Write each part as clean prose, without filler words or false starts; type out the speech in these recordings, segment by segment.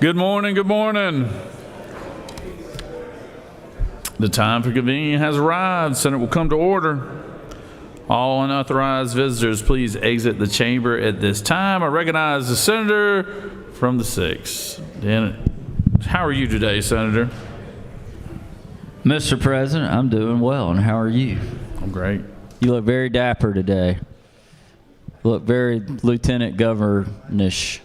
Good morning, good morning. The time for convening has arrived. Senate will come to order. All unauthorized visitors, please exit the chamber at this time. I recognize the senator from the 6th. How are you today, Senator? Mr. President, I'm doing well, and how are you? I'm great. You look very dapper today. You look very Lieutenant Governor-ish.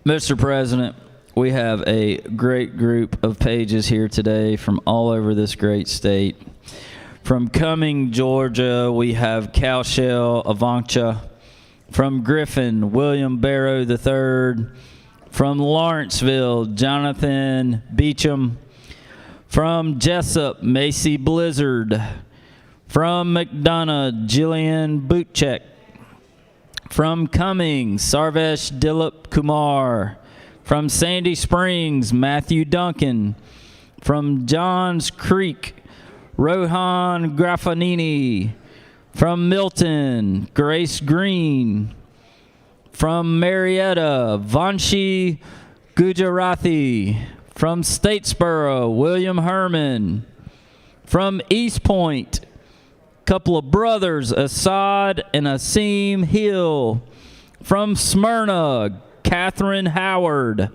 Mr. President, we have a great group of pages here today from all over this great state. From Cumming, Georgia, we have Cowshell Avancha. From Griffin, William Barrow III. From Lawrenceville, Jonathan Beecham. From Jessup, Macy Blizzard. From McDonough, Jillian Butchek. From Cumming, Sarvesh Dilip Kumar. From Sandy Springs, Matthew Duncan. From Johns Creek, Rohan Graffanini. From Milton, Grace Green. From Marietta, Vanshi Gujarati. From Statesboro, William Herman. From East Point, couple of brothers, Assad and Asim Hill. From Smyrna, Catherine Howard.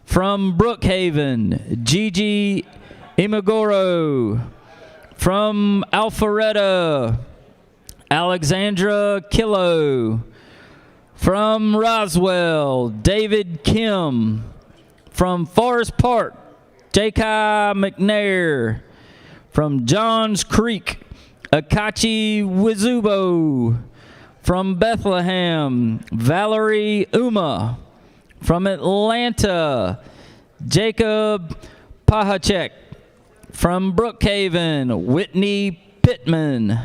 From Brookhaven, Gigi Imagoro. From Alpharetta, Alexandra Killo. From Roswell, David Kim. From Forest Park, J.K. McNair. From Johns Creek, Akachi Wizubo. From Bethlehem, Valerie Uma. From Atlanta, Jacob Pahachek. From Brookhaven, Whitney Pittman.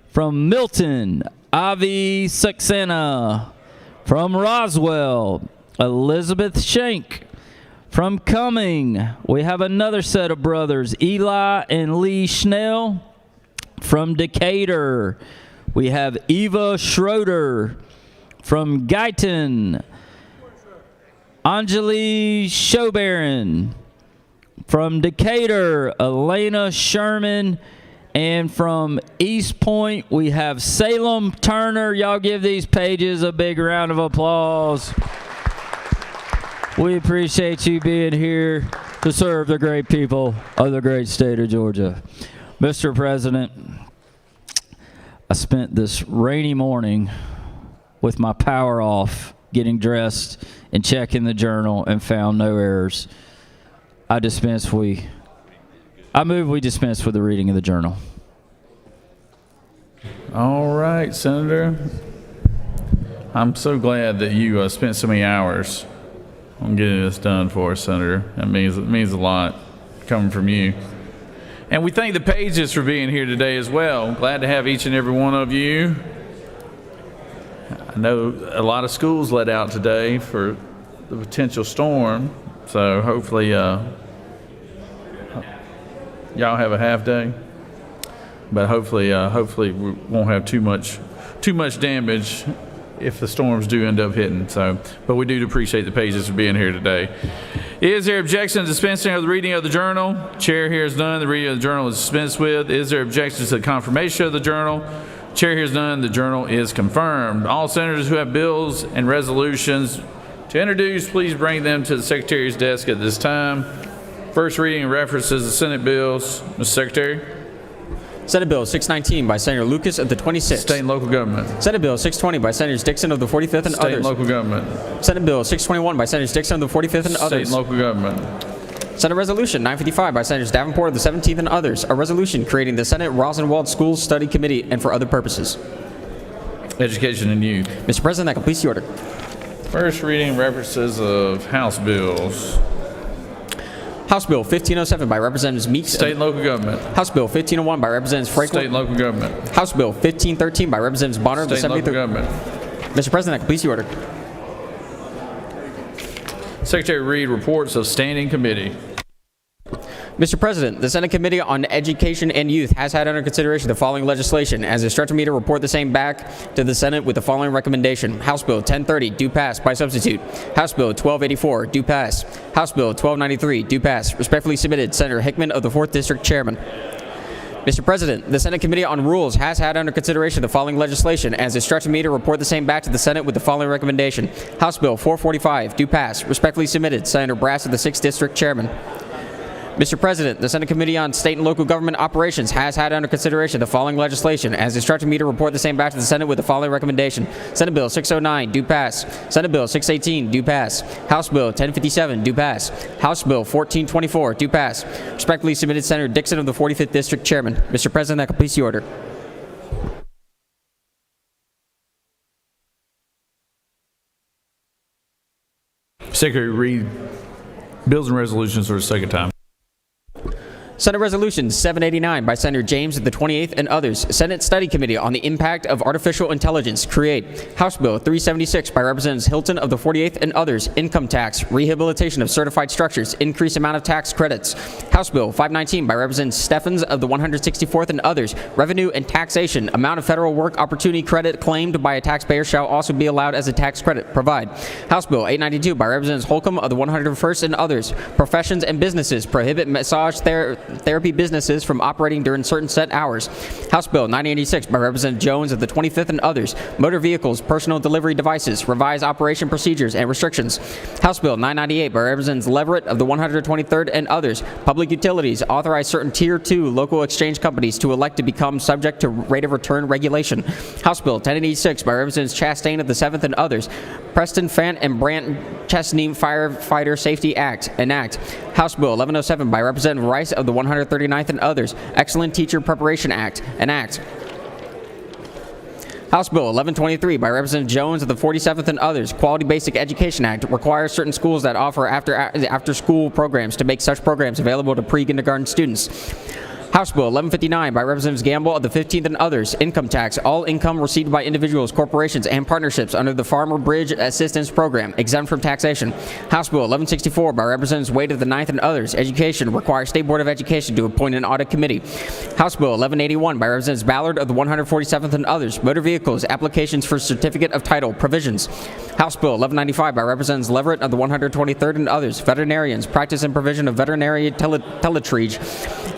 From Milton, Avi Saxena. From Roswell, Elizabeth Shank. From Cumming, we have another set of brothers, Eli and Lee Schnell. From Decatur, we have Eva Schroeder. From Guyton, Anjali Showbaron. From Decatur, Elena Sherman. And from East Point, we have Salem Turner. Y'all give these pages a big round of applause. We appreciate you being here to serve the great people of the great state of Georgia. Mr. President, I spent this rainy morning with my power off, getting dressed and checking the journal and found no errors. I move we dispense with the reading of the journal. All right, Senator. I'm so glad that you spent so many hours on getting this done for us, Senator. It means a lot coming from you. And we thank the pages for being here today as well. Glad to have each and every one of you. I know a lot of schools let out today for the potential storm, so hopefully y'all have a half day. But hopefully we won't have too much damage if the storms do end up hitting. But we do appreciate the pages for being here today. Is there objection to dispensing of the reading of the journal? Chair hears none. The reading of the journal is dispensed with. Is there objection to the confirmation of the journal? Chair hears none. The journal is confirmed. All senators who have bills and resolutions to introduce, please bring them to the Secretary's desk at this time. First reading references the Senate bills. Mr. Secretary. Senate Bill 619 by Senator Lucas of the 26th. State and local government. Senate Bill 620 by Senators Dixon of the 45th and State others. and local government. Senate Bill 621 by Senators Dixon of the 45th and others. State and local government. Senate Resolution 955 by Senators Davenport of the 17th and others. A resolution creating the Senate Rosenwald Schools Study Committee and for other purposes. Education and youth. Mr. President, that completes the order. First reading references of House bills. House Bill 1507 by Representatives Meeks. State and local government. House Bill 1501 by Representatives Franklin. State and local government. House Bill 1513 by Representatives Bonner of the State and local 73rd. government. Mr. President, that completes the order. Secretary read reports of standing committee. Mr. President, the Senate Committee on Education and Youth has had under consideration the following legislation and has instructed me to report the same back to the Senate with the following recommendation. House Bill 1030, due pass by substitute. House Bill 1284, due pass. House Bill 1293, due pass. Respectfully submitted, Senator Hickman of the 4th District Chairman. Mr. President, the Senate Committee on Rules has had under consideration the following legislation and has instructed me to report the same back to the Senate with the following recommendation. House Bill 445, due pass. Respectfully submitted, Senator Brass of the 6th District Chairman. Mr. President, the Senate Committee on State and Local Government Operations has had under consideration the following legislation and has instructed me to report the same back to the Senate with the following recommendation. Senate Bill 609, due pass. Senate Bill 618, due pass. House Bill 1057, due pass. House Bill 1424, due pass. Respectfully submitted, Senator Dixon of the 45th District Chairman. Mr. President, that completes the order. Secretary, read bills and resolutions for the second time. Senate Resolution 789 by Senator James of the 28th and others. Senate Study Committee on the Impact of Artificial Intelligence, create. House Bill 376 by Representatives Hilton of the 48th and others. Income tax, rehabilitation of certified structures, increase amount of tax credits. House Bill 519 by Representative Steffens of the 164th and others. Revenue and taxation, amount of federal work opportunity credit claimed by a taxpayer shall also be allowed as a tax credit. Provide. House Bill 892 by Representatives Holcomb of the 101st and others. Professions and businesses, prohibit massage therapy businesses from operating during certain set hours. House Bill 986 by Representative Jones of the 25th and others. Motor vehicles, personal delivery devices, revise operation procedures and restrictions. House Bill 998 by Representatives Leverett of the 123rd and others. Public utilities, authorize certain Tier 2 local exchange companies to elect to become subject to rate of return regulation. House Bill 1086 by Representatives Chastain of the 7th and others. Preston, Fant, and Brant Chesney Firefighter Safety Act, enact. House Bill 1107 by Representative Rice of the 139th and others. Excellent Teacher Preparation Act, enact. House Bill 1123 by Representative Jones of the 47th and others. Quality Basic Education Act requires certain schools that offer after-school programs to make such programs available to pre-kindergarten students. House Bill 1159 by Representatives Gamble of the 15th and others. Income tax, all income received by individuals, corporations, and partnerships under the Farmer Bridge Assistance Program, exempt from taxation. House Bill 1164 by Representatives Wade of the 9th and others. Education, requires State Board of Education to appoint an audit committee. House Bill 1181 by Representatives Ballard of the 147th and others. Motor vehicles, applications for certificate of title, provisions. House Bill 1195 by Representatives Leverett of the 123rd and others. Veterinarians, practice and provision of veterinary teletriage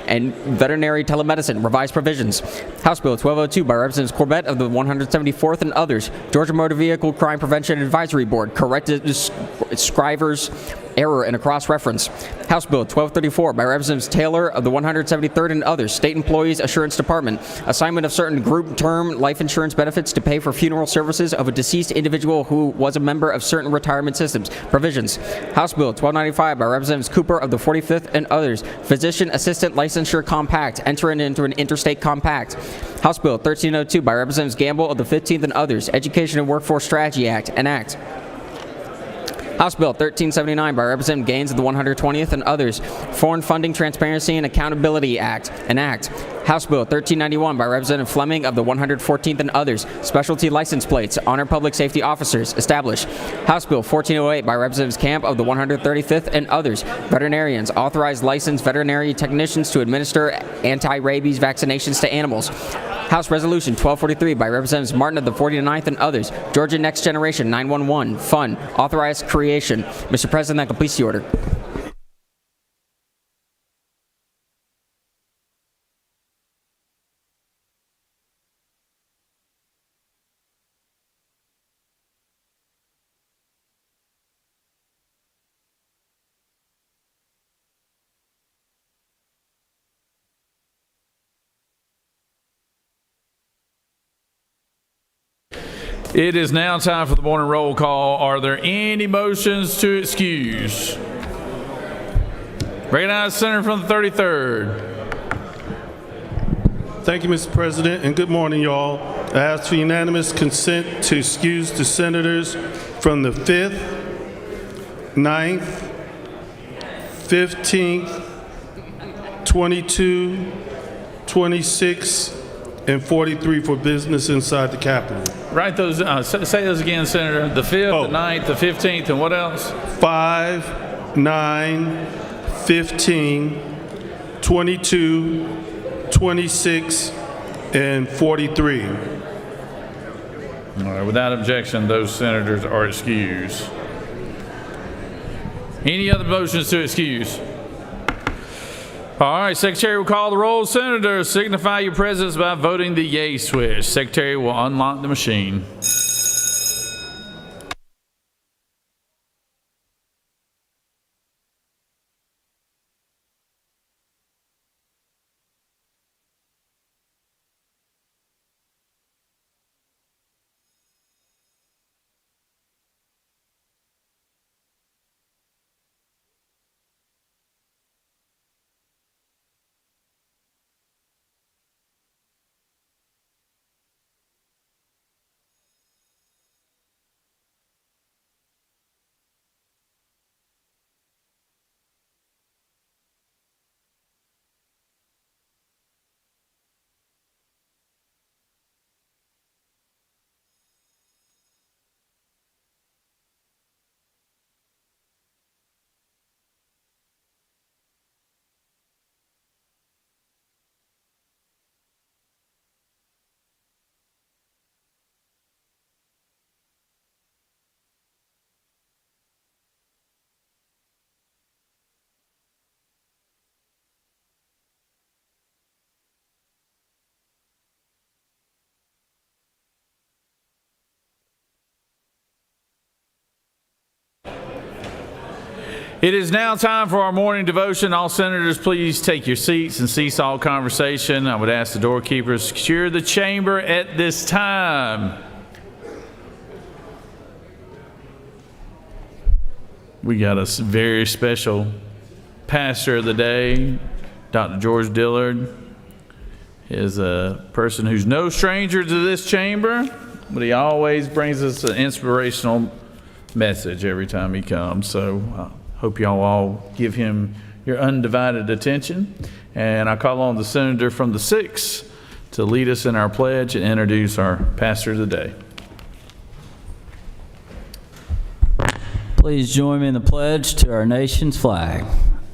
and veterinary telemedicine, revised provisions. House Bill 1202 by Representatives Corbett of the 174th and others. Georgia Motor Vehicle Crime Prevention Advisory Board, corrected scrivener's error and a cross-reference. House Bill 1234 by Representatives Taylor of the 173rd and others. State Employees Assurance Department, assignment of certain group term life insurance benefits to pay for funeral services of a deceased individual who was a member of certain retirement systems, provisions. House Bill 1295 by Representatives Cooper of the 45th and others. Physician Assistant Licensure Compact, entering into an interstate compact. House Bill 1302 by Representatives Gamble of the 15th and others. Education and Workforce Strategy Act, enact. House Bill 1379 by Representative Gaines of the 120th and others. Foreign Funding Transparency and Accountability Act, enact. House Bill 1391 by Representative Fleming of the 114th and others. Specialty license plates, honor public safety officers, establish. House Bill 1408 by Representatives Camp of the 135th and others. Veterinarians, authorize licensed veterinary technicians to administer anti-rabies vaccinations to animals. House Resolution 1243 by Representatives Martin of the 49th and others. Georgia Next Generation 911 Fund, authorized creation. Mr. President, that completes the order. It is now time for the morning roll call. Are there any motions to excuse? Recognize Senator from the 33rd. Thank you, Mr. President, and good morning, y'all. I ask for unanimous consent to excuse the senators from the 5th, 9th, 15th, 22, 26, and 43 for business inside the Capitol. Write those, say those again, Senator. The 5th, the 9th, the 15th, and what else? 5, 9, 15, 22, 26, and 43. All right, without objection, those senators are excused. Any other motions to excuse? All right, Secretary will call the roll. Senators, signify your presence by voting the yay switch. Secretary will unlock the machine. It is now time for our morning devotion. All senators, please take your seats and cease all conversation. I would ask the doorkeepers to secure the chamber at this time. We got a very special pastor of the day, Dr. George Dillard. He is a person who's no stranger to this chamber, but he always brings us an inspirational message every time he comes. So hope y'all all give him your undivided attention. And I call on the senator from the 6th to lead us in our pledge and introduce our pastor of the day. Please join me in the pledge to our nation's flag.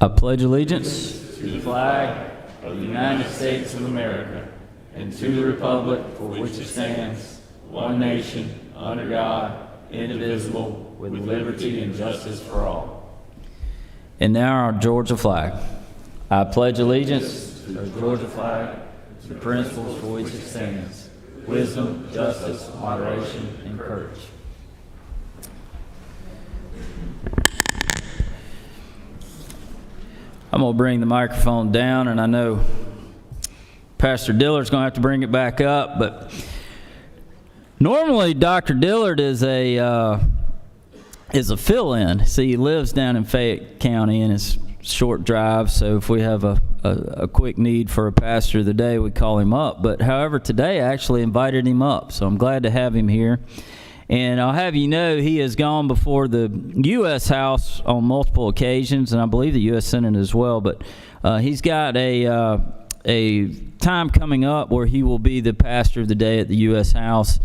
I pledge allegiance to the flag of the United States of America and to the republic for which it stands, one nation, under God, indivisible, with liberty and justice for all. And now our Georgia flag. I pledge allegiance to the Georgia flag, to the principles for which it stands, wisdom, justice, moderation, and courage. I'm going to bring the microphone down, and I know Pastor Dillard's going to have to bring it back up, but normally Dr. Dillard is a fill-in. See, he lives down in Fayette County, and it's a short drive, so if we have a quick need for a pastor of the day, we call him up. But however, today I actually invited him up, so I'm glad to have him here. And I'll have you know, he has gone before the U.S. House on multiple occasions, and I believe the U.S. Senate as well. But he's got a time coming up where he will be the pastor of the day at the U.S. House.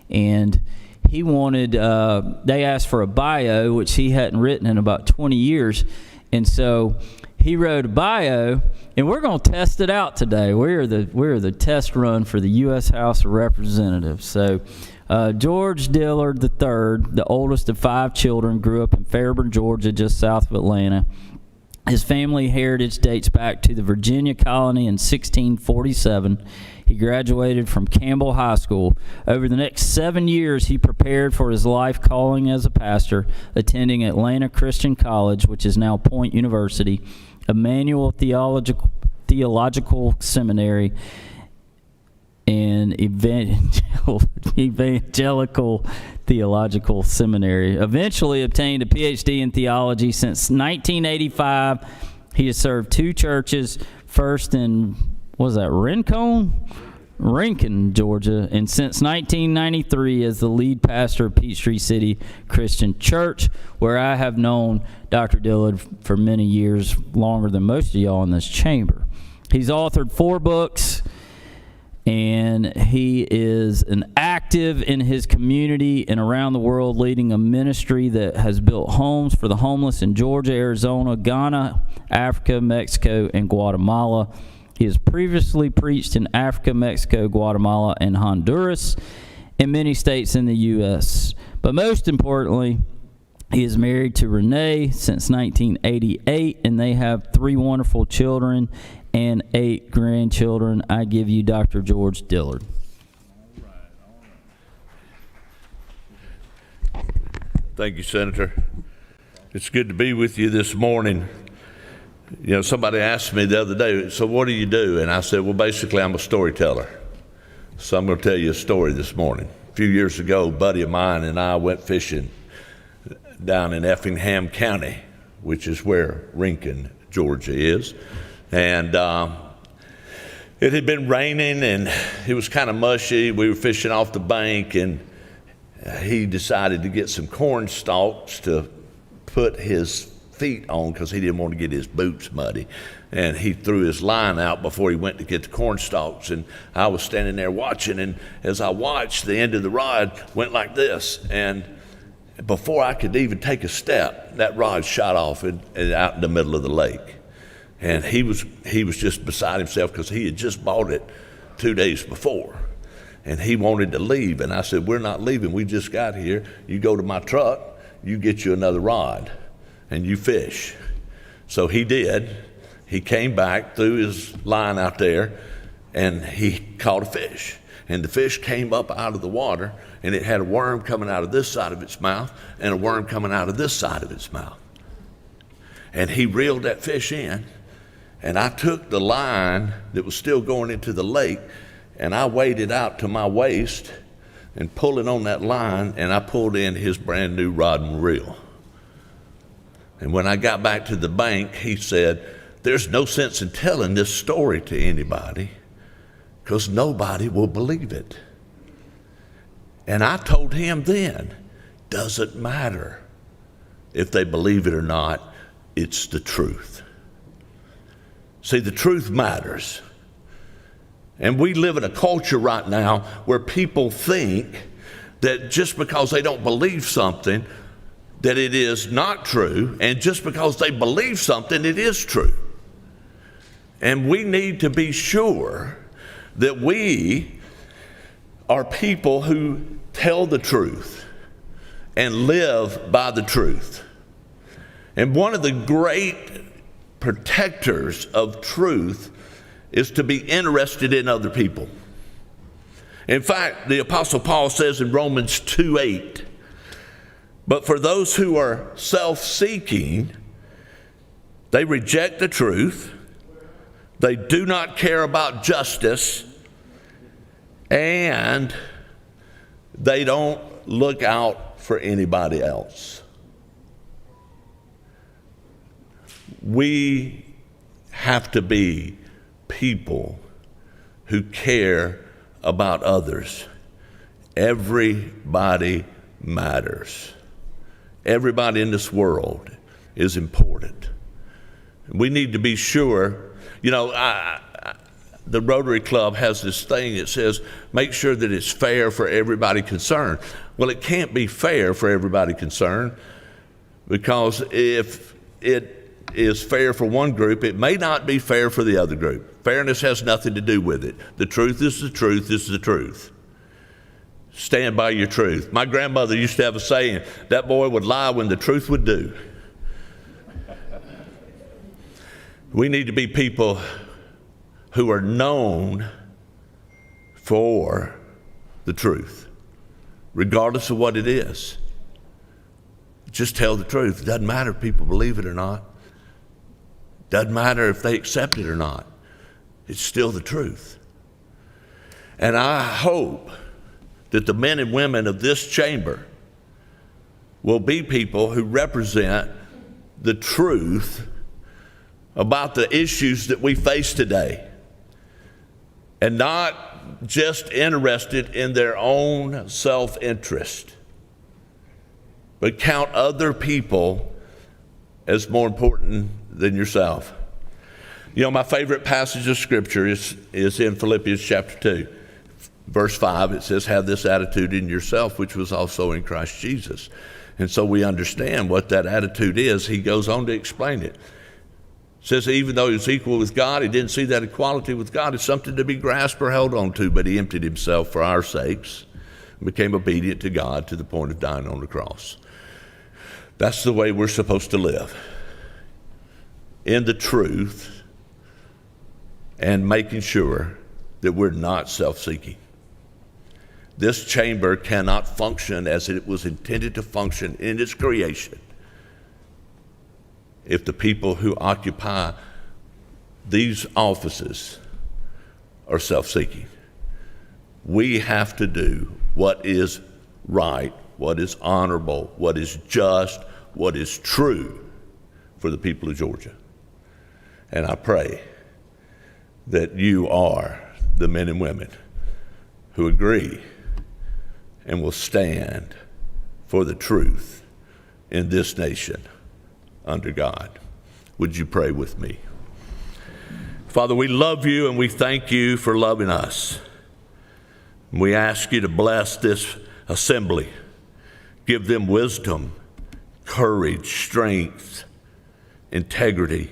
And he wanted, they asked for a bio, which he hadn't written in about 20 years. And so he wrote a bio, and we're going to test it out today. We're the test run for the U.S. House of Representatives. So George Dillard III, the oldest of 5 children, grew up in Fairburn, Georgia, just south of Atlanta. His family heritage dates back to the Virginia colony in 1647. He graduated from Campbell High School. Over the next 7 years, he prepared for his life calling as a pastor, attending Atlanta Christian College, which is now Point University, Emmanuel Theological Seminary, and Evangelical Theological Seminary. Eventually obtained a PhD in theology. Since 1985, he has served 2 churches, first in, Rincon, Georgia, and since 1993 as the lead pastor of Peachtree City Christian Church, where I have known Dr. Dillard for many years, longer than most of y'all in this chamber. He's authored 4 books, and he is an active in his community and around the world, leading a ministry that has built homes for the homeless in Georgia, Arizona, Ghana, Africa, Mexico, and Guatemala. He has previously preached in Africa, Mexico, Guatemala, and Honduras, and many states in the U.S. But most importantly, he is married to Renee since 1988, and they have 3 wonderful children and 8 grandchildren. I give you Dr. George Dillard. Thank you, Senator. It's good to be with you this morning. You know, somebody asked me the other day, so what do you do? And I said, well, basically, I'm a storyteller. So I'm going to tell you a story this morning. A few years ago, a buddy of mine and I went fishing down in Effingham County, which is where Rincon, Georgia is. And it had been raining and it was kind of mushy. We were fishing off the bank, and he decided to get some corn stalks to put his feet on because he didn't want to get his boots muddy. And he threw his line out before he went to get the corn stalks. And I was standing there watching, and as I watched, the end of the rod went like this. And before I could even take a step, that rod shot off out in the middle of the lake. And he was just beside himself because he had just bought it 2 days before. And he wanted to leave. And I said, we're not leaving. We just got here. You go to my truck, you get you another rod, and you fish. So he did. He came back, threw his line out there, and he caught a fish. And the fish came up out of the water, and it had a worm coming out of this side of its mouth and a worm coming out of this side of its mouth. And he reeled that fish in, and I took the line that was still going into the lake, and I waded out to my waist and pulling on that line, and I pulled in his brand new rod and reel. And when I got back to the bank, he said, there's no sense in telling this story to anybody because nobody will believe it. And I told him then, doesn't matter if they believe it or not, it's the truth. See, the truth matters. And we live in a culture right now where people think that just because they don't believe something, that it is not true, and just because they believe something, it is true. And we need to be sure that we are people who tell the truth and live by the truth. And one of the great protectors of truth is to be interested in other people. In fact, the Apostle Paul says in Romans 2:8, but for those who are self-seeking, they reject the truth, they do not care about justice, and they don't look out for anybody else. We have to be people who care about others. Everybody matters. Everybody in this world is important. We need to be sure, you know, the Rotary Club has this thing that says, make sure that it's fair for everybody concerned. Well, it can't be fair for everybody concerned, because if it is fair for one group, it may not be fair for the other group. Fairness has nothing to do with it. The truth is the truth is the truth. Stand by your truth. My grandmother used to have a saying, that boy would lie when the truth would do. We need to be people who are known for the truth, regardless of what it is. Just tell the truth. It doesn't matter if people believe it or not. Doesn't matter if they accept it or not. It's still the truth. And I hope that the men and women of this chamber will be people who represent the truth about the issues that we face today, and not just interested in their own self-interest, but count other people as more important than yourself. You know, my favorite passage of Scripture is in Philippians chapter 2. Verse 5, it says, have this attitude in yourself, which was also in Christ Jesus. And so we understand what that attitude is. He goes on to explain it. It says, even though he was equal with God, he didn't see that equality with God as something to be grasped or held on to, but he emptied himself for our sakes and became obedient to God to the point of dying on the cross. That's the way we're supposed to live, in the truth and making sure that we're not self-seeking. This chamber cannot function as it was intended to function in its creation if the people who occupy these offices are self-seeking. We have to do what is right, what is honorable, what is just, what is true for the people of Georgia. And I pray that you are the men and women who agree and will stand for the truth in this nation under God. Would you pray with me? Father, we love you and we thank you for loving us. We ask you to bless this assembly. Give them wisdom, courage, strength, integrity.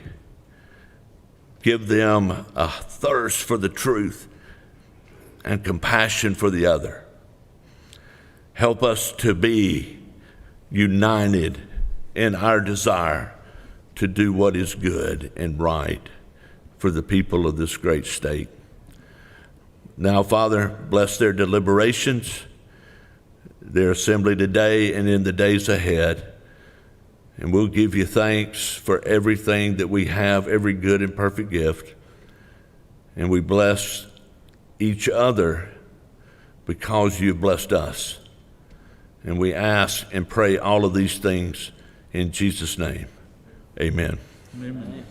Give them a thirst for the truth and compassion for the other. Help us to be united in our desire to do what is good and right for the people of this great state. Now, Father, bless their deliberations, their assembly today and in the days ahead. And we'll give you thanks for everything that we have, every good and perfect gift. And we bless each other because you've blessed us. And we ask and pray all of these things in Jesus' name. Amen. Amen.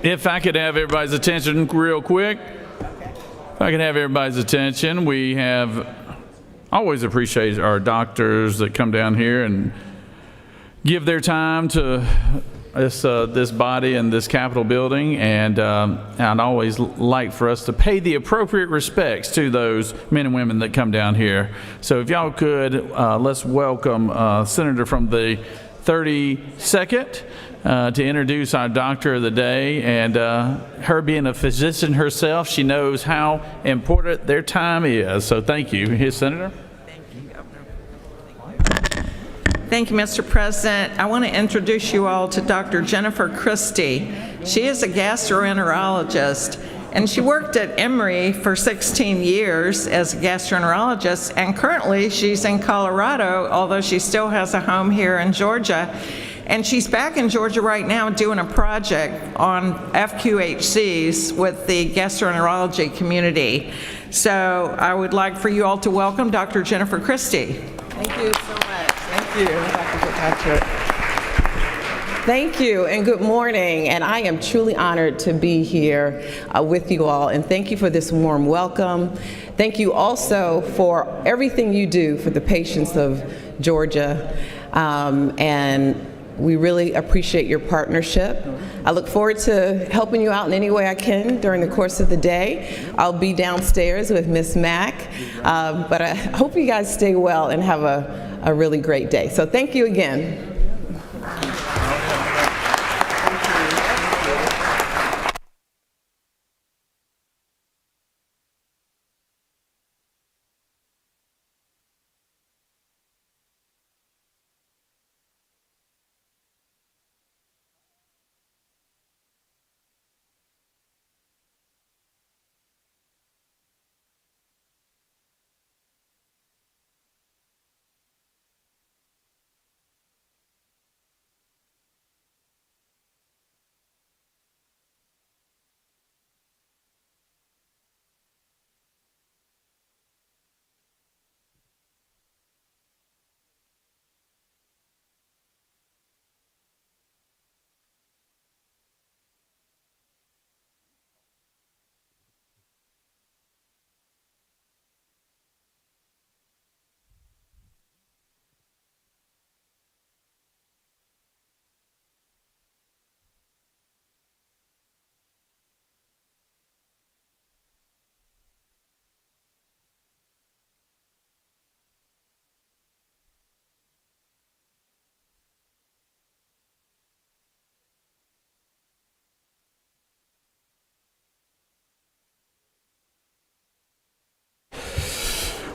If I could have everybody's attention real quick. If I could have everybody's attention, we have always appreciate our doctors that come down here and give their time to this body and this Capitol building, and I'd always like for us to pay the appropriate respects to those men and women that come down here. So if y'all could, let's welcome Senator from the 32nd to introduce our doctor of the day. And her being a physician herself, she knows how important their time is. So thank you. Here's Senator. Thank you, Mr. President. I want to introduce you all to Dr. Jennifer Christie. She is a gastroenterologist, and she worked at Emory for 16 years as a gastroenterologist, and currently she's in Colorado, although she still has a home here in Georgia. And she's back in Georgia right now doing a project on FQHCs with the gastroenterology community. So I would like for you all to welcome Dr. Jennifer Christie. Thank you so much. Thank you, Dr. Patrick. Thank you, and good morning. And I am truly honored to be here with you all, and thank you for this warm welcome. Thank you also for everything you do for the patients of Georgia, and we really appreciate your partnership. I look forward to helping you out in any way I can during the course of the day. I'll be downstairs with Miss Mack, but I hope you guys stay well and have a really great day. So thank you again.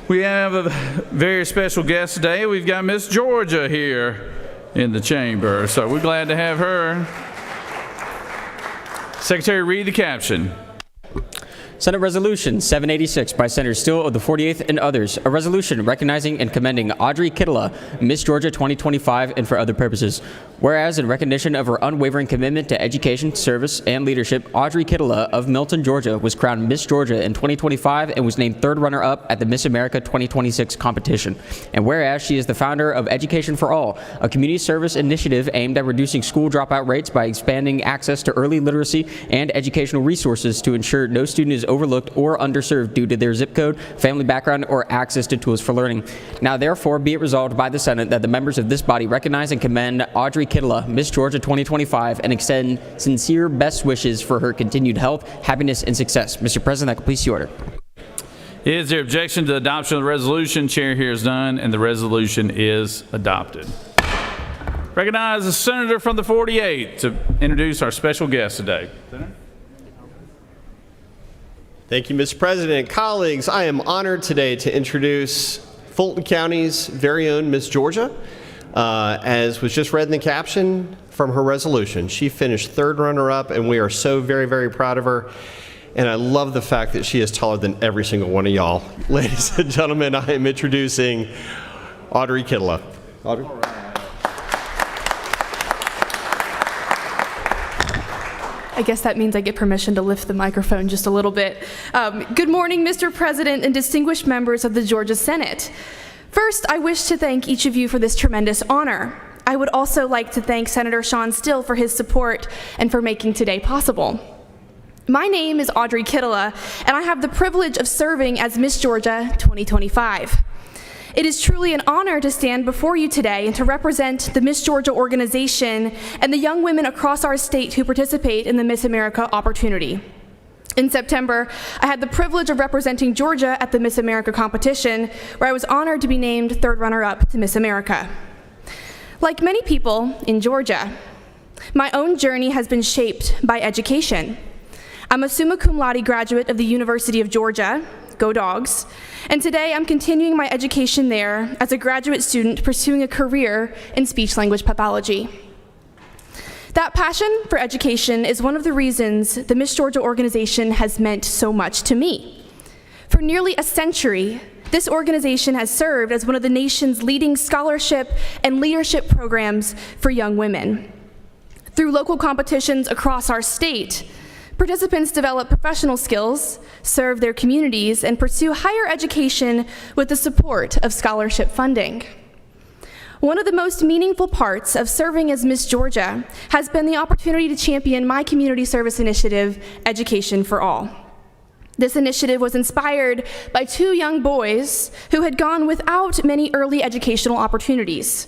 We have a very special guest today. We've got Miss Georgia here in the chamber, so we're glad to have her. Secretary, read the caption. Senate Resolution 786 by Senator Steele of the 48th and others, a resolution recognizing and commending Audrey Kittela, Miss Georgia 2025, and for other purposes. Whereas, in recognition of her unwavering commitment to education, service, and leadership, Audrey Kittela of Milton, Georgia, was crowned Miss Georgia in 2025 and was named third runner-up at the Miss America 2026 competition. And whereas she is the founder of Education for All, a community service initiative aimed at reducing school dropout rates by expanding access to early literacy and educational resources to ensure no student is overlooked or underserved due to their zip code, family background, or access to tools for learning. Now, therefore, be it resolved by the Senate that the members of this body recognize and commend Audrey Kittela, Miss Georgia 2025, and extend sincere best wishes for her continued health, happiness, and success. Mr. President, that completes the order. Is there objection to the adoption of the resolution? Chair hears none, and the resolution is adopted. Recognize the senator from the 48th to introduce our special guest today. Senator? Thank you, Mr. President. Colleagues, I am honored today to introduce Fulton County's very own Miss Georgia. As was just read in the caption from her resolution, she finished third runner-up, and we are so very, very proud of her. And I love the fact that she is taller than every single one of y'all. Ladies and gentlemen, I am introducing Audrey Kittela. Audrey? I guess that means I get permission to lift the microphone just a little bit. Good morning, Mr. President and distinguished members of the Georgia Senate. First, I wish to thank each of you for this tremendous honor. I would also like to thank Senator Sean Still for his support and for making today possible. My name is Audrey Kittela, and I have the privilege of serving as Miss Georgia 2025. It is truly an honor to stand before you today and to represent the Miss Georgia organization and the young women across our state who participate in the Miss America opportunity. In September, I had the privilege of representing Georgia at the Miss America competition, where I was honored to be named third runner-up to Miss America. Like many people in Georgia, my own journey has been shaped by education. I'm a summa cum laude graduate of the University of Georgia, go Dogs, and today I'm continuing my education there as a graduate student pursuing a career in speech-language pathology. That passion for education is one of the reasons the Miss Georgia organization has meant so much to me. For nearly a century, this organization has served as one of the nation's leading scholarship and leadership programs for young women. Through local competitions across our state, participants develop professional skills, serve their communities, and pursue higher education with the support of scholarship funding. One of the most meaningful parts of serving as Miss Georgia has been the opportunity to champion my community service initiative, Education for All. This initiative was inspired by two young boys who had gone without many early educational opportunities.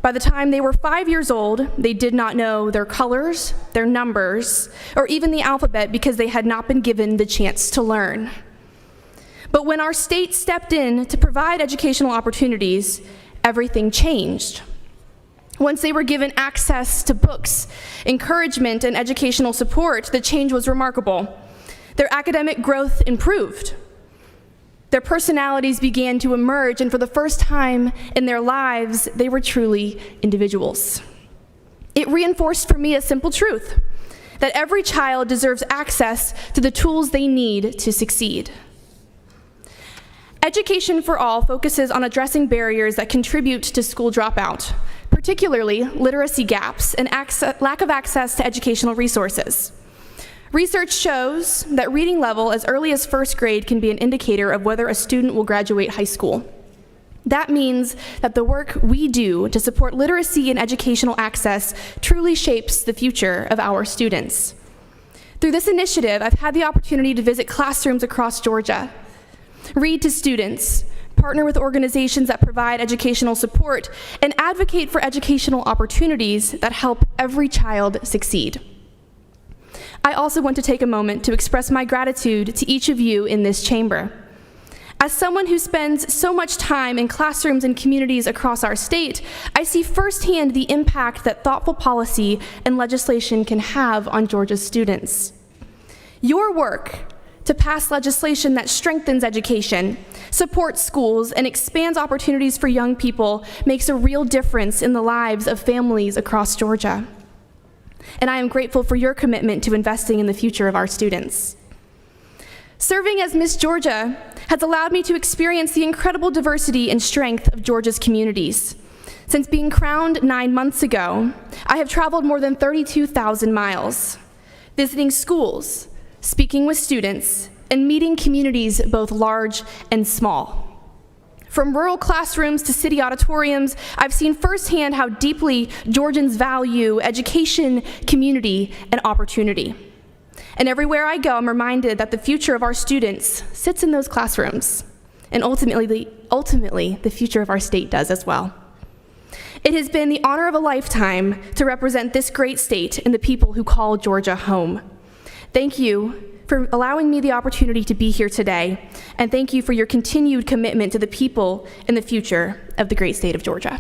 By the time they were 5 years old, they did not know their colors, their numbers, or even the alphabet because they had not been given the chance to learn. But when our state stepped in to provide educational opportunities, everything changed. Once they were given access to books, encouragement, and educational support, the change was remarkable. Their academic growth improved. Their personalities began to emerge, and for the first time in their lives, they were truly individuals. It reinforced for me a simple truth, that every child deserves access to the tools they need to succeed. Education for All focuses on addressing barriers that contribute to school dropout, particularly literacy gaps and lack of access to educational resources. Research shows that reading level as early as first grade can be an indicator of whether a student will graduate high school. That means that the work we do to support literacy and educational access truly shapes the future of our students. Through this initiative, I've had the opportunity to visit classrooms across Georgia, read to students, partner with organizations that provide educational support, and advocate for educational opportunities that help every child succeed. I also want to take a moment to express my gratitude to each of you in this chamber. As someone who spends so much time in classrooms and communities across our state, I see firsthand the impact that thoughtful policy and legislation can have on Georgia's students. Your work to pass legislation that strengthens education, supports schools, and expands opportunities for young people makes a real difference in the lives of families across Georgia. And I am grateful for your commitment to investing in the future of our students. Serving as Miss Georgia has allowed me to experience the incredible diversity and strength of Georgia's communities. Since being crowned 9 months ago, I have traveled more than 32,000 miles, visiting schools, speaking with students, and meeting communities both large and small. From rural classrooms to city auditoriums, I've seen firsthand how deeply Georgians value education, community, and opportunity. And everywhere I go, I'm reminded that the future of our students sits in those classrooms, and ultimately the future of our state does as well. It has been the honor of a lifetime to represent this great state and the people who call Georgia home. Thank you for allowing me the opportunity to be here today, and thank you for your continued commitment to the people and the future of the great state of Georgia.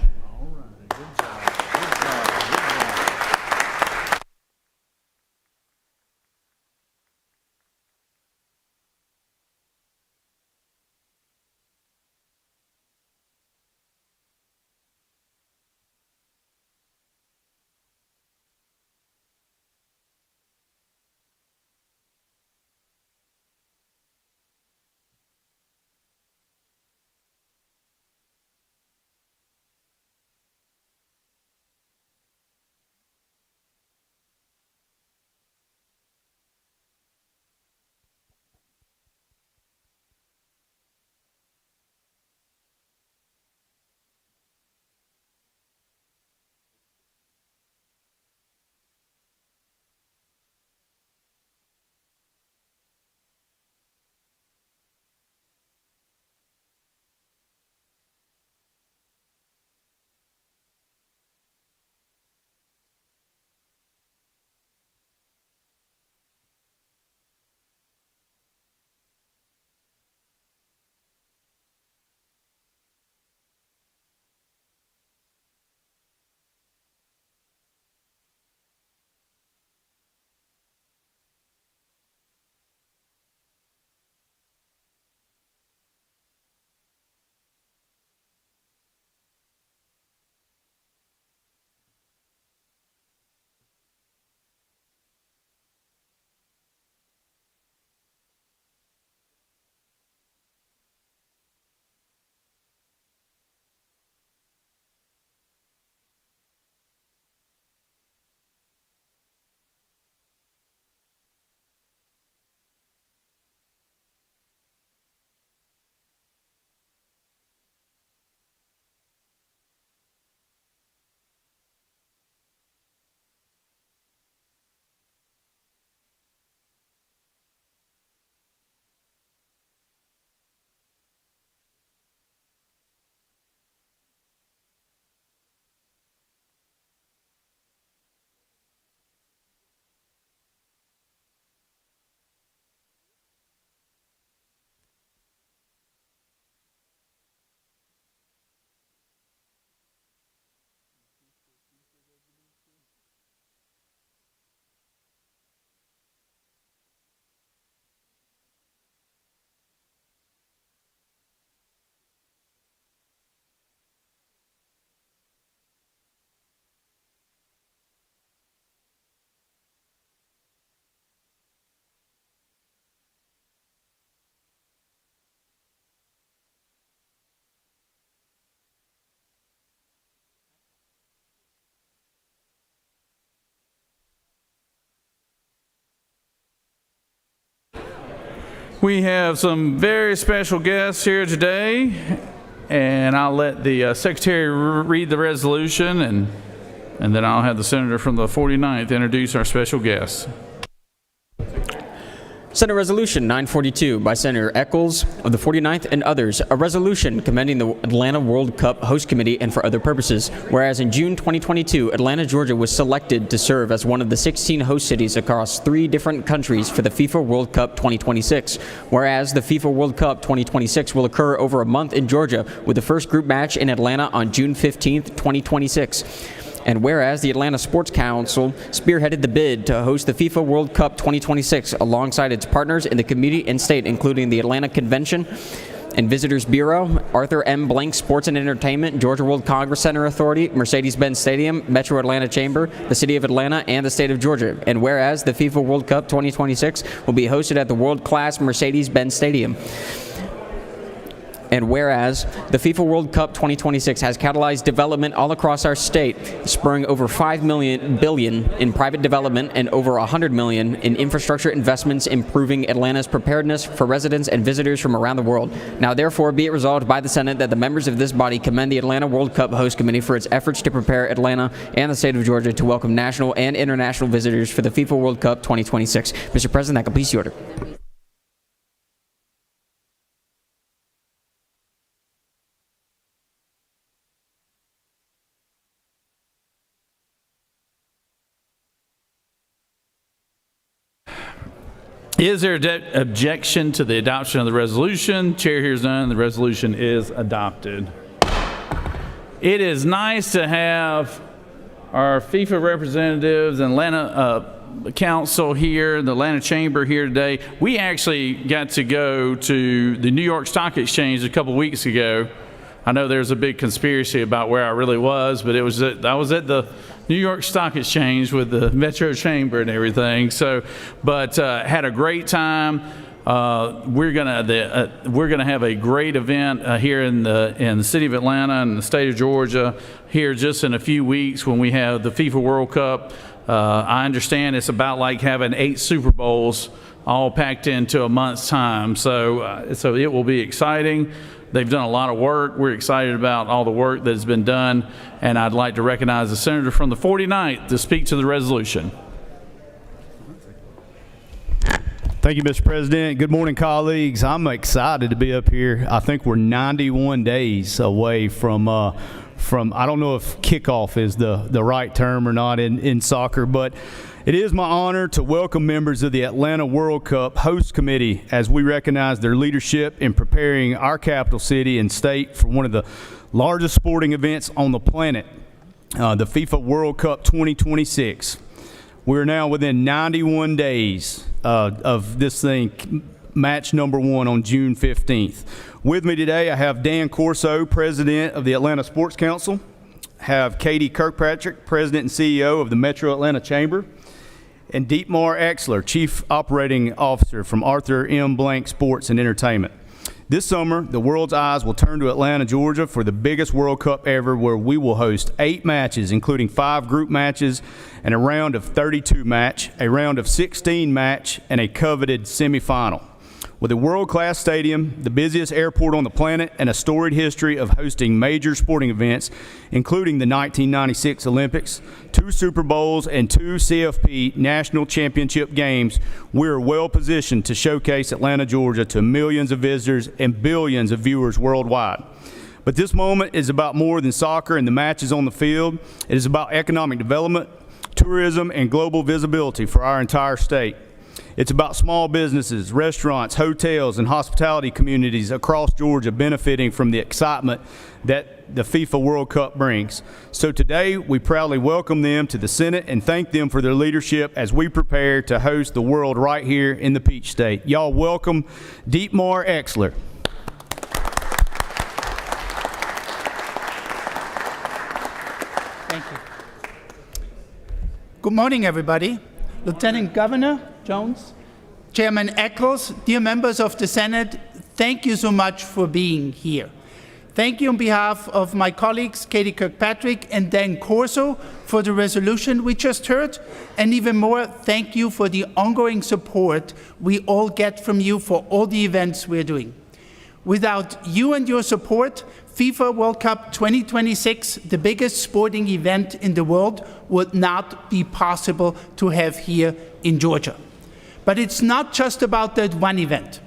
We have some very special guests here today, and I'll let the secretary read the resolution, and then I'll have the senator from the 49th introduce our special guests. Senate Resolution 942 by Senator Eccles of the 49th and others, a resolution commending the Atlanta World Cup Host Committee and for other purposes. Whereas in June 2022, Atlanta, Georgia was selected to serve as one of the 16 host cities across 3 different countries for the FIFA World Cup 2026. Whereas the FIFA World Cup 2026 will occur over a month in Georgia with the first group match in Atlanta on June 15th, 2026. And whereas the Atlanta Sports Council spearheaded the bid to host the FIFA World Cup 2026 alongside its partners in the community and state, including the Atlanta Convention and Visitors Bureau, Arthur M. Blank Sports and Entertainment, Georgia World Congress Center Authority, Mercedes-Benz Stadium, Metro Atlanta Chamber, the City of Atlanta, and the State of Georgia. And whereas the FIFA World Cup 2026 will be hosted at the world-class Mercedes-Benz Stadium. And whereas the FIFA World Cup 2026 has catalyzed development all across our state, spurring over $5 billion in private development and over $100 million in infrastructure investments, improving Atlanta's preparedness for residents and visitors from around the world. Now, therefore, be it resolved by the Senate that the members of this body commend the Atlanta World Cup Host Committee for its efforts to prepare Atlanta and the state of Georgia to welcome national and international visitors for the FIFA World Cup 2026. Mr. President, that completes the order. Is there objection to the adoption of the resolution? Chair hears none. The resolution is adopted. It is nice to have our FIFA representatives and Atlanta Council here, the Atlanta Chamber here today. We actually got to go to the New York Stock Exchange a couple weeks ago. I know there's a big conspiracy about where I really was, but I was at the New York Stock Exchange with the Metro Chamber and everything. So, but had a great time. We're gonna have a great event here in the city of Atlanta and the state of Georgia here just in a few weeks when we have the FIFA World Cup. I understand it's about like having 8 Super Bowls all packed into a month's time. So it will be exciting. They've done a lot of work. We're excited about all the work that has been done, and I'd like to recognize the senator from the 49th to speak to the resolution. Thank you, Mr. President. Good morning, colleagues. I'm excited to be up here. I think we're 91 days away from I don't know if kickoff is the right term or not in soccer, but it is my honor to welcome members of the Atlanta World Cup Host Committee as we recognize their leadership in preparing our capital city and state for one of the largest sporting events on the planet, the FIFA World Cup 2026. We're now within 91 days of this thing, match number 1 on June 15th. With me today, I have Dan Corso, President of the Atlanta Sports Council, have Katie Kirkpatrick, President and CEO of the Metro Atlanta Chamber, and Dietmar Exler, Chief Operating Officer from Arthur M. Blank Sports and Entertainment. This summer, the world's eyes will turn to Atlanta, Georgia for the biggest World Cup ever, where we will host 8 matches, including 5 group matches and a round of 32 match, a round of 16 match, and a coveted semifinal. With a world-class stadium, the busiest airport on the planet, and a storied history of hosting major sporting events, including the 1996 Olympics, 2 Super Bowls, and 2 CFP National Championship games, we are well positioned to showcase Atlanta, Georgia to millions of visitors and billions of viewers worldwide. But this moment is about more than soccer and the matches on the field. It is about economic development, tourism, and global visibility for our entire state. It's about small businesses, restaurants, hotels, and hospitality communities across Georgia benefiting from the excitement that the FIFA World Cup brings. So today, we proudly welcome them to the Senate and thank them for their leadership as we prepare to host the world right here in the Peach State. Y'all welcome Dietmar Exler. Thank you. Good morning, everybody. Lieutenant Governor Jones, Chairman Eccles, dear members of the Senate, thank you so much for being here. Thank you on behalf of my colleagues, Katie Kirkpatrick and Dan Corso, for the resolution we just heard. And even more, thank you for the ongoing support we all get from you for all the events we're doing. Without you and your support, FIFA World Cup 2026, the biggest sporting event in the world, would not be possible to have here in Georgia. But it's not just about that one event.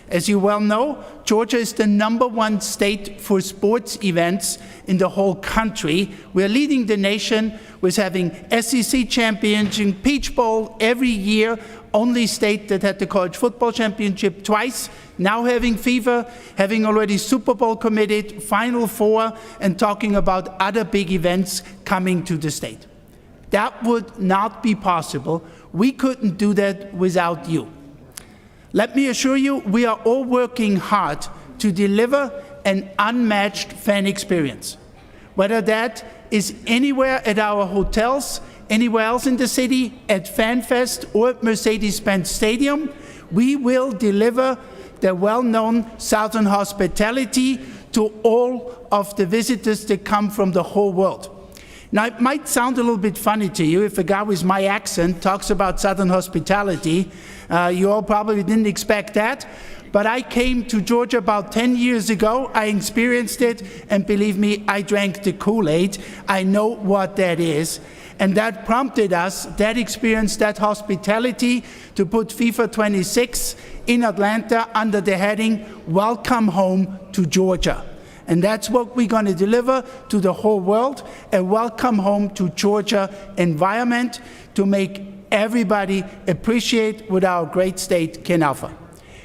As you well know, Georgia is the #1 state for sports events in the whole country. We're leading the nation with having SEC championship, Peach Bowl every year, only state that had the college football championship twice, now having FIFA, having already Super Bowl committed, Final Four, and talking about other big events coming to the state. That would not be possible. We couldn't do that without you. Let me assure you, we are all working hard to deliver an unmatched fan experience. Whether that is anywhere at our hotels, anywhere else in the city, at FanFest or at Mercedes-Benz Stadium, we will deliver the well-known Southern hospitality to all of the visitors that come from the whole world. Now, it might sound a little bit funny to you if a guy with my accent talks about Southern hospitality. You all probably didn't expect that. But I came to Georgia about 10 years ago. I experienced it, and believe me, I drank the Kool-Aid. I know what that is. And that prompted us, that experience, that hospitality, to put FIFA 26 in Atlanta under the heading, Welcome Home to Georgia. And that's what we're going to deliver to the whole world, a welcome home to Georgia environment to make everybody appreciate what our great state can offer.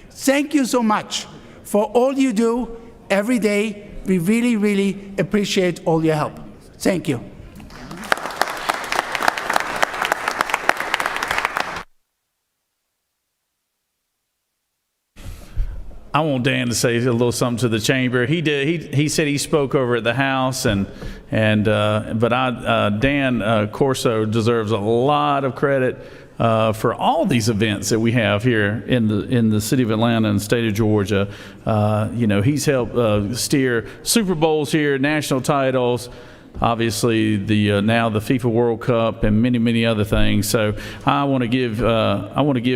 Thank you so much for all you do every day. We really, really appreciate all your help. Thank you. I want Dan to say a little something to the chamber. He did. He said he spoke over at the House, Dan Corso deserves a lot of credit for all these events that we have here in the city of Atlanta and the state of Georgia. He's helped steer Super Bowls here, national titles. Obviously, now the FIFA World Cup and many other things. So I want to give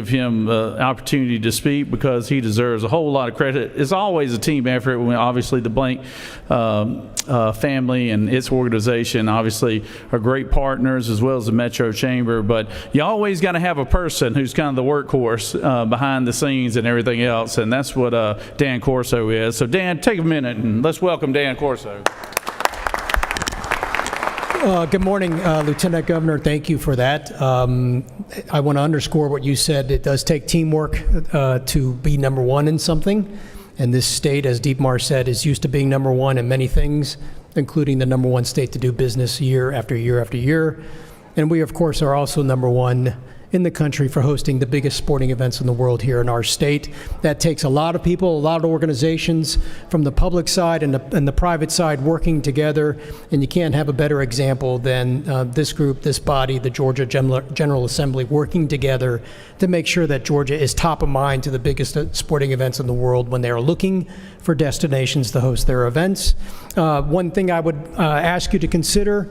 him the opportunity to speak because he deserves a whole lot of credit. It's always a team effort. When obviously the Blank family and its organization obviously are great partners, as well as the Metro Chamber. But you always got to have a person who's kind of the workhorse behind the scenes and everything else, and that's what Dan Corso is. So Dan, take a minute and let's welcome Dan Corso. Good morning, Lieutenant Governor. Thank you for that. I want to underscore what you said. It does take teamwork to be #1 in something. And this state, as Deepmar said, is used to being #1 in many things, including the #1 state to do business year after year after year. And we, of course, are also #1 in the country for hosting the biggest sporting events in the world here in our state. That takes a lot of people, a lot of organizations from the public side and the private side working together, and you can't have a better example than this group, this body, the Georgia General Assembly, working together to make sure that Georgia is top of mind to the biggest sporting events in the world when they are looking for destinations to host their events. One thing I would ask you to consider: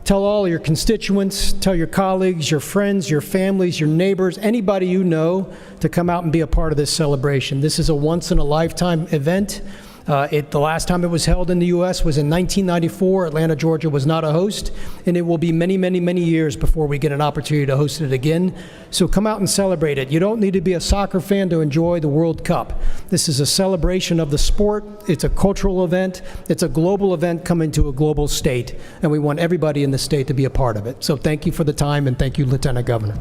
tell all your constituents, tell your colleagues, your friends, your families, your neighbors, anybody you know to come out and be a part of this celebration. This is a once-in-a-lifetime event. The last time it was held in the U.S. was in 1994. Atlanta, Georgia was not a host, and it will be many years before we get an opportunity to host it again. So come out and celebrate it. You don't need to be a soccer fan to enjoy the World Cup. This is a celebration of the sport. It's a cultural event. It's a global event coming to a global state, and we want everybody in the state to be a part of it. So thank you for the time, and thank you, Lieutenant Governor.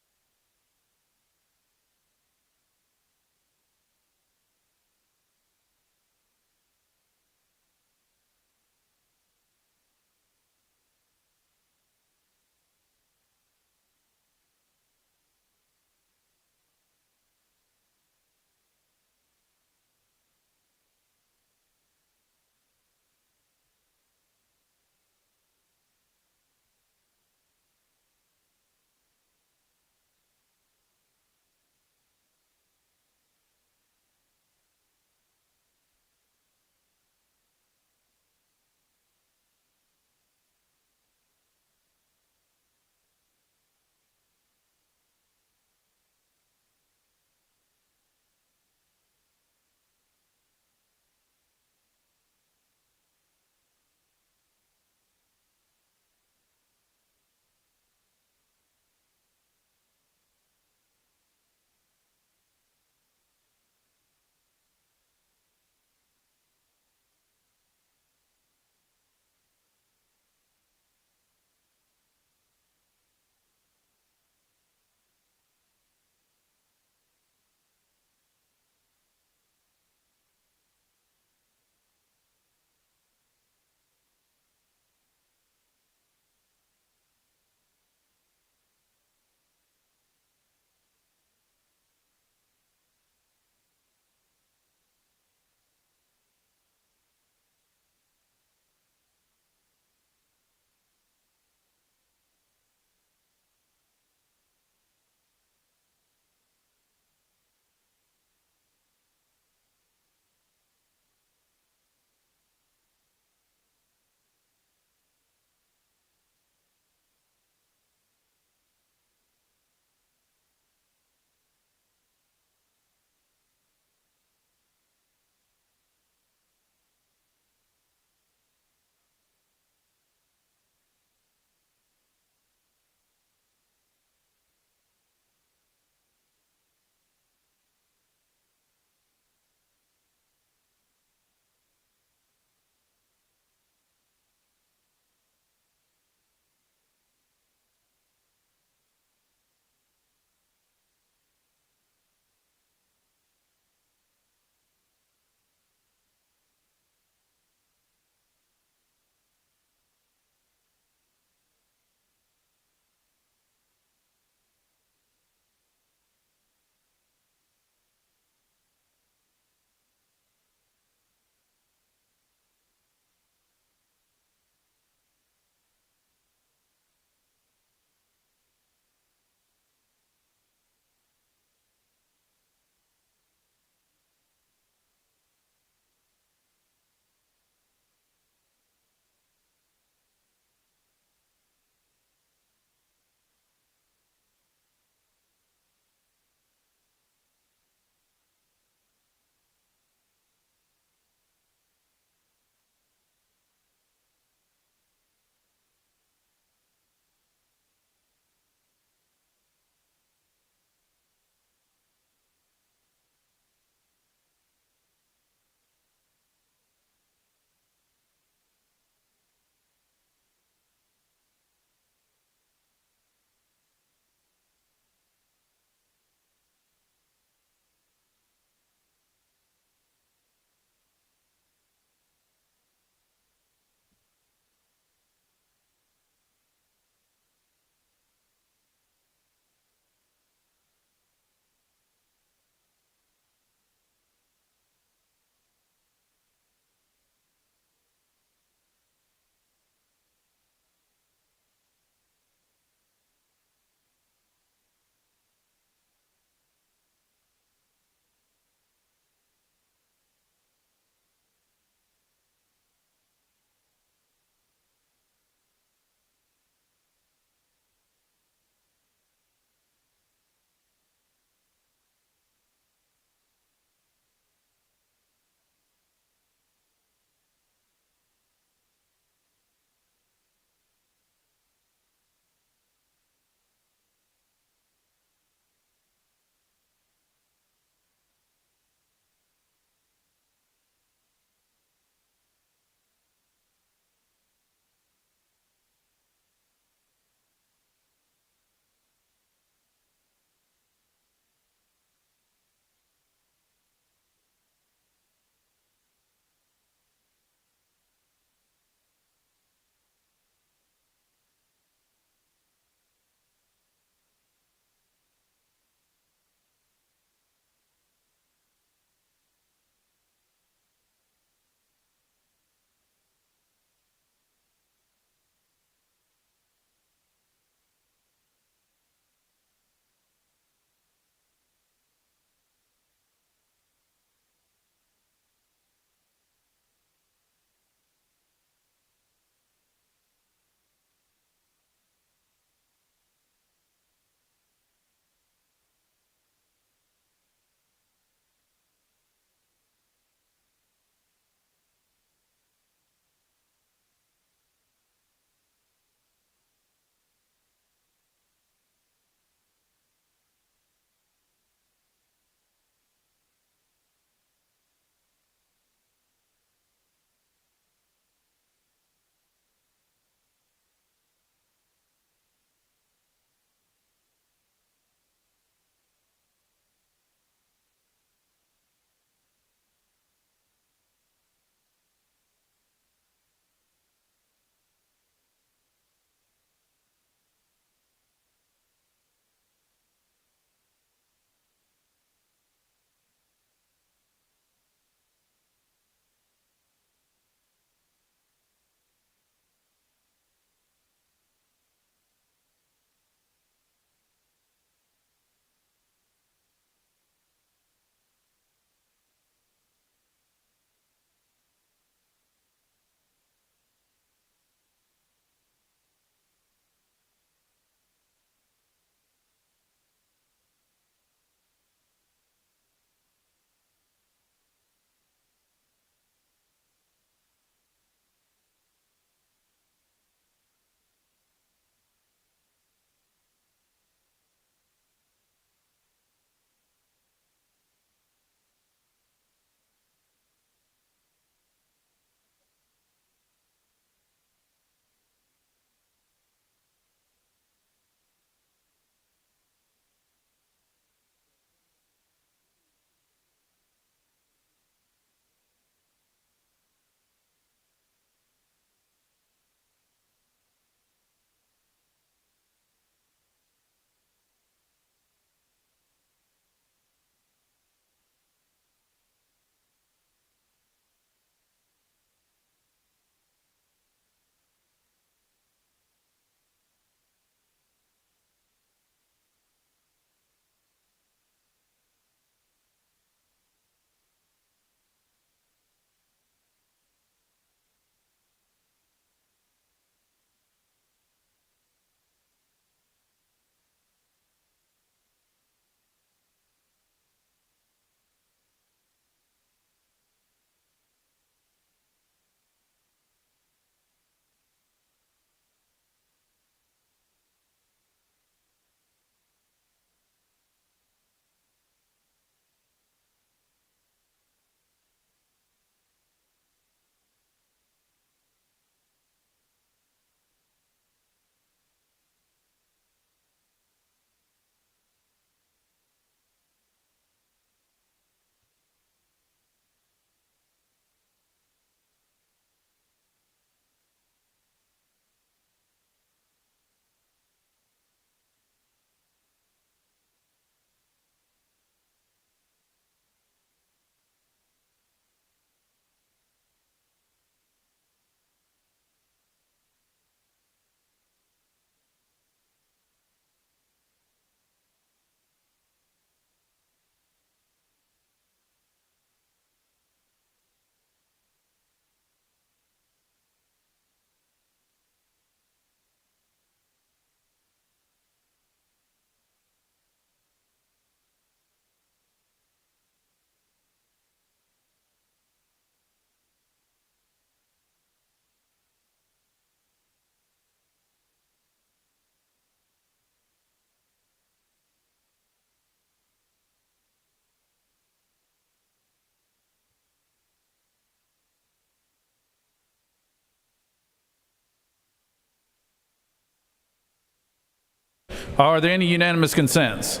Are there any unanimous consents?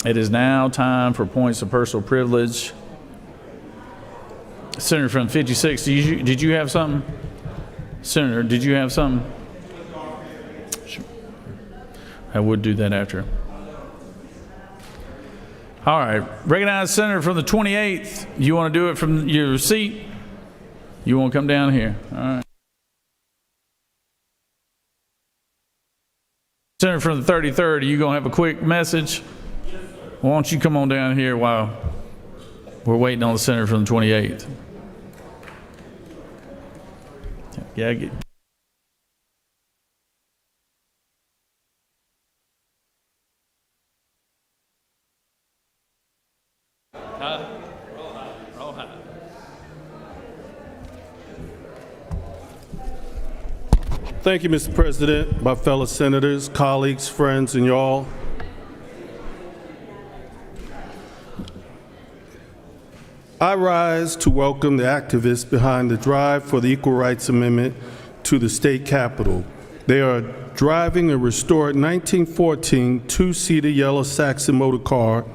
It is now time for points of personal privilege. Senator from 56, did you have something? Senator, did you have something? Sure. I would do that after. All right. Recognize Senator from the 28th. You want to do it from your seat? You want to come down here? All right. Senator from the 33rd, are you going to have a quick message? Why don't you come on down here while we're waiting on the senator from the 28th? Yeah, Thank you, Mr. President, my fellow senators, colleagues, friends, and y'all. I rise to welcome the activists behind the drive for the Equal Rights Amendment to the state capitol. They are driving a restored 1914 two-seater yellow Saxon motor car,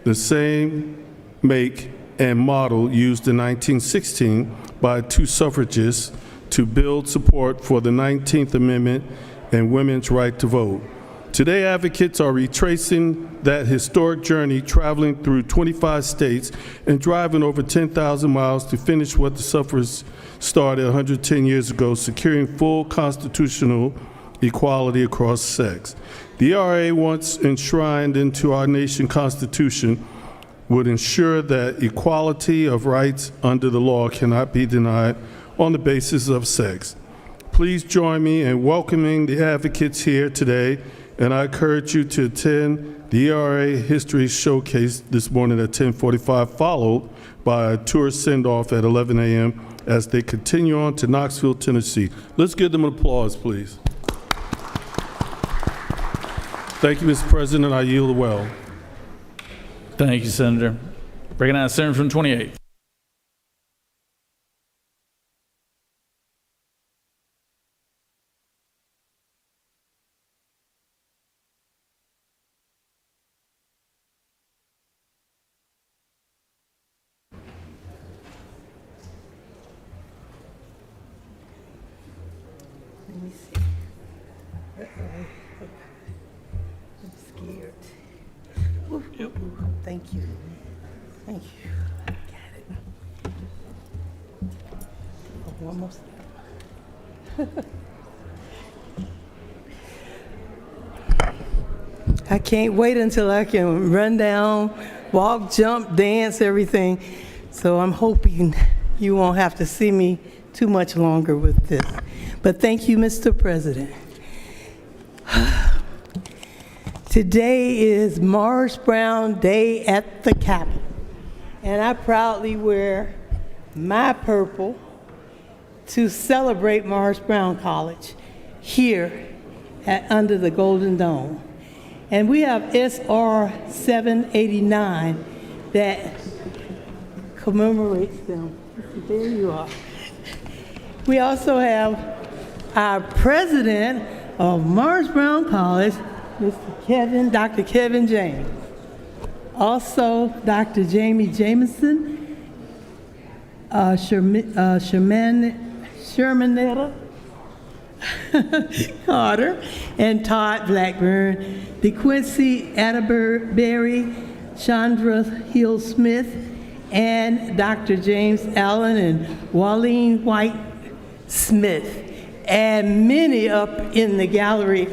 the same make and model used in 1916 by two suffragists to build support for the 19th Amendment and women's right to vote. Today, advocates are retracing that historic journey, traveling through 25 states and driving over 10,000 miles to finish what the suffragists started 110 years ago, securing full constitutional equality across sex. The ERA, once enshrined into our nation's Constitution, would ensure that equality of rights under the law cannot be denied on the basis of sex. Please join me in welcoming the advocates here today, and I encourage you to attend the ERA History Showcase this morning at 10:45, followed by a tour send-off at 11 a.m. as they continue on to Knoxville, Tennessee. Let's give them an applause, please. Thank you, Mr. President. I yield the well. Thank you, Senator. Recognize Senator from 28th. Thank you. Thank you. Got it. Oh, one more step. I can't wait until I can run down, walk, jump, dance, everything. So I'm hoping you won't have to see me too much longer with this. But thank you, Mr. President. Today is Morris Brown Day at the Capitol, and I proudly wear my purple to celebrate Morris Brown College here under the Golden Dome. And we have SR 789 that commemorates them. There you are. We also have our president of Morris Brown College, Dr. Kevin James. Also, Dr. Jamie Jameson, Shermanetta Carter, and Todd Blackburn, DeQuincy Atterbury, Chandra Hill Smith, and Dr. James Allen and Wallene White Smith, and many up in the gallery.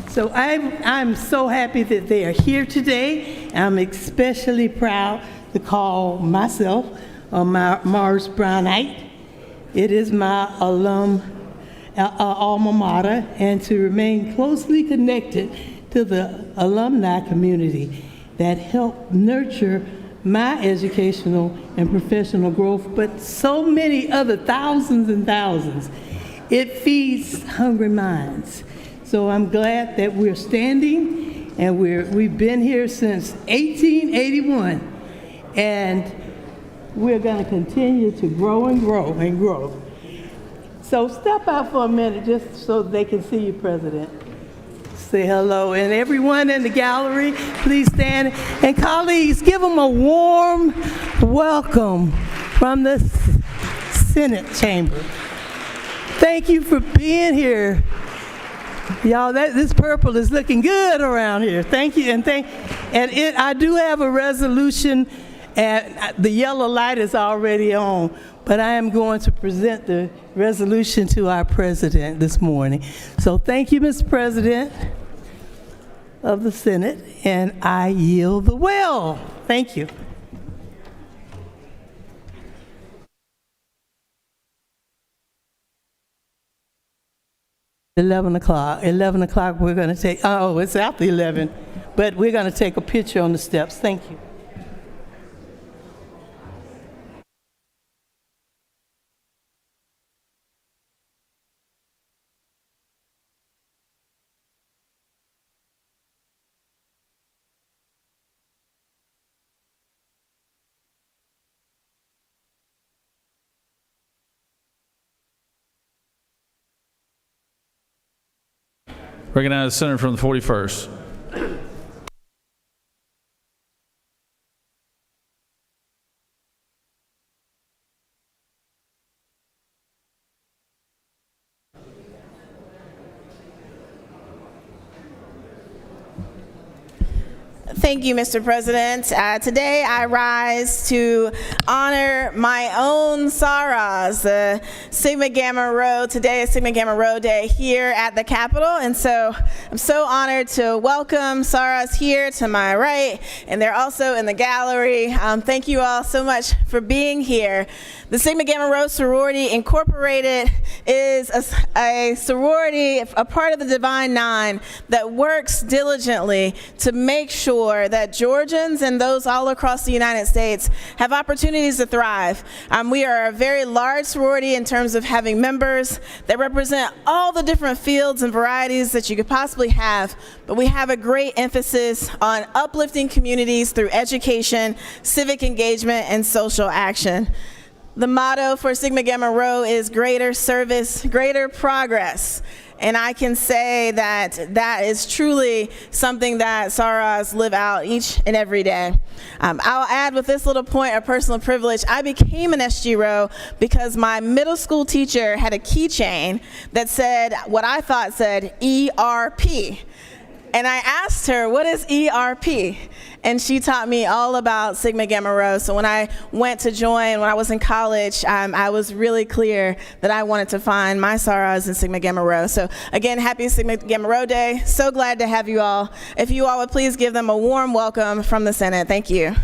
So I'm so happy that they are here today. I'm especially proud to call myself a Morris Brownite. It is my alma mater, and to remain closely connected to the alumni community that helped nurture my educational and professional growth, but so many other thousands and thousands. It feeds hungry minds. So I'm glad that we're standing, and we've been here since 1881, and we're going to continue to grow and grow and grow. So So step out for a minute just so they can see you, President. Say hello. And everyone in the gallery, please stand. And colleagues, give them a warm welcome from the Senate chamber. Thank you for being here. Y'all, this purple is looking good around here. Thank you. I do have a resolution, and the yellow light is already on, but I am going to present the resolution to our president this morning. So thank you, Mr. President of the Senate, and I yield the will. Thank you. $11 o'clock, we're going to take, oh, it's after 11, but we're going to take a picture on the steps. Thank you. Recognize the senator from the 41st. Thank you, Mr. President. Today I rise to honor my own Saras, the Sigma Gamma Rho. Today is Sigma Gamma Rho Day here at the Capitol, and so I'm so honored to welcome Saras here to my right, and they're also in the gallery. Thank you all so much for being here. The Sigma Gamma Rho Sorority Incorporated is a sorority, a part of the Divine Nine, that works diligently to make sure that Georgians and those all across the United States have opportunities to thrive. We are a very large sorority in terms of having members that represent all the different fields and varieties that you could possibly have, but we have a great emphasis on uplifting communities through education, civic engagement, and social action. The motto for Sigma Gamma Rho is greater service, greater progress. And I can say that that is truly something that Saras live out each and every day. I'll add with this little point of personal privilege, I became an SGRO because my middle school teacher had a keychain that said what I thought said ERP. And I asked her, what is ERP? And she taught me all about Sigma Gamma Rho. So when I went to join, when I was in college, I was really clear that I wanted to find my Saras in Sigma Gamma Rho. So again, happy Sigma Gamma Rho Day. So glad to have you all. If you all would please give them a warm welcome from the Senate. Thank you.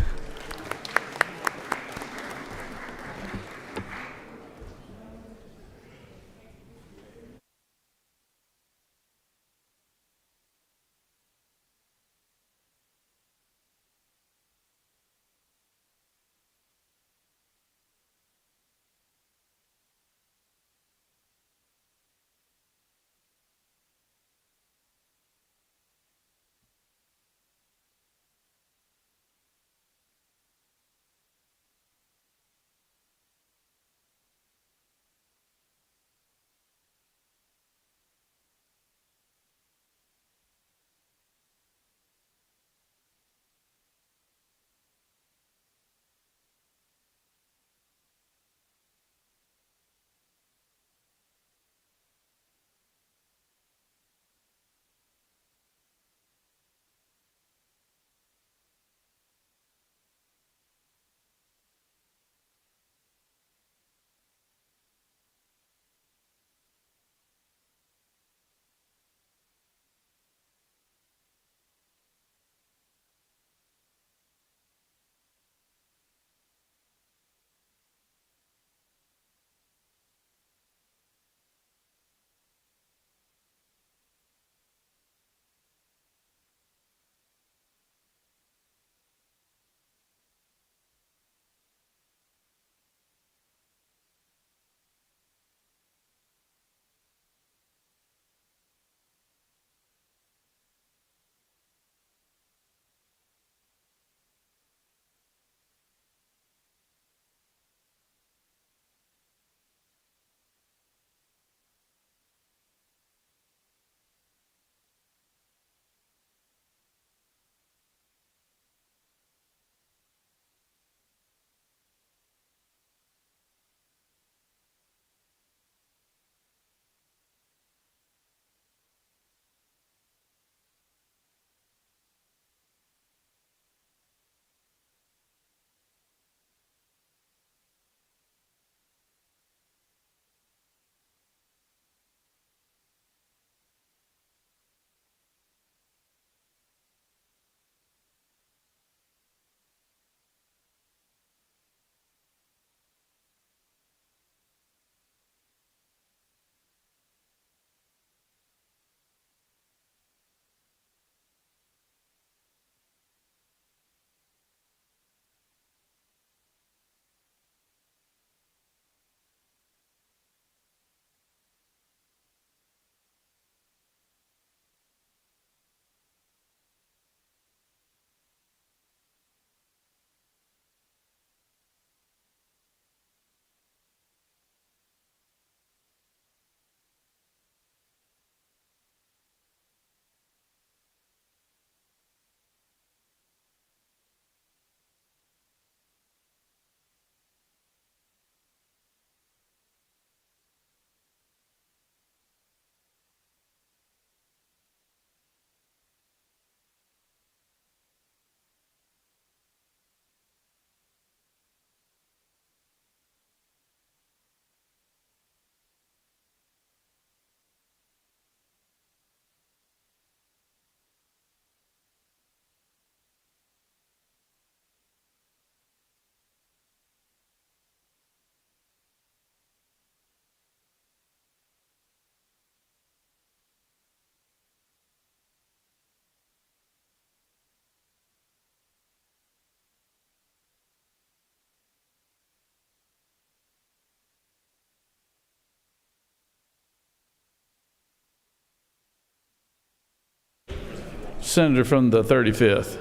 Senator from the 35th.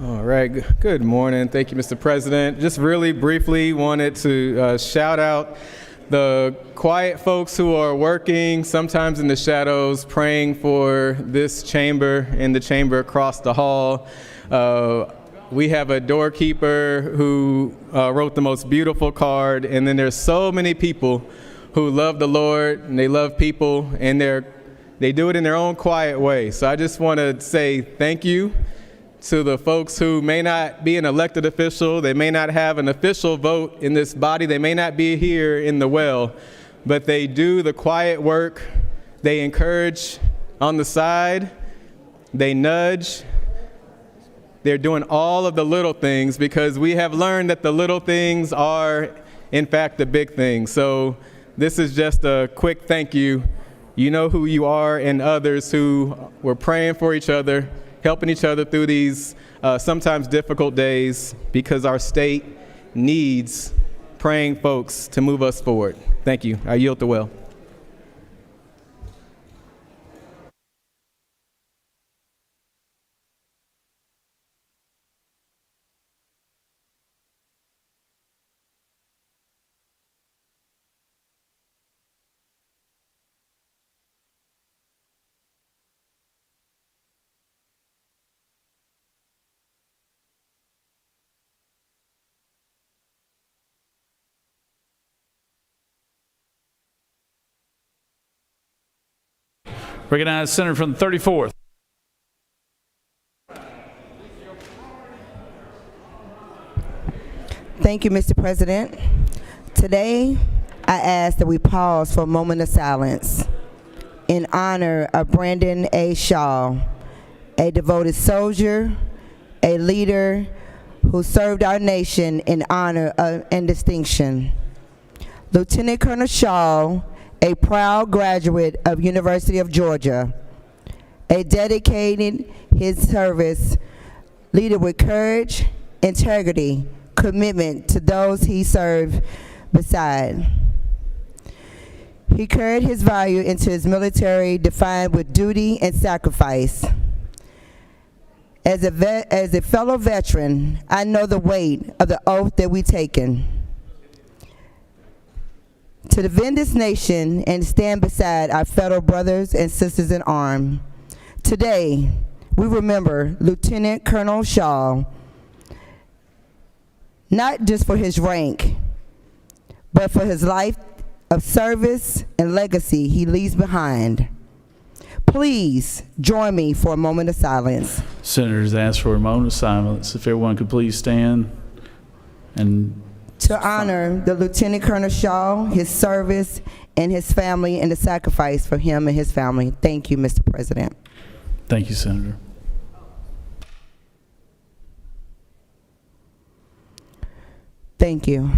All right, good morning. Thank you, Mr. President. Just really briefly wanted to shout out the quiet folks who are working, sometimes in the shadows, praying for this chamber and the chamber across the hall. We have a doorkeeper who wrote the most beautiful card, and then there's so many people who love the Lord and they love people, and they do it in their own quiet way. So I just want to say thank you to the folks who may not be an elected official, they may not have an official vote in this body, they may not be here in the well, but they do the quiet work, they encourage on the side, they nudge, they're doing all of the little things because we have learned that the little things are, in fact, the big things. So this is just a quick thank you. You know who you are, and others who were praying for each other, helping each other through these sometimes difficult days, because our state needs praying folks to move us forward. Thank you. I yield the well. Recognize Senator from the 34th. Thank you, Mr. President. Today, I ask that we pause for a moment of silence in honor of Brandon A. Shaw, a devoted soldier, a leader who served our nation in honor and distinction. Lieutenant Colonel Shaw, a proud graduate of University of Georgia, a dedicated his service, leader with courage, integrity, commitment to those he served beside. He carried his value into his military, defined with duty and sacrifice. As a fellow veteran, I know the weight of the oath that we've taken to defend this nation and stand beside our fellow brothers and sisters in arms. Today, we remember Lieutenant Colonel Shaw, not just for his rank, but for his life of service and legacy he leaves behind. Please join me for a moment of silence. Senators ask for a moment of silence. If everyone could please stand and to honor the Lieutenant Colonel Shaw, his service, and his family, and the sacrifice for him and his family. Thank you, Mr. President. Thank you, Senator. Thank you.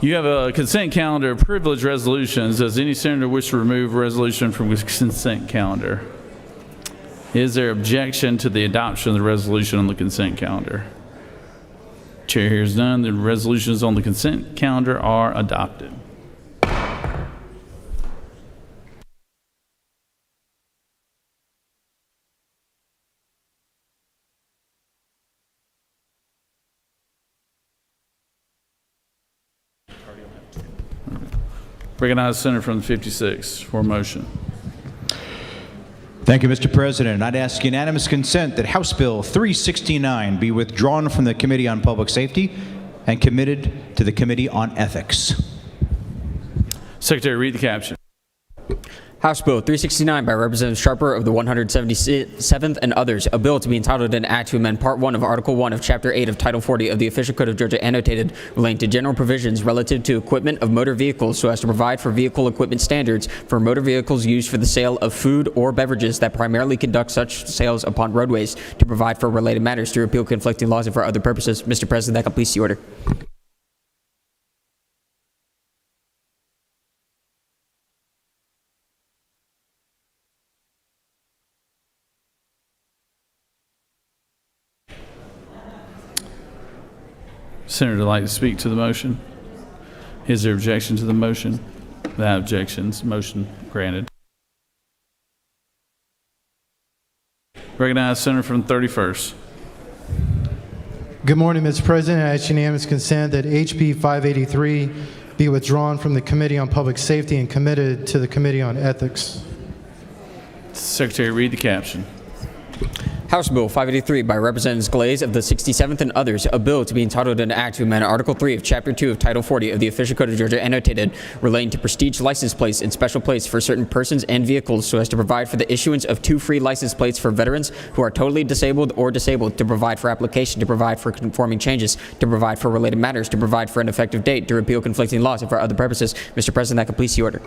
You have a consent calendar of privilege resolutions. Does any senator wish to remove a resolution from the consent calendar? Is there objection to the adoption of the resolution on the consent calendar? Chair hears none. The resolutions on the consent calendar are adopted. Recognize the senator from the 56 for a motion. Thank you, Mr. President. I'd ask unanimous consent that House Bill 369 be withdrawn from the Committee on Public Safety and committed to the Committee on Ethics. Secretary, read the caption. House Bill 369 by Representative Sharper of the 177th and others, a bill to be entitled an act to amend Part 1 of Article 1 of Chapter 8 of Title 40 of the Official Code of Georgia annotated relating to general provisions relative to equipment of motor vehicles so as to provide for vehicle equipment standards for motor vehicles used for the sale of food or beverages that primarily conduct such sales upon roadways, to provide for related matters, to repeal conflicting laws and for other purposes. Mr. President, that completes the order. Senator would like to speak to the motion. Is there objection to the motion? Without objections, motion granted. Recognize Senator from the 31st. Good morning, Mr. President. I ask unanimous consent that HB 583 be withdrawn from the Committee on Public Safety and committed to the Committee on Ethics. Secretary, read the caption. House Bill 583 by Representatives Glaze of the 67th and others, a bill to be entitled an act to amend Article 3 of Chapter 2 of Title 40 of the Official Code of Georgia annotated relating to prestige license plates and special plates for certain persons and vehicles so as to provide for the issuance of 2 free license plates for veterans who are totally disabled or disabled, to provide for application, to provide for conforming changes, to provide for related matters, to provide for an effective date, to repeal conflicting laws and for other purposes. Mr. President, that completes the order.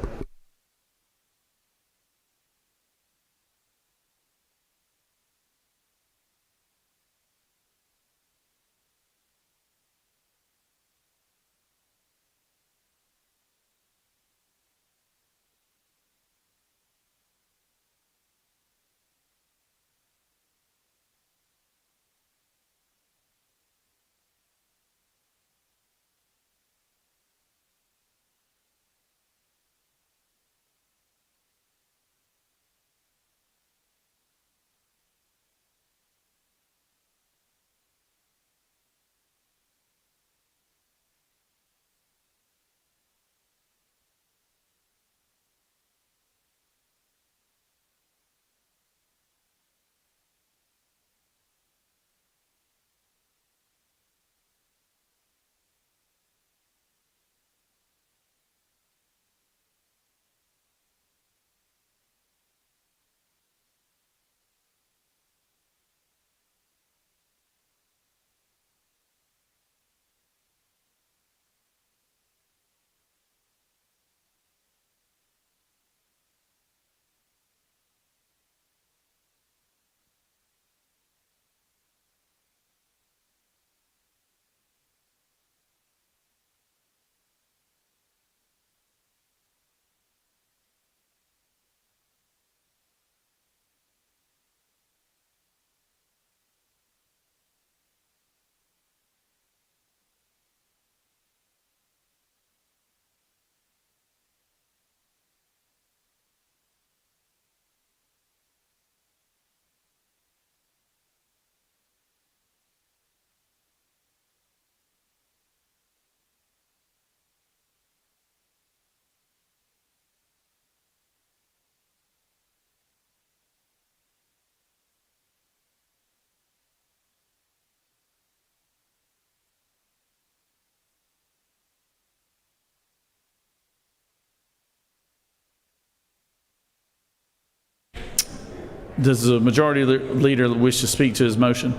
Does the majority leader wish to speak to his motion?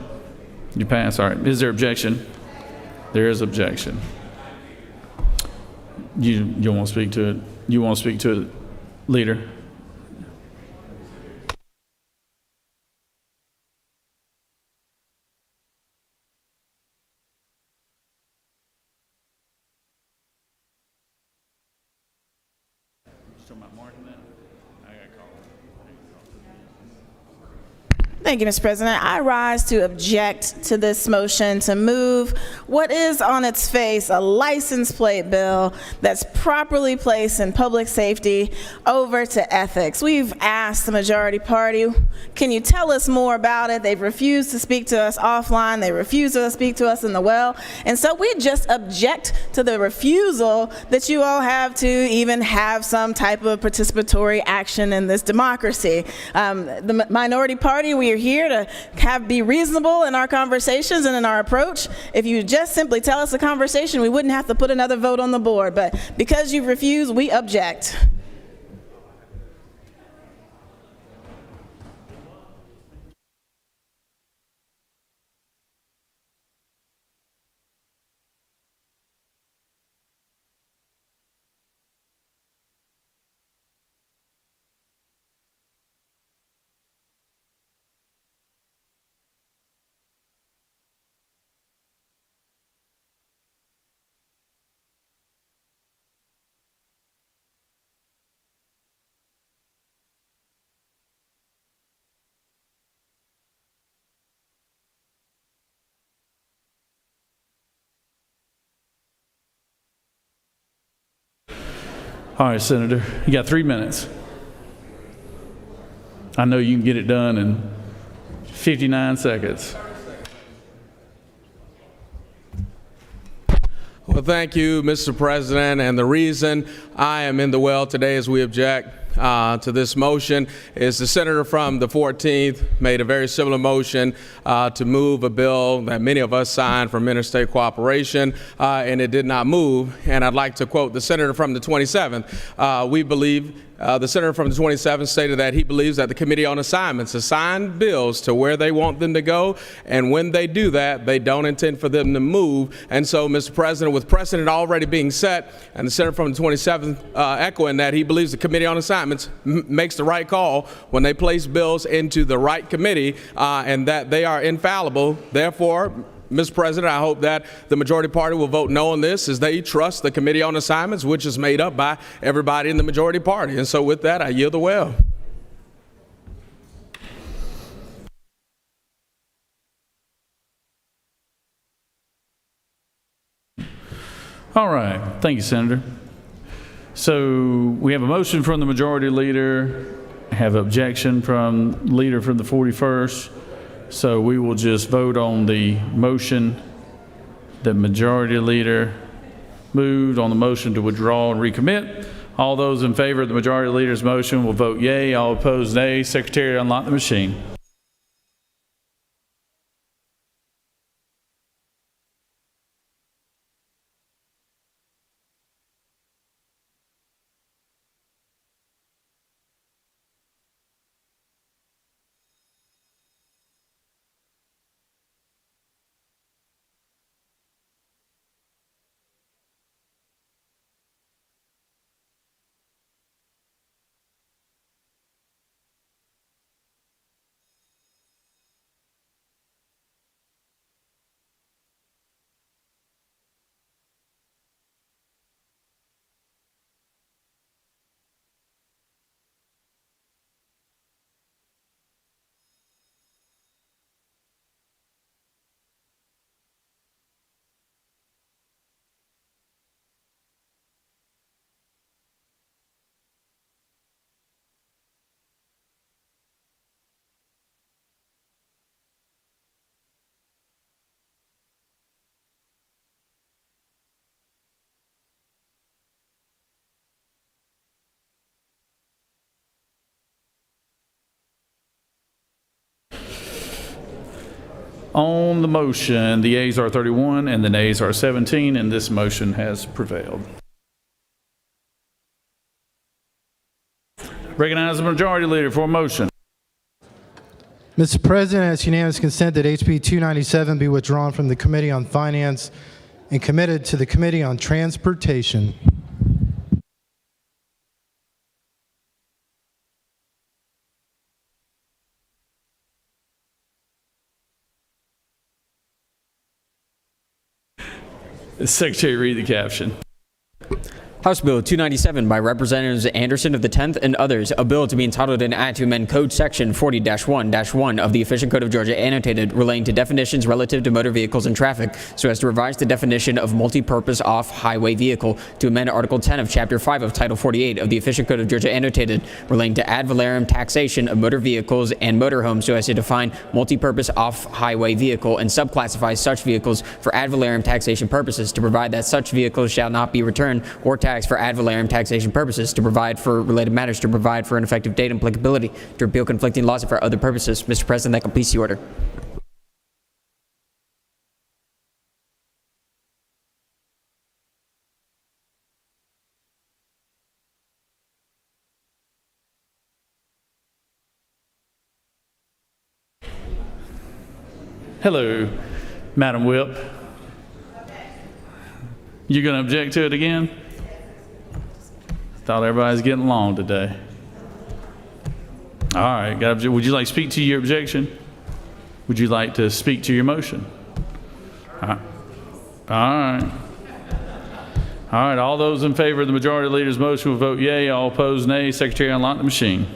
You pass. All right. Is there objection? There is objection. You want to speak to it? You want to speak to it, leader? talking about marking that? I got called. Thank you, Mr. President. I rise to object to this motion to move what is on its face a license plate bill that's properly placed in public safety over to ethics. We've asked the majority party, can you tell us more about it? They've refused to speak to us offline. They refuse to speak to us in the well. And so we just object to the refusal that you all have to even have some type of participatory action in this democracy. The minority party, we are here to be reasonable in our conversations and in our approach. If you just simply tell us a conversation, we wouldn't have to put another vote on the board. But because you refuse, we object. All right, Senator, you got 3 minutes. I know you can get it done in 59 seconds. Well, thank you, Mr. President. And the reason I am in the well today as we object to this motion is the senator from the 14th made a very similar motion to move a bill that many of us signed from interstate cooperation, and it did not move. And I'd like to quote the senator from the 27th. We believe the senator from the 27th stated that he believes that the Committee on Assignments assign bills to where they want them to go, and when they do that, they don't intend for them to move. And so, Mr. President, with precedent already being set, and the senator from the 27th echoing that he believes the Committee on Assignments makes the right call when they place bills into the right committee, and that they are infallible. Therefore, Mr. President, I hope that the majority party will vote no on this, as they trust the Committee on Assignments, which is made up by everybody in the majority party. And so with that, I yield the well. All right. Thank you, Senator. So we have a motion from the majority leader, have objection from leader from the 41st. So we will just vote on the motion that majority leader moved, on the motion to withdraw and recommit. All those in favor of the majority leader's motion will vote yea. All opposed, nay. Secretary, unlock the machine. On the motion, the yeas are 31 and the nays are 17, and this motion has prevailed. Recognize the majority leader for a motion. Mr. President, it's unanimous consent that HB 297 be withdrawn from the Committee on Finance and committed to the Committee on Transportation. Secretary, read the caption. House Bill 297 by Representatives Anderson of the 10th and others, a bill to be entitled an act to amend Code Section 40-1-1 of the Efficient Code of Georgia annotated relating to definitions relative to motor vehicles and traffic so as to revise the definition of multi-purpose off-highway vehicle, to amend Article 10 of Chapter 5 of Title 48 of the Efficient Code of Georgia annotated relating to ad valorem taxation of motor vehicles and motorhomes so as to define multi-purpose off-highway vehicle and subclassify such vehicles for ad valorem taxation purposes, to provide that such vehicles shall not be returned or taxed for ad valorem taxation purposes, to provide for related matters, to provide for an effective date and applicability, to repeal conflicting laws and for other purposes. Mr. President, that completes the order. Hello, Madam Whip. You going to object to it again? Thought everybody's getting along today. All right, would you like to speak to your objection? Would you like to speak to your motion? All right. All right, all those in favor of the majority leader's motion will vote yea. All opposed, nay. Secretary, unlock the machine.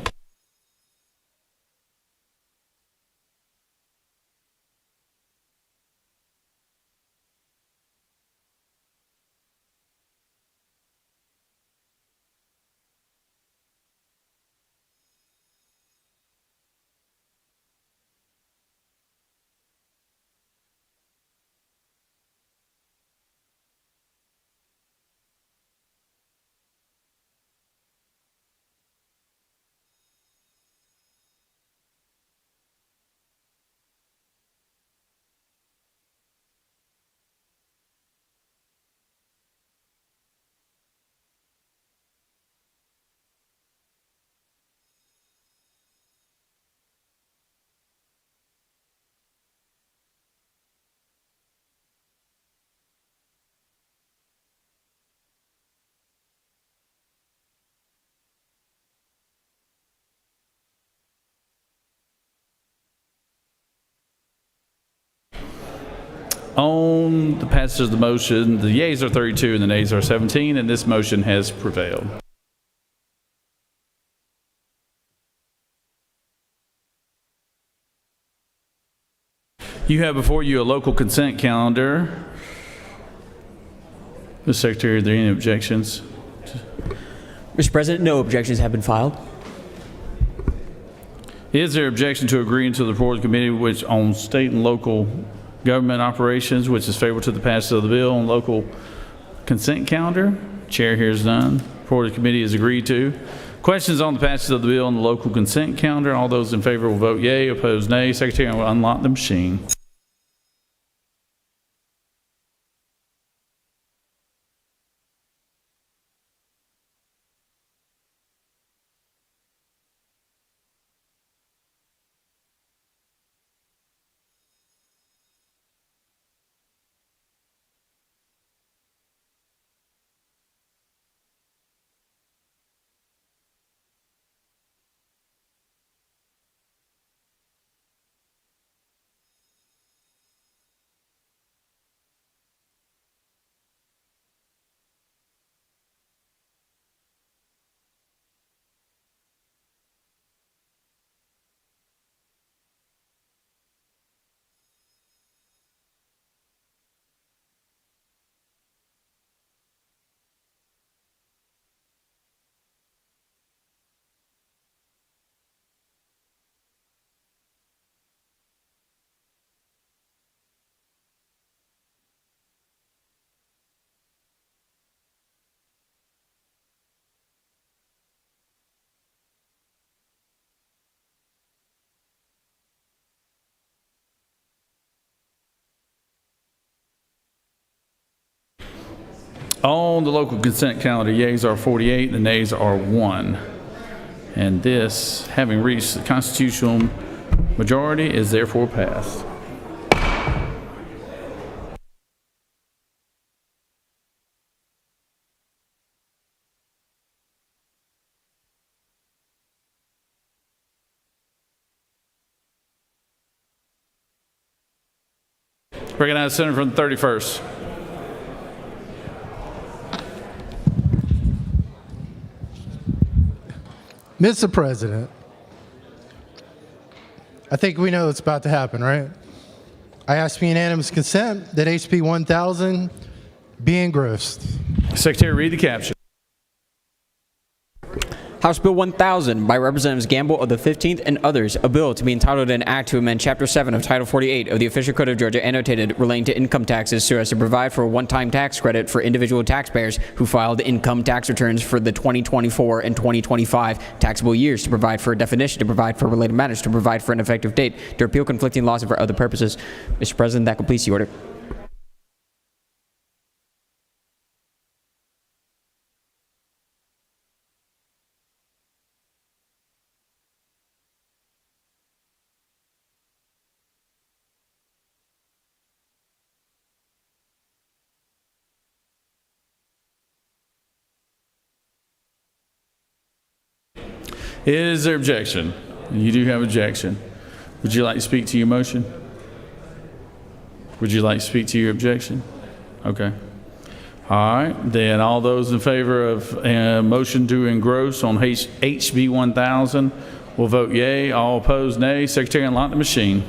On the passage of the motion, the yeas are 32 and the nays are 17, and this motion has prevailed. You have before you a local consent calendar. Mr. Secretary, are there any objections? Mr. President, no objections have been filed. Is there objection to agreeing to the report of the committee which on state and local government operations, which is favorable to the passage of the bill on local consent calendar? Chair hears none. Report of the committee is agreed to. Questions on the passage of the bill on the local consent calendar? All those in favor will vote yea, opposed nay. Secretary will unlock the machine. On the local consent calendar, yeas are 48, and the nays are 1. And this, having reached the constitutional majority, is therefore passed. Recognize the senator from the 31st. Mr. President, I think we know what's about to happen, right? I ask for unanimous consent that HB 1000 be engrossed. Secretary, read the caption. House Bill 1000 by Representatives Gamble of the 15th and others, a bill to be entitled an act to amend Chapter 7 of Title 48 of the Official Code of Georgia annotated relating to income taxes so as to provide for a one-time tax credit for individual taxpayers who filed income tax returns for the 2024 and 2025 taxable years, to provide for a definition, to provide for related matters, to provide for an effective date, to repeal conflicting laws and for other purposes. Mr. President, that completes the order. Is there objection? You do have objection. Would you like to speak to your motion? Would you like to speak to your objection? Okay. All right. Then all those in favor of a motion to engross on HB 1000 will vote yea. All opposed, nay. Secretary, unlock the machine.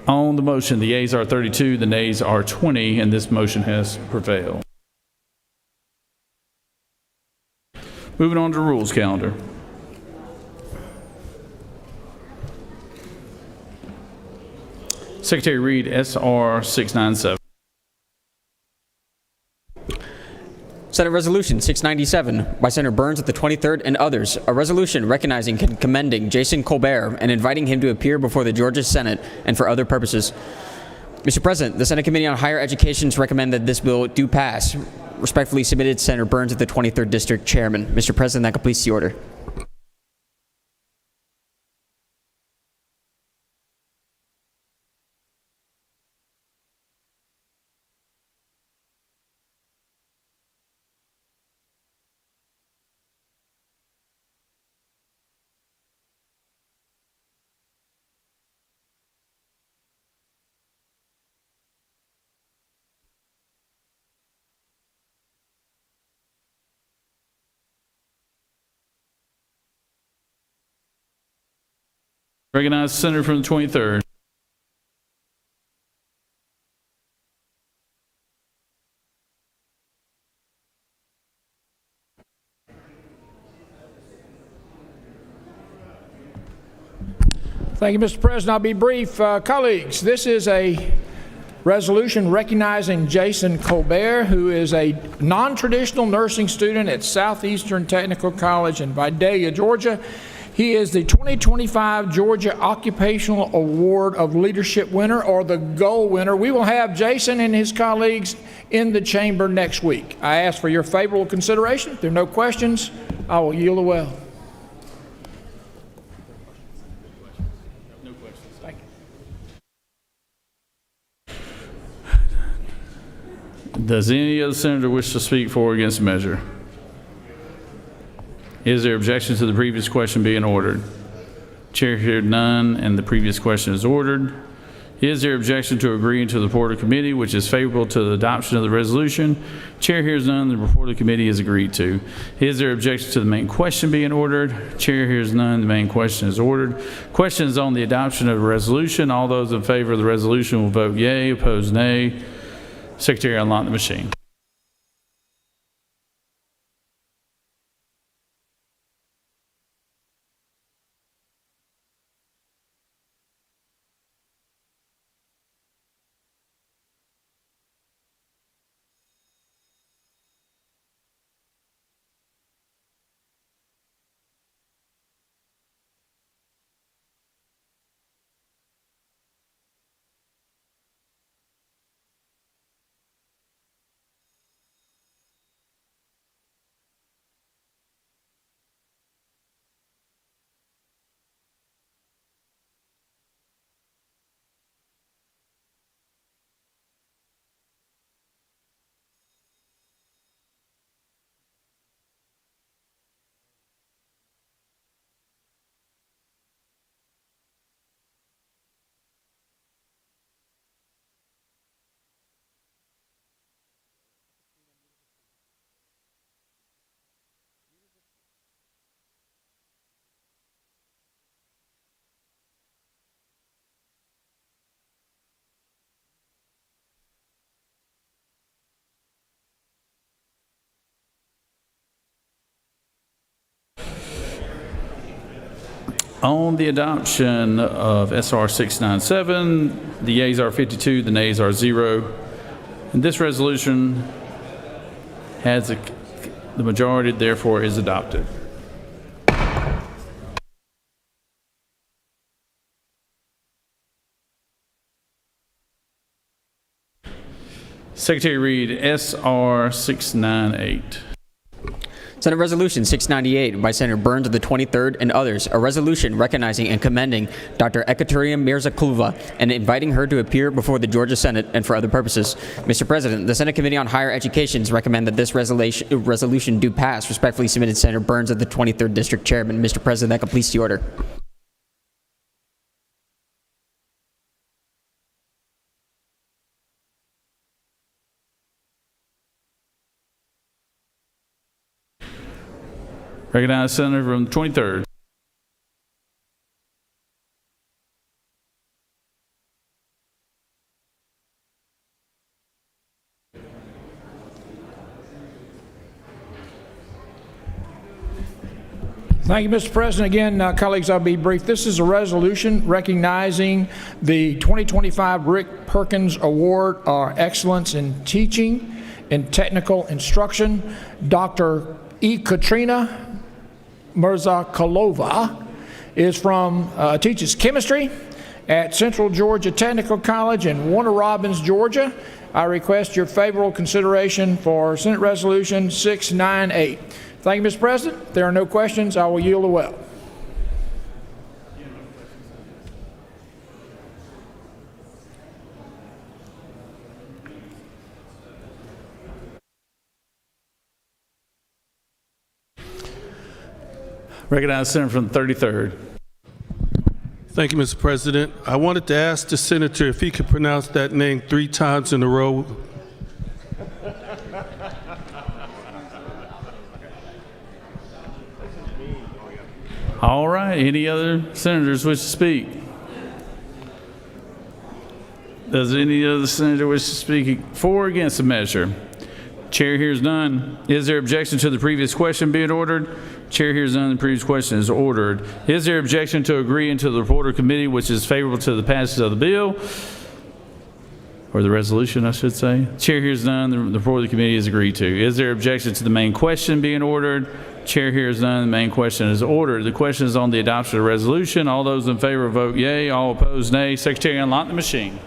On the motion, the yeas are 32, the nays are 20, and this motion has prevailed. Moving on to the rules calendar. Secretary read SR 697. Senate Resolution 697 by Senator Burns of the 23rd and others, a resolution recognizing and commending Jason Colbert and inviting him to appear before the Georgia Senate and for other purposes. Mr. President, the Senate Committee on Higher Education recommend that this bill do pass. Respectfully submitted, Senator Burns of the 23rd District Chairman. Mr. President, that completes the order. Recognize the senator from the 23rd. Thank you, Mr. President. I'll be brief. Colleagues, this is a resolution recognizing Jason Colbert, who is a non-traditional nursing student at Southeastern Technical College in Vidalia, Georgia. He is the 2025 Georgia Occupational Award of Leadership winner, or the gold winner. We will have Jason and his colleagues in the chamber next week. I ask for your favorable consideration. If there are no questions, I will yield the well. No questions. Thank you. Does any other senator wish to speak for or against the measure? Is there objection to the previous question being ordered? Chair hears none, and the previous question is ordered. Is there objection to agreeing to the report of committee, which is favorable to the adoption of the resolution? Chair hears none, the report of committee is agreed to. Is there objection to the main question being ordered? Chair hears none, the main question is ordered. Questions on the adoption of the resolution. All those in favor of the resolution will vote yea, opposed nay. Secretary, unlock the machine. On the adoption of SR 697, the yeas are 52, the nays are 0. And this resolution has the majority, therefore is adopted. Secretary read SR 698. Senate Resolution 698 by Senator Burns of the 23rd and others, a resolution recognizing and commending Dr. Ekaterina Mirzakulova and inviting her to appear before the Georgia Senate and for other purposes. Mr. President, the Senate Committee on Higher Education recommend that this resolution do pass. Respectfully submitted, Senator Burns of the 23rd District Chairman. Mr. President, that completes the order. Recognize Senator from the 23rd. Thank you, Mr. President. Again, colleagues, I'll be brief. This is a resolution recognizing the 2025 Rick Perkins Award for Excellence in Teaching and Technical Instruction. Dr. Ekaterina Mirzakulova teaches chemistry at Central Georgia Technical College in Warner Robins, Georgia. I request your favorable consideration for Senate Resolution 698. Thank you, Mr. President. If there are no questions, I will yield the well. Recognize Senator from the 33rd. Thank you, Mr. President. I wanted to ask the senator if he could pronounce that name 3 times in a row. All right. Any other senators wish to speak? Does any other senator wish to speak for or against the measure? Chair hears none. Is there objection to the previous question being ordered? Chair hears none. The previous question is ordered. Is there objection to agreeing to the report of committee, which is favorable to the passage of the bill? or the resolution, I should say. Chair hears none. The report of the committee is agreed to. Is there objection to the main question being ordered? Chair hears none. The main question is ordered. The question is on the adoption of the resolution. All those in favor vote yea. All opposed, nay. Secretary, unlock the machine.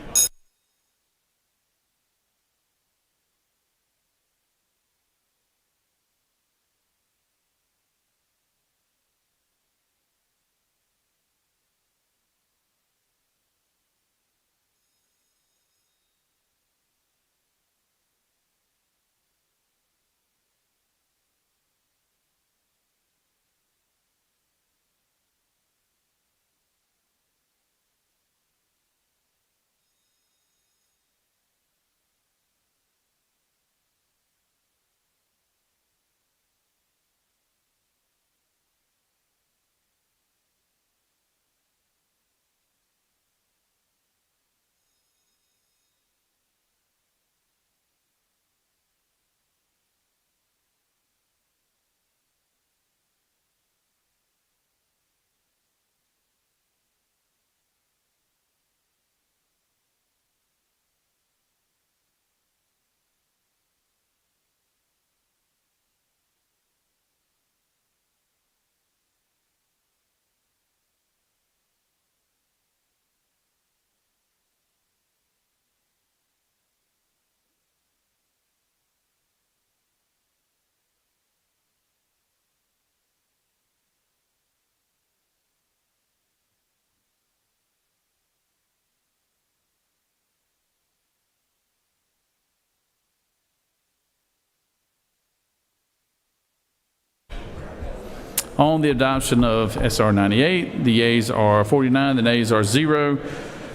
On the adoption of SR 98, the yeas are 49, the nays are 0.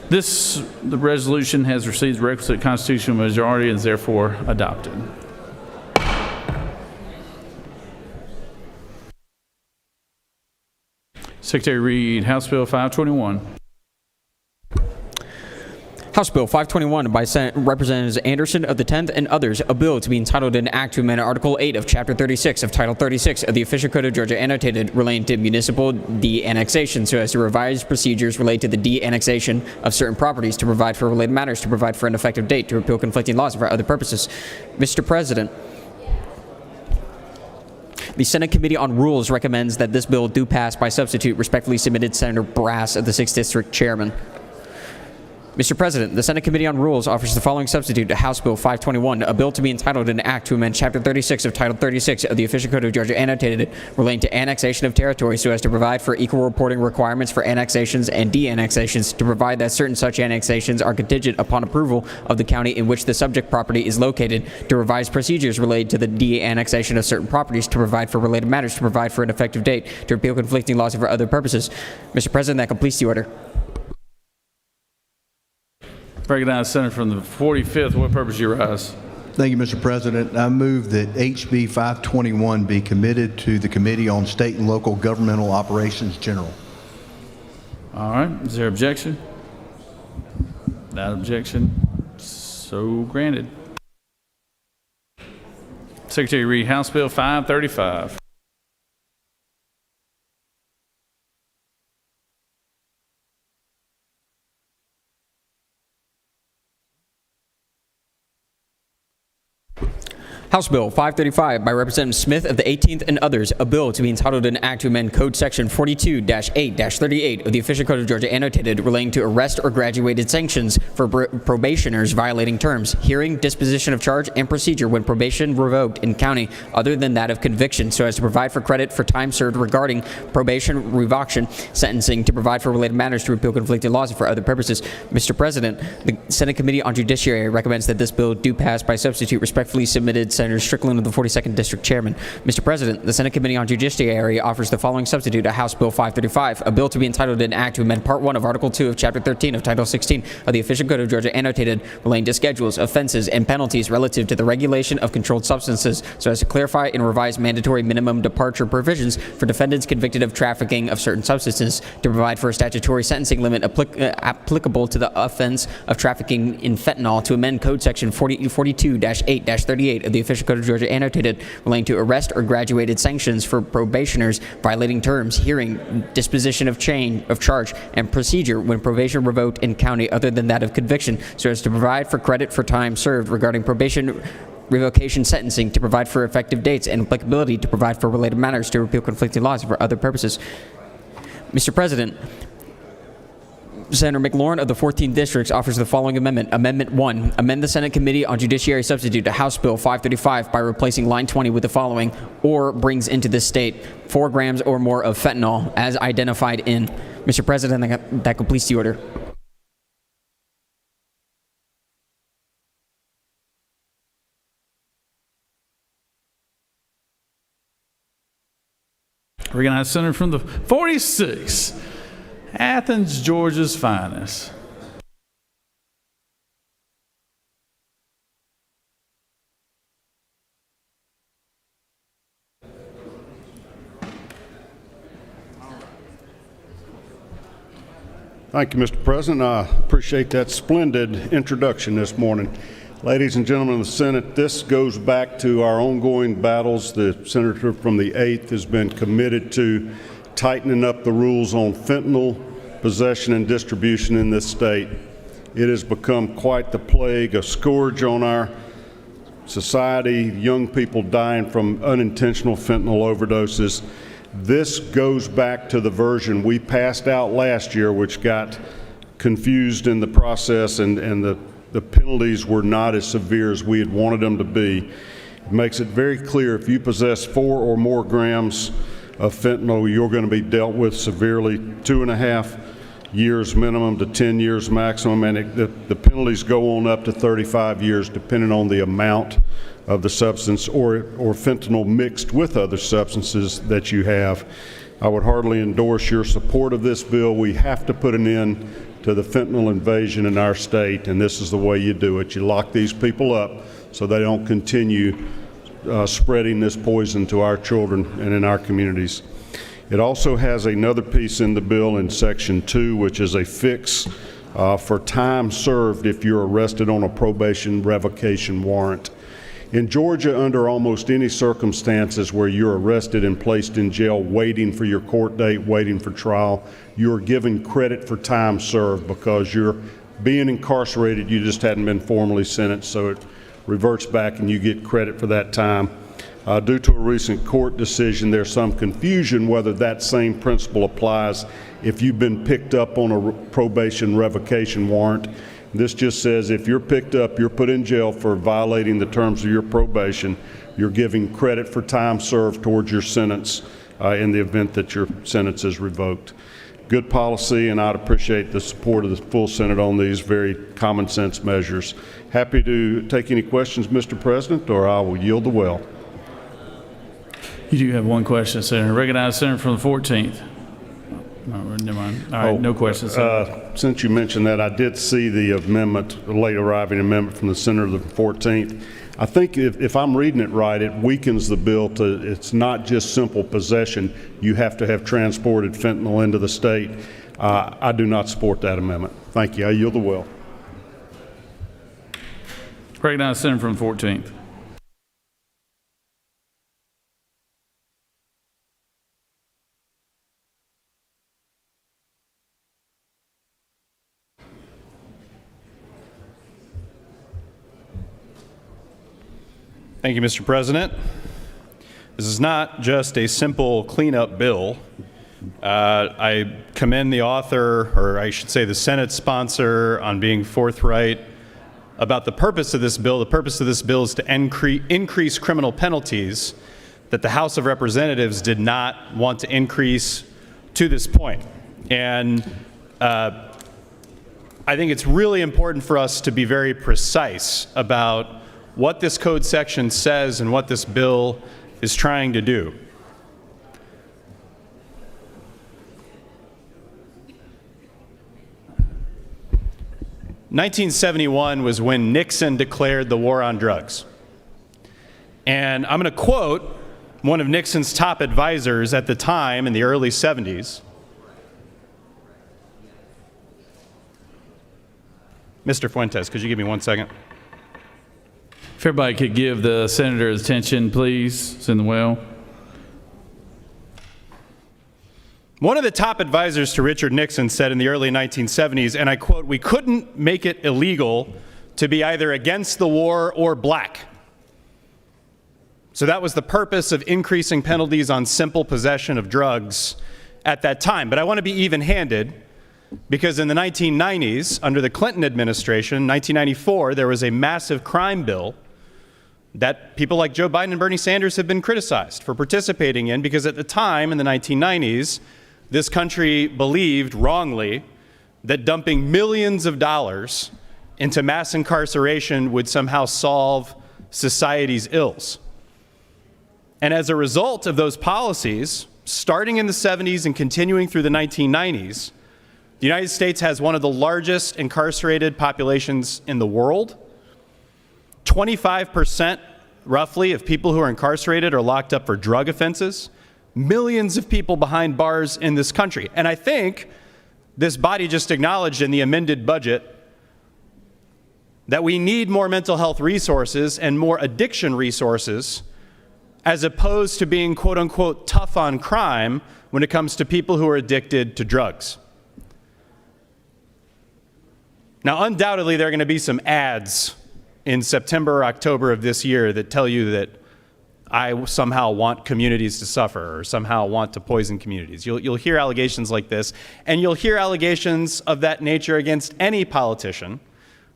The resolution has received the requisite constitutional majority and is therefore adopted. Secretary read House Bill 521. House Bill 521 by Senate Representatives Anderson of the 10th and others, a bill to be entitled an act to amend Article 8 of Chapter 36 of Title 36 of the Official Code of Georgia annotated relating to municipal de-annexation so as to revise procedures related to the de-annexation of certain properties, to provide for related matters, to provide for an effective date, to repeal conflicting laws, and for other purposes. Mr. President, the Senate Committee on Rules recommends that this bill do pass by substitute. Respectfully submitted, Senator Brass of the 6th District Chairman. Mr. President, the Senate Committee on Rules offers the following substitute to House Bill 521, a bill to be entitled an act to amend Chapter 36 of Title 36 of the Official Code of Georgia annotated relating to annexation of territory so as to provide for equal reporting requirements for annexations and de-annexations, to provide that certain such annexations are contingent upon approval of the county in which the subject property is located, to revise procedures related to the de-annexation of certain properties, to provide for related matters, to provide for an effective date, to repeal conflicting laws and for other purposes. Mr. President, that completes the order. Recognize Senator from the 45th. What purpose you rise? Thank you, Mr. President. I move that HB 521 be committed to the Committee on State and Local Governmental Operations General. All right. Is there objection? Without objection, so granted. Secretary read House Bill 535. House Bill 535 by Representative Smith of the 18th and others, a bill to be entitled an act to amend Code Section 42-8-38 of the Official Code of Georgia annotated relating to arrest or graduated sanctions for probationers violating terms, hearing, disposition of charge, and procedure when probation revoked in county other than that of conviction, so as to provide for credit for time served regarding probation revocation, sentencing, to provide for related matters, to repeal conflicting laws, and for other purposes. Mr. President, the Senate Committee on Judiciary recommends that this bill do pass by substitute. Respectfully submitted, Senator Strickland of the 42nd District Chairman. Mr. President, the Senate Committee on Judiciary offers the following substitute to House Bill 535, a bill to be entitled an act to amend Part 1 of Article 2 of Chapter 13 of Title 16 of the Official Code of Georgia annotated relating to schedules, offenses, and penalties relative to the regulation of controlled substances so as to clarify and revise mandatory minimum departure provisions for defendants convicted of trafficking of certain substances, to provide for a statutory sentencing limit applicable to the offense of trafficking in fentanyl, to amend Code Section 42-8-38 of the Official Code of Georgia annotated relating to arrest or graduated sanctions for probationers violating terms, hearing, disposition of charge, and procedure when probation revoked in county other than that of conviction, so as to provide for credit for time served regarding probation revocation sentencing, to provide for effective dates and applicability, to provide for related matters, to repeal conflicting laws for other purposes. Mr. President, Senator McLaurin of the 14th District offers the following amendment. Amendment 1, amend the Senate Committee on Judiciary Substitute to House Bill 535 by replacing line 20 with the following: or brings into this state 4 grams or more of fentanyl as identified in. Mr. President, that completes the order. Recognized senator from the 46th, Athens, Georgia's finest. Thank you, Mr. President. I appreciate that splendid introduction this morning. Ladies and gentlemen of the Senate, this goes back to our ongoing battles. The senator from the 8th has been committed to tightening up the rules on fentanyl possession and distribution in this state. It has become quite the plague, a scourge on our society, young people dying from unintentional fentanyl overdoses. This goes back to the version we passed out last year, which got confused in the process, and the penalties were not as severe as we had wanted them to be. It makes it very clear if you possess 4 or more grams of fentanyl, you're going to be dealt with severely, 2.5 years minimum to 10 years maximum, and the penalties go on up to 35 years depending on the amount of the substance or fentanyl mixed with other substances that you have. I would heartily endorse your support of this bill. We have to put an end to the fentanyl invasion in our state, and this is the way you do it. You lock these people up so they don't continue spreading this poison to our children and in our communities. It also has another piece in the bill in Section 2, which is a fix for time served if you're arrested on a probation revocation warrant. In Georgia, under almost any circumstances where you're arrested and placed in jail waiting for your court date, waiting for trial, you're given credit for time served because you're being incarcerated. You just hadn't been formally sentenced, so it reverts back and you get credit for that time. Due to a recent court decision, there's some confusion whether that same principle applies if you've been picked up on a probation revocation warrant. This just says if you're picked up, you're put in jail for violating the terms of your probation, you're giving credit for time served towards your sentence in the event that your sentence is revoked. Good policy, and I'd appreciate the support of the full Senate on these very common sense measures. Happy to take any questions, Mr. President, or I will yield the well. You do have one question, Senator. Recognized senator from the 14th. No, never mind. All right, no questions. Since you mentioned that, I did see the amendment, the late arriving amendment from the senator of the 14th. I think if I'm reading it right, it weakens the bill to, it's not just simple possession. You have to have transported fentanyl into the state. I do not support that amendment. Thank you. I yield the well. Recognized senator from the 14th. Thank you, Mr. President. This is not just a simple cleanup bill. I commend the author, or I should say the Senate sponsor, on being forthright about the purpose of this bill. The purpose of this bill is to increase criminal penalties that the House of Representatives did not want to increase to this point. And I think it's really important for us to be very precise about what this code section says and what this bill is trying to do. (1971) was when Nixon declared the war on drugs. And I'm going to quote one of Nixon's top advisors at the time in the early 70s. Mr. Fuentes, could you give me 1 second? everybody could give the senator attention, please. It's in the well. One of the top advisors to Richard Nixon said in the early 1970s, and I quote, "We couldn't make it illegal to be either against the war or black." So that was the purpose of increasing penalties on simple possession of drugs at that time. But I want to be even-handed, because in the 1990s, under the Clinton administration, 1994, there was a massive crime bill that people like Joe Biden and Bernie Sanders have been criticized for participating in, because at the time, in the 1990s, this country believed wrongly that dumping millions of dollars into mass incarceration would somehow solve society's ills. And as a result of those policies, starting in the 70s and continuing through the 1990s, the United States has one of the largest incarcerated populations in the world. 25%, roughly, of people who are incarcerated are locked up for drug offenses. Millions of people behind bars in this country. And I think this body just acknowledged in the amended budget that we need more mental health resources and more addiction resources, as opposed to being, quote unquote, tough on crime when it comes to people who are addicted to drugs. Now, undoubtedly, there are going to be some ads in September or October of this year that tell you that I somehow want communities to suffer or somehow want to poison communities. You'll hear allegations like this, and you'll hear allegations of that nature against any politician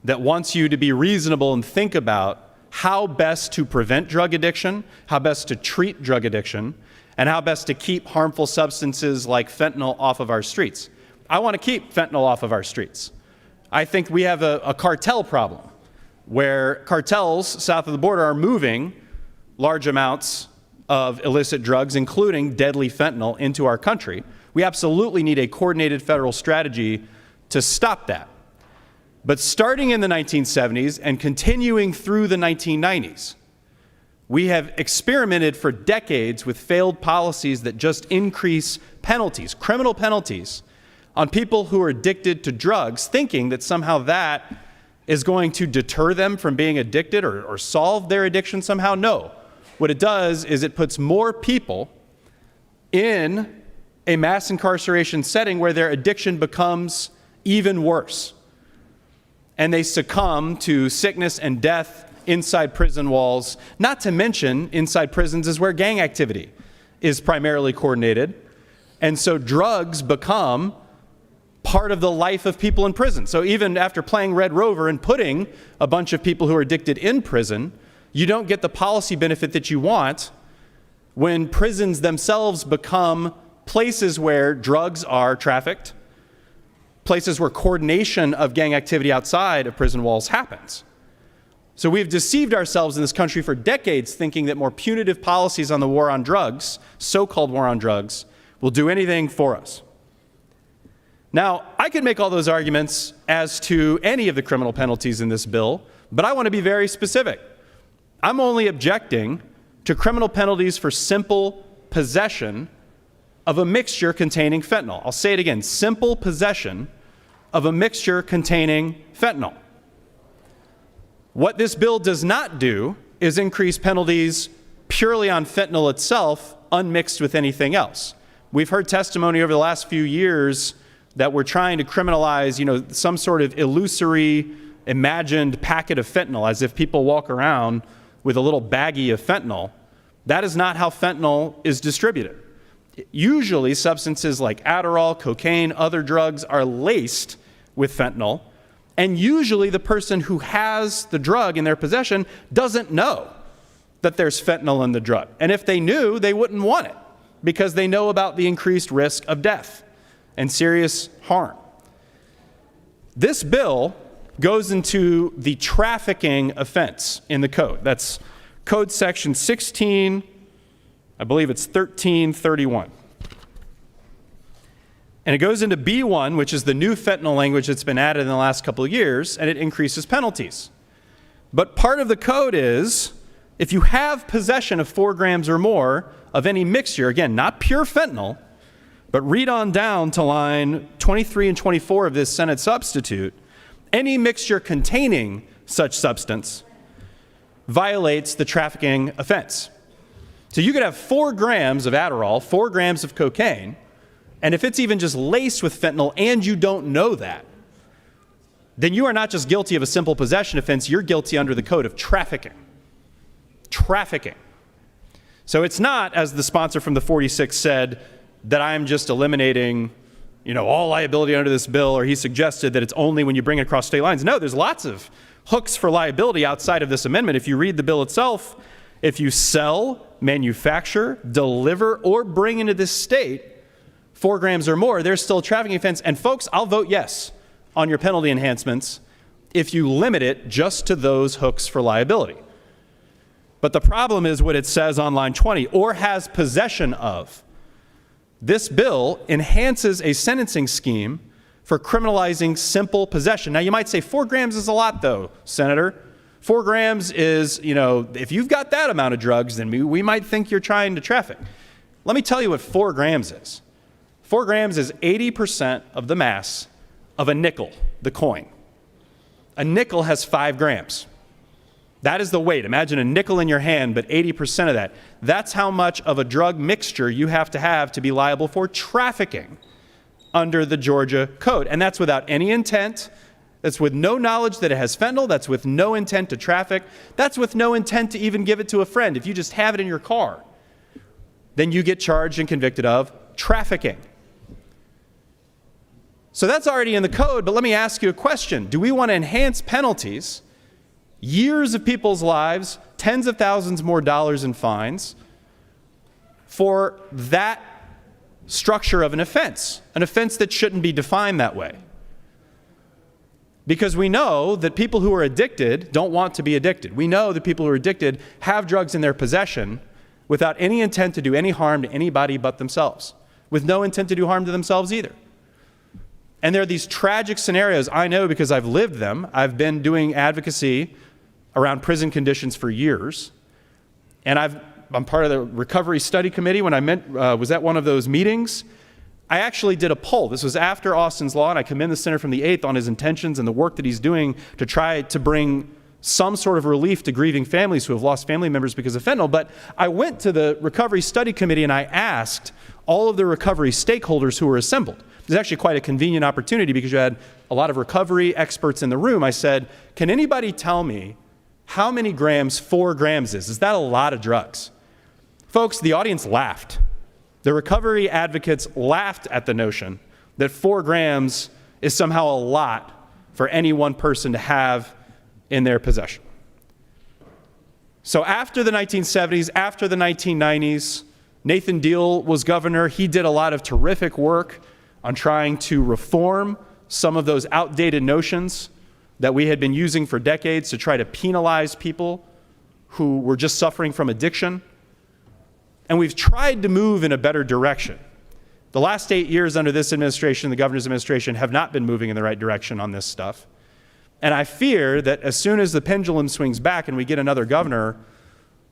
that wants you to be reasonable and think about how best to prevent drug addiction, how best to treat drug addiction, and how best to keep harmful substances like fentanyl off of our streets. I want to keep fentanyl off of our streets. I think we have a cartel problem where cartels south of the border are moving large amounts of illicit drugs, including deadly fentanyl, into our country. We absolutely need a coordinated federal strategy to stop that. But starting in the 1970s and continuing through the 1990s, we have experimented for decades with failed policies that just increase penalties, criminal penalties, on people who are addicted to drugs, thinking that somehow that is going to deter them from being addicted or solve their addiction somehow. No. What it does is it puts more people in a mass incarceration setting where their addiction becomes even worse. And they succumb to sickness and death inside prison walls. Not to mention, inside prisons is where gang activity is primarily coordinated. And so drugs become part of the life of people in prison. So even after playing Red Rover and putting a bunch of people who are addicted in prison, you don't get the policy benefit that you want when prisons themselves become places where drugs are trafficked, places where coordination of gang activity outside of prison walls happens. So we've deceived ourselves in this country for decades thinking that more punitive policies on the war on drugs, so-called war on drugs, will do anything for us. Now, I could make all those arguments as to any of the criminal penalties in this bill, but I want to be very specific. I'm only objecting to criminal penalties for simple possession of a mixture containing fentanyl. I'll say it again, simple possession of a mixture containing fentanyl. What this bill does not do is increase penalties purely on fentanyl itself, unmixed with anything else. We've heard testimony over the last few years that we're trying to criminalize, some sort of illusory, imagined packet of fentanyl, as if people walk around with a little baggie of fentanyl. That is not how fentanyl is distributed. Usually, substances like Adderall, cocaine, other drugs are laced with fentanyl, and usually the person who has the drug in their possession doesn't know that there's fentanyl in the drug. And if they knew, they wouldn't want it, because they know about the increased risk of death and serious harm. This bill goes into the trafficking offense in the code. That's Code Section 16, I believe it's 1331. And it goes into B1, which is the new fentanyl language that's been added in the last couple of years, and it increases penalties. But part of the code is, if you have possession of 4 grams or more of any mixture, again, not pure fentanyl, but read on down to line 23 and 24 of this Senate substitute, any mixture containing such substance violates the trafficking offense. So you could have 4 grams of Adderall, 4 grams of cocaine, and if it's even just laced with fentanyl and you don't know that, then you are not just guilty of a simple possession offense, you're guilty under the code of trafficking. Trafficking. So it's not, as the sponsor from the 46 said, that I'm just eliminating, all liability under this bill, or he suggested that it's only when you bring it across state lines. No, there's lots of hooks for liability outside of this amendment. If you read the bill itself, if you sell, manufacture, deliver, or bring into this state 4 grams or more, there's still a trafficking offense. And folks, I'll vote yes on your penalty enhancements if you limit it just to those hooks for liability. But the problem is what it says on line 20, or has possession of. This bill enhances a sentencing scheme for criminalizing simple possession. Now, you might say 4 grams is a lot, though, Senator. 4 grams is, if you've got that amount of drugs, then we might think you're trying to traffic. Let me tell you what 4 grams is. 4 grams is 80% of the mass of a nickel, the coin. A nickel has 5 grams. That is the weight. Imagine a nickel in your hand, but 80% of that. That's how much of a drug mixture you have to be liable for trafficking under the Georgia Code. And that's without any intent. That's with no knowledge that it has fentanyl. That's with no intent to traffic. That's with no intent to even give it to a friend. If you just have it in your car, then you get charged and convicted of trafficking. So that's already in the code, but let me ask you a question. Do we want to enhance penalties, years of people's lives, tens of thousands more dollars in fines, for that structure of an offense that shouldn't be defined that way? Because we know that people who are addicted don't want to be addicted. We know that people who are addicted have drugs in their possession without any intent to do any harm to anybody but themselves, with no intent to do harm to themselves either. And there are these tragic scenarios, I know because I've lived them. I've been doing advocacy around prison conditions for years. And I'm part of the Recovery Study Committee. When I was at one of those meetings, I actually did a poll. This was after Austin's Law, and I commend the Senator from the 8th on his intentions and the work that he's doing to try to bring some sort of relief to grieving families who have lost family members because of fentanyl. But I went to the Recovery Study Committee and I asked all of the recovery stakeholders who were assembled. It was actually quite a convenient opportunity because you had a lot of recovery experts in the room. I said, can anybody tell me how many grams 4 grams is? Is that a lot of drugs? Folks, the audience laughed. The recovery advocates laughed at the notion that 4 grams is somehow a lot for any one person to have in their possession. So after the 1970s, after the 1990s, Nathan Deal was governor. He did a lot of terrific work on trying to reform some of those outdated notions that we had been using for decades to try to penalize people who were just suffering from addiction. And we've tried to move in a better direction. The last 8 years under this administration, the governor's administration, have not been moving in the right direction on this stuff. And I fear that as soon as the pendulum swings back and we get another governor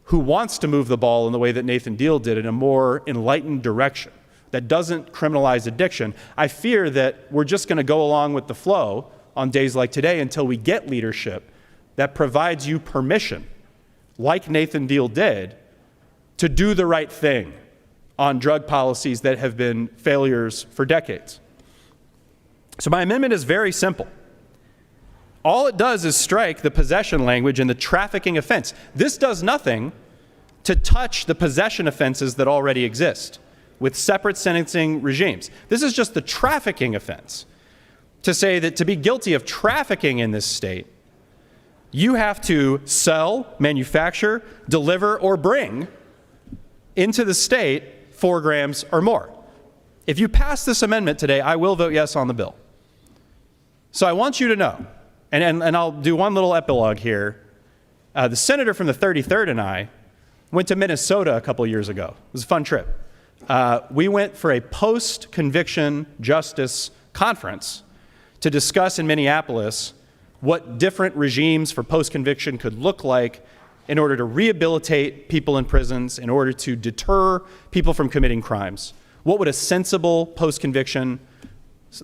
who wants to move the ball in the way that Nathan Deal did in a more enlightened direction that doesn't criminalize addiction, I fear that we're just going to go along with the flow on days like today until we get leadership that provides you permission, like Nathan Deal did, to do the right thing on drug policies that have been failures for decades. So my amendment is very simple. All it does is strike the possession language in the trafficking offense. This does nothing to touch the possession offenses that already exist with separate sentencing regimes. This is just the trafficking offense, to say that to be guilty of trafficking in this state, you have to sell, manufacture, deliver, or bring into the state 4 grams or more. If you pass this amendment today, I will vote yes on the bill. So I want you to know, and I'll do one little epilogue here. The senator from the 33rd and I went to Minnesota a couple years ago. It was a fun trip. We went for a post-conviction justice conference to discuss in Minneapolis what different regimes for post-conviction could look like in order to rehabilitate people in prisons, in order to deter people from committing crimes. What would a sensible post-conviction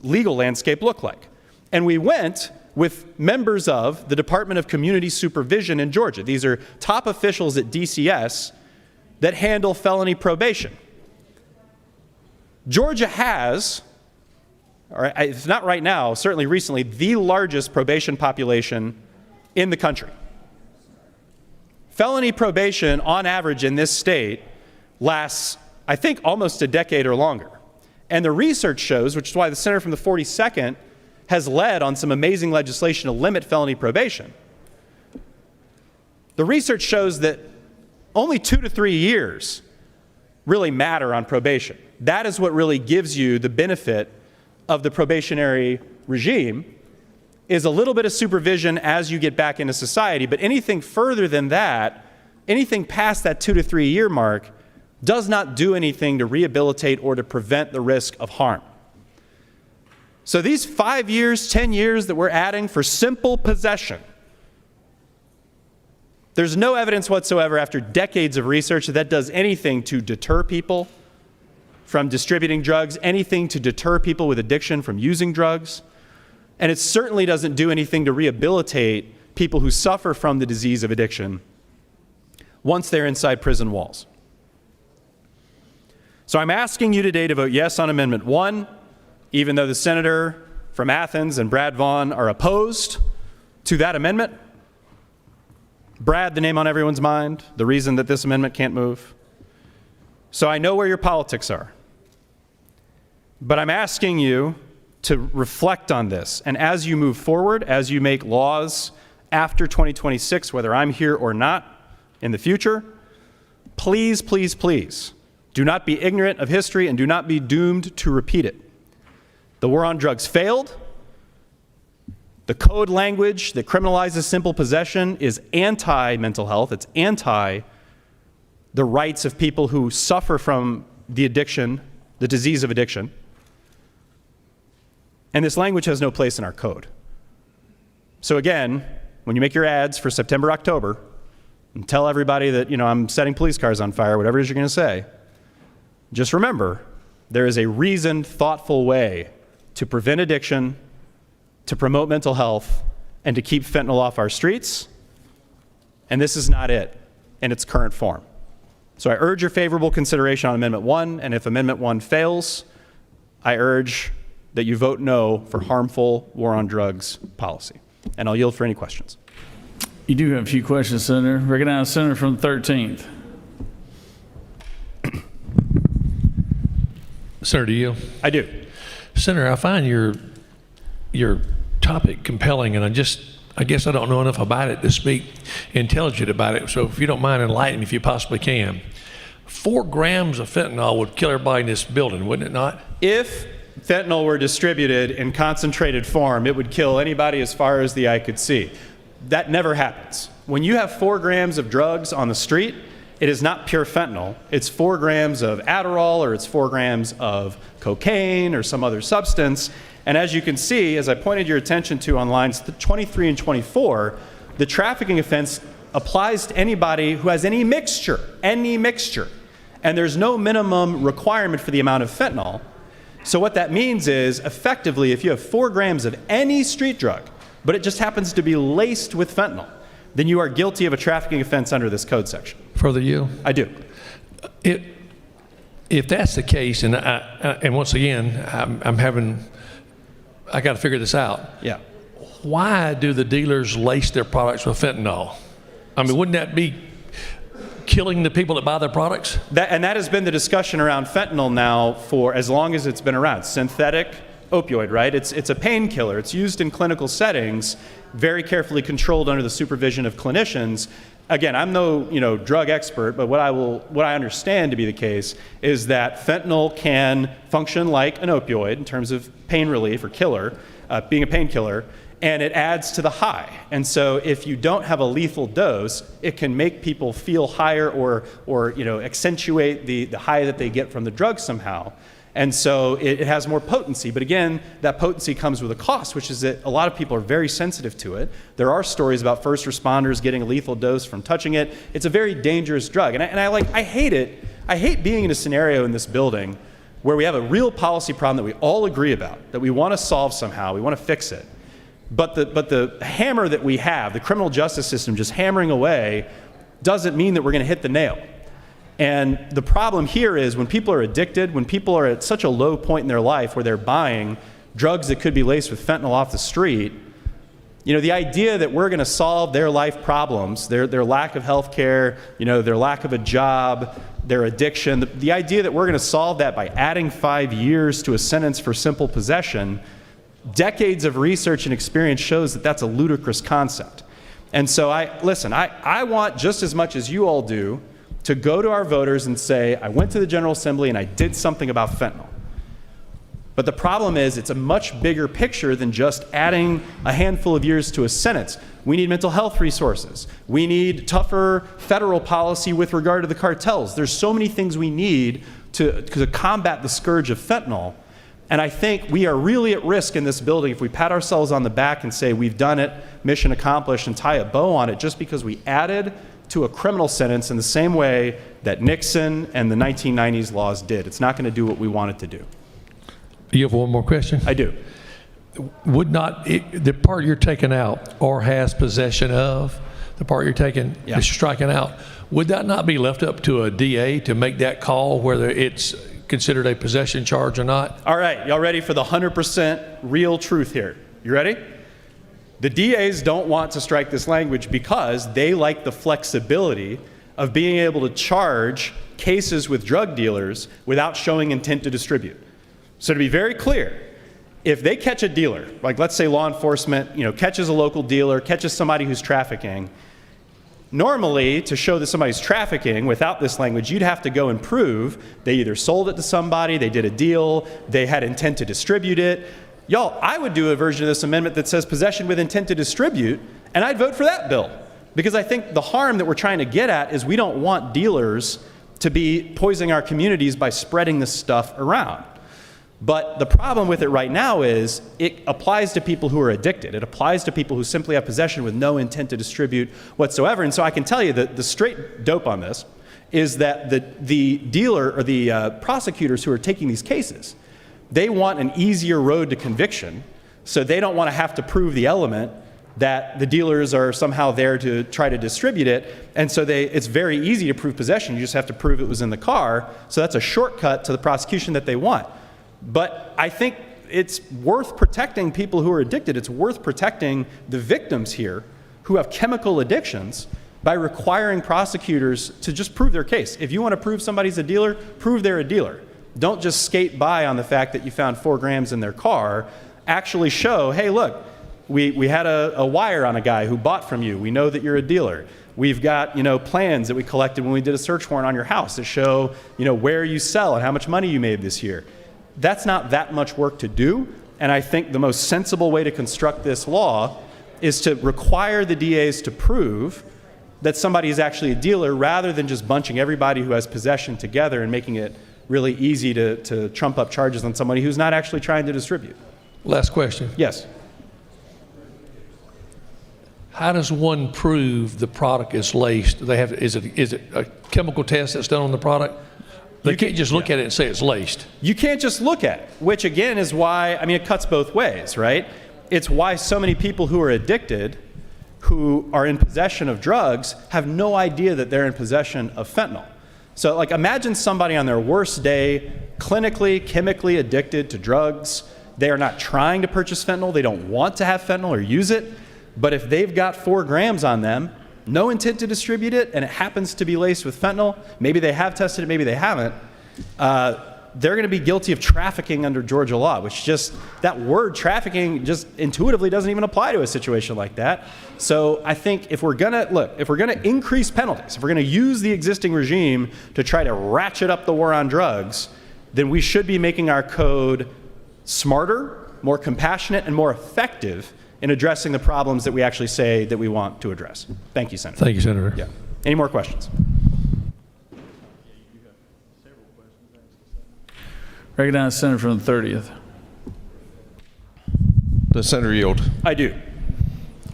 legal landscape look like? And we went with members of the Department of Community Supervision in Georgia. These are top officials at DCS that handle felony probation. Georgia has, or if not right now, certainly recently, the largest probation population in the country. Felony probation, on average in this state, lasts, I think, almost a decade or longer. And the research shows, which is why the Senator from the 42nd has led on some amazing legislation to limit felony probation. The research shows that only 2 to 3 years really matter on probation. That is what really gives you the benefit of the probationary regime, is a little bit of supervision as you get back into society. But anything further than that, anything past that 2 to 3 year mark, does not do anything to rehabilitate or to prevent the risk of harm. So these 5 years, 10 years that we're adding for simple possession, there's no evidence whatsoever after decades of research that that does anything to deter people from distributing drugs, anything to deter people with addiction from using drugs. And it certainly doesn't do anything to rehabilitate people who suffer from the disease of addiction once they're inside prison walls. So I'm asking you today to vote yes on Amendment 1, even though the senator from Athens and Brad Vaughn are opposed to that amendment. Brad, the name on everyone's mind, the reason that this amendment can't move. So I know where your politics are. But I'm asking you to reflect on this. And as you move forward, as you make laws after 2026, whether I'm here or not in the future, please, please, please, do not be ignorant of history and do not be doomed to repeat it. The war on drugs failed. The code language that criminalizes simple possession is anti-mental health. It's anti the rights of people who suffer from the addiction, the disease of addiction. And this language has no place in our code. So again, when you make your ads for September, October, and tell everybody that, I'm setting police cars on fire, whatever it is you're going to say, just remember, there is a reasoned, thoughtful way to prevent addiction, to promote mental health, and to keep fentanyl off our streets. And this is not it in its current form. So I urge your favorable consideration on Amendment 1, and if Amendment 1 fails, I urge that you vote no for harmful war on drugs policy. And I'll yield for any questions. You do have a few questions, Senator. Recognize Senator from the 13th. Senator, do you? I do. Senator, I find your topic compelling, and I guess I don't know enough about it to speak intelligent about it. So if you don't mind enlightening, if you possibly can. 4 grams of fentanyl would kill everybody in this building, wouldn't it not? If fentanyl were distributed in concentrated form, it would kill anybody as far as the eye could see. That never happens. When you have 4 grams of drugs on the street, it is not pure fentanyl. It's 4 grams of Adderall, or it's 4 grams of cocaine or some other substance. And as you can see, as I pointed your attention to on lines 23 and 24, the trafficking offense applies to anybody who has any mixture. And there's no minimum requirement for the amount of fentanyl. So what that means is, effectively, if you have 4 grams of any street drug, but it just happens to be laced with fentanyl, then you are guilty of a trafficking offense under this code section. Further, you? I do. If that's the case, and once again, I got to figure this out. Yeah. Why do the dealers lace their products with fentanyl? I mean, wouldn't that be killing the people that buy their products? And that has been the discussion around fentanyl now for as long as it's been around. Synthetic opioid, right? It's a painkiller. It's used in clinical settings, very carefully controlled under the supervision of clinicians. Again, I'm no drug expert, but what I understand to be the case is that fentanyl can function like an opioid in terms of pain relief or being a painkiller, and it adds to the high. And so if you don't have a lethal dose, it can make people feel higher or accentuate the high that they get from the drug somehow. And so it has more potency. But again, that potency comes with a cost, which is that a lot of people are very sensitive to it. There are stories about first responders getting a lethal dose from touching it. It's a very dangerous drug. And I hate it. I hate being in a scenario in this building where we have a real policy problem that we all agree about, that we want to solve somehow, we want to fix it. But the hammer that we have, the criminal justice system just hammering away, doesn't mean that we're going to hit the nail. And the problem here is when people are addicted, when people are at such a low point in their life where they're buying drugs that could be laced with fentanyl off the street, the idea that we're going to solve their life problems, their lack of health care, their lack of a job, their addiction, the idea that we're going to solve that by adding 5 years to a sentence for simple possession, decades of research and experience shows that that's a ludicrous concept. And so I want just as much as you all do to go to our voters and say, I went to the General Assembly and I did something about fentanyl. But the problem is it's a much bigger picture than just adding a handful of years to a sentence. We need mental health resources. We need tougher federal policy with regard to the cartels. There's so many things we need to combat the scourge of fentanyl. And I think we are really at risk in this building if we pat ourselves on the back and say we've done it, mission accomplished, and tie a bow on it just because we added to a criminal sentence in the same way that Nixon and the 1990s laws did. It's not going to do what we want it to do. You have one more question? I do. Would not, the part you're taking out, or has possession of, the part you're taking, that you're striking out, would that not be left up to a DA to make that call whether it's considered a possession charge or not? All right, y'all ready for the 100% real truth here? You ready? The DAs don't want to strike this language because they like the flexibility of being able to charge cases with drug dealers without showing intent to distribute. So to be very clear, if they catch a dealer, like let's say law enforcement, catches a local dealer, catches somebody who's trafficking, normally to show that somebody's trafficking without this language, you'd have to go and prove they either sold it to somebody, they did a deal, they had intent to distribute it. Y'all, I would do a version of this amendment that says possession with intent to distribute, and I'd vote for that bill. Because I think the harm that we're trying to get at is we don't want dealers to be poisoning our communities by spreading this stuff around. But the problem with it right now is it applies to people who are addicted. It applies to people who simply have possession with no intent to distribute whatsoever. And so I can tell you that the straight dope on this is that the dealer or the prosecutors who are taking these cases, they want an easier road to conviction, so they don't want to have to prove the element that the dealers are somehow there to try to distribute it. And so it's very easy to prove possession. You just have to prove it was in the car. So that's a shortcut to the prosecution that they want. But I think it's worth protecting people who are addicted. It's worth protecting the victims here who have chemical addictions by requiring prosecutors to just prove their case. If you want to prove somebody's a dealer, prove they're a dealer. Don't just skate by on the fact that you found 4 grams in their car. Actually show, hey, look, we had a wire on a guy who bought from you. We know that you're a dealer. We've got, plans that we collected when we did a search warrant on your house that show, where you sell and how much money you made this year. That's not that much work to do, and I think the most sensible way to construct this law is to require the DAs to prove that somebody is actually a dealer rather than just bunching everybody who has possession together and making it really easy to trump up charges on somebody who's not actually trying to distribute. Last question. Yes. How does one prove the product is laced? Is it a chemical test that's done on the product? They can't just look at it and say it's laced. You can't just look at it, which again is why, it cuts both ways, right? It's why so many people who are addicted, who are in possession of drugs, have no idea that they're in possession of fentanyl. So imagine somebody on their worst day, clinically, chemically addicted to drugs. They are not trying to purchase fentanyl. They don't want to have fentanyl or use it. But if they've got 4 grams on them, no intent to distribute it, and it happens to be laced with fentanyl, maybe they have tested it, maybe they haven't, they're going to be guilty of trafficking under Georgia law, which that word trafficking just intuitively doesn't even apply to a situation like that. So I think if we're going to increase penalties, if we're going to use the existing regime to try to ratchet up the war on drugs, then we should be making our code smarter, more compassionate, and more effective in addressing the problems that we actually say that we want to address. Thank you, Senator. Thank you, Senator. Yeah. Any more questions? Recognize Senator from the 30th. Does Senator yield? I do.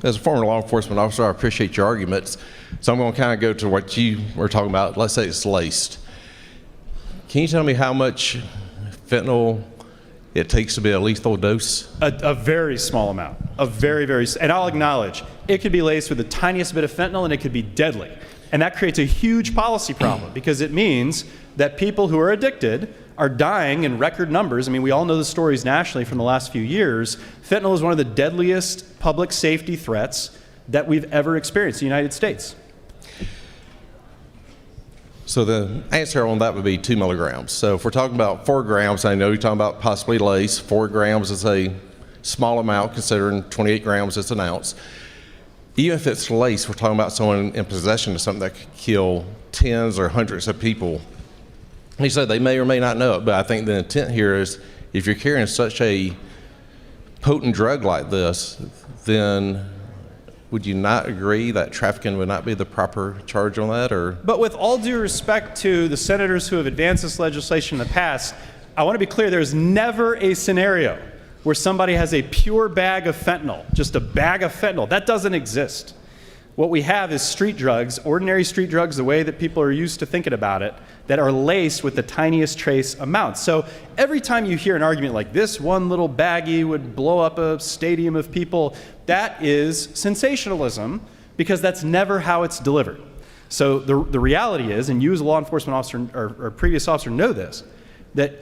As a former law enforcement officer, I appreciate your arguments. So I'm going to kind of go to what you were talking about. Let's say it's laced. Can you tell me how much fentanyl it takes to be a lethal dose? A very small amount, and I'll acknowledge, it could be laced with the tiniest bit of fentanyl and it could be deadly. And that creates a huge policy problem because it means that people who are addicted are dying in record numbers. I mean, we all know the stories nationally from the last few years. Fentanyl is one of the deadliest public safety threats that we've ever experienced in the United States. So the answer on that would be 2 milligrams. So if we're talking about 4 grams, I know you're talking about possibly lace. 4 grams is a small amount considering 28 grams is an ounce. Even if it's lace, we're talking about someone in possession of something that could kill tens or hundreds of people. He said they may or may not know it, but I think the intent here is if you're carrying such a potent drug like this, then would you not agree that trafficking would not be the proper charge on that? Or? But with all due respect to the senators who have advanced this legislation in the past, I want to be clear, there's never a scenario where somebody has a pure bag of fentanyl, just a bag of fentanyl. That doesn't exist. What we have is street drugs, ordinary street drugs, the way that people are used to thinking about it, that are laced with the tiniest trace amounts. So every time you hear an argument like this one little baggie would blow up a stadium of people, that is sensationalism because that's never how it's delivered. So the reality is, and you as a law enforcement officer or previous officer know this, that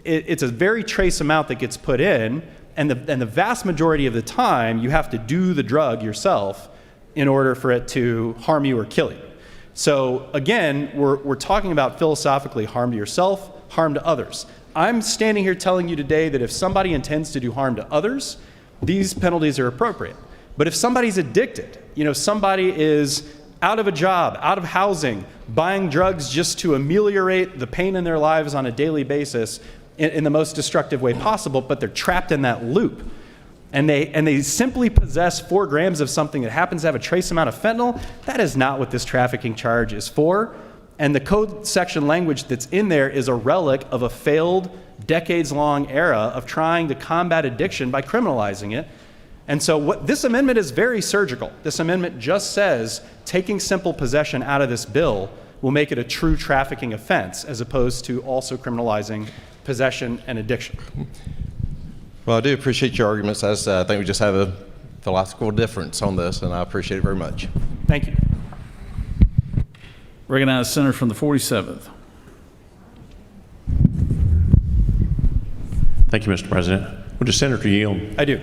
it's a very trace amount that gets put in, and the vast majority of the time you have to do the drug yourself in order for it to harm you or kill you. So again, we're talking about philosophically harm to yourself, harm to others. I'm standing here telling you today that if somebody intends to do harm to others, these penalties are appropriate. But if somebody's addicted, somebody is out of a job, out of housing, buying drugs just to ameliorate the pain in their lives on a daily basis in the most destructive way possible, but they're trapped in that loop. And they simply possess 4 grams of something that happens to have a trace amount of fentanyl, that is not what this trafficking charge is for. And the code section language that's in there is a relic of a failed, decades-long era of trying to combat addiction by criminalizing it. And so this amendment is very surgical. This amendment just says taking simple possession out of this bill will make it a true trafficking offense as opposed to also criminalizing possession and addiction. Well, I do appreciate your arguments. I think we just have a philosophical difference on this, and I appreciate it very much. Thank you. Recognize Senator from the 47th. Thank you, Mr. President. Would the Senator yield? I do.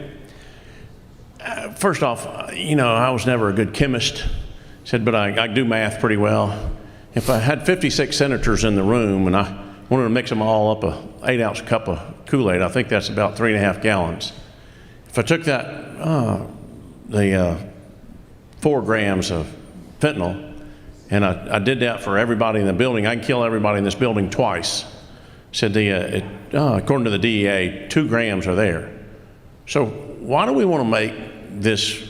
First off, I was never a good chemist, but I do math pretty well. If I had 56 senators in the room and I wanted to mix them all up a 8-ounce cup of Kool-Aid, I think that's about 3.5 gallons. If I took that, the 4 grams of fentanyl, and I did that for everybody in the building, I can kill everybody in this building twice. Said according to the DEA, 2 grams are there. So why do we want to make this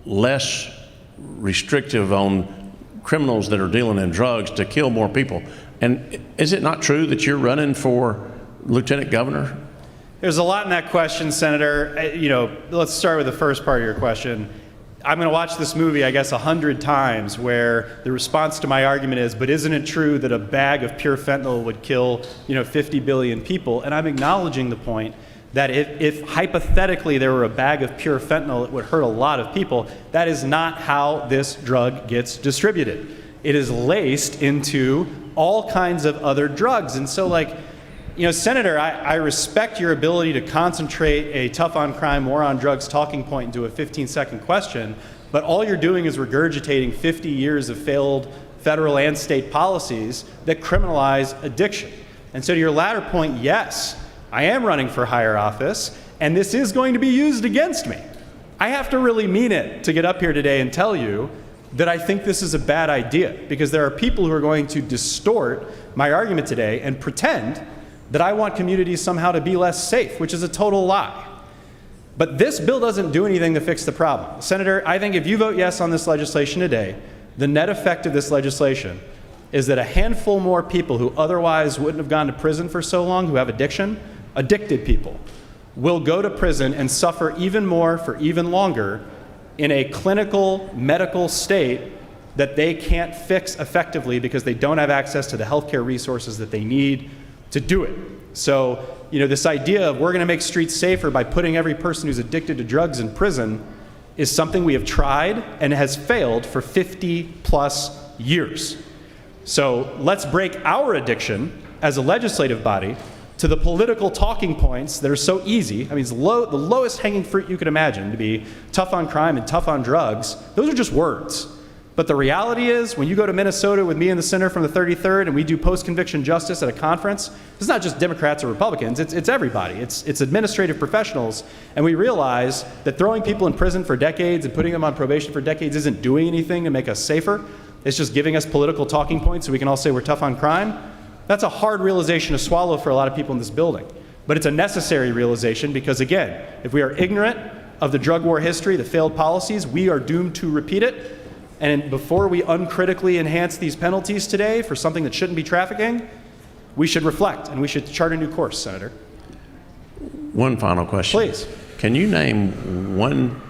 less restrictive on criminals that are dealing in drugs to kill more people? And is it not true that you're running for lieutenant governor? There's a lot in that question, Senator. Let's start with the first part of your question. I'm going to watch this movie, I guess, 100 times where the response to my argument is, but isn't it true that a bag of pure fentanyl would kill, 50 billion people? And I'm acknowledging the point that if hypothetically there were a bag of pure fentanyl, it would hurt a lot of people. That is not how this drug gets distributed. It is laced into all kinds of other drugs. And so, Senator, I respect your ability to concentrate a tough on crime, war on drugs talking point into a 15-second question, but all you're doing is regurgitating 50 years of failed federal and state policies that criminalize addiction. And so to your latter point, yes, I am running for higher office, and this is going to be used against me. I have to really mean it to get up here today and tell you that I think this is a bad idea, because there are people who are going to distort my argument today and pretend that I want communities somehow to be less safe, which is a total lie. But this bill doesn't do anything to fix the problem. Senator, I think if you vote yes on this legislation today, the net effect of this legislation is that a handful more people who otherwise wouldn't have gone to prison for so long, who have addiction, addicted people, will go to prison and suffer even more for even longer in a clinical, medical state that they can't fix effectively because they don't have access to the healthcare resources that they need to do it. So, this idea of we're going to make streets safer by putting every person who's addicted to drugs in prison is something we have tried and has failed for 50 plus years. So let's break our addiction as a legislative body to the political talking points that are so easy. I mean, it's the lowest hanging fruit you could imagine, to be tough on crime and tough on drugs. Those are just words. But the reality is, when you go to Minnesota with me and the senator from the 33rd and we do post-conviction justice at a conference, it's not just Democrats or Republicans, it's everybody. It's administrative professionals. And we realize that throwing people in prison for decades and putting them on probation for decades isn't doing anything to make us safer. It's just giving us political talking points so we can all say we're tough on crime. That's a hard realization to swallow for a lot of people in this building. But it's a necessary realization because, again, if we are ignorant of the drug war history, the failed policies, we are doomed to repeat it. And before we uncritically enhance these penalties today for something that shouldn't be trafficking, we should reflect and we should chart a new course, Senator. One final question. Please. Can you name one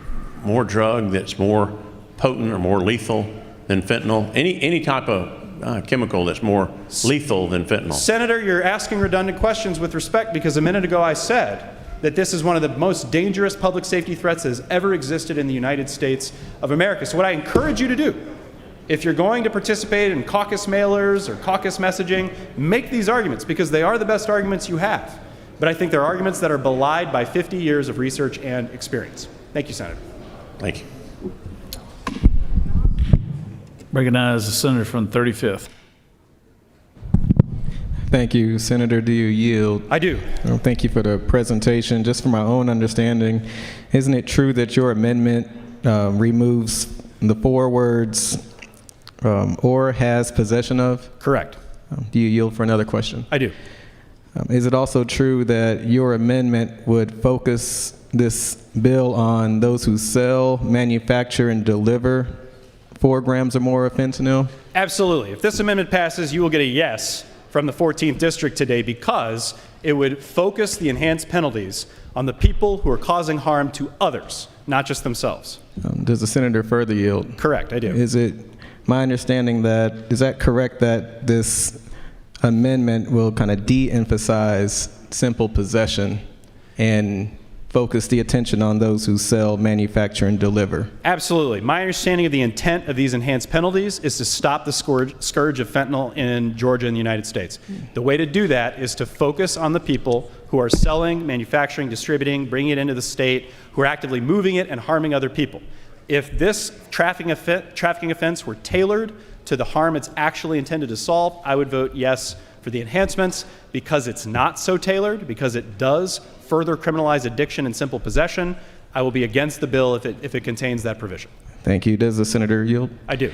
more drug that's more potent or more lethal than fentanyl? Any type of chemical that's more lethal than fentanyl? Senator, you're asking redundant questions with respect because a minute ago I said that this is one of the most dangerous public safety threats that has ever existed in the United States of America. So what I encourage you to do, if you're going to participate in caucus mailers or caucus messaging, make these arguments because they are the best arguments you have. But I think they're arguments that are belied by 50 years of research and experience. Thank you, Senator. Thank you. Recognize the senator from 35th. Thank you. Senator, do you yield? I do. Well, thank you for the presentation. Just for my own understanding, isn't it true that your amendment removes the 4 words or has possession of? Correct. Do you yield for another question? I do. Is it also true that your amendment would focus this bill on those who sell, manufacture, and deliver 4 grams or more of fentanyl? Absolutely. If this amendment passes, you will get a yes from the 14th District today because it would focus the enhanced penalties on the people who are causing harm to others, not just themselves. Does the senator further yield? Correct, I do. Is it my understanding is that correct that this amendment will kind of de-emphasize simple possession and focus the attention on those who sell, manufacture, and deliver? Absolutely. My understanding of the intent of these enhanced penalties is to stop the scourge of fentanyl in Georgia and the United States. The way to do that is to focus on the people who are selling, manufacturing, distributing, bringing it into the state, who are actively moving it and harming other people. If this trafficking offense were tailored to the harm it's actually intended to solve, I would vote yes for the enhancements. Because it's not so tailored, because it does further criminalize addiction and simple possession, I will be against the bill if it contains that provision. Thank you. Does the senator yield? I do.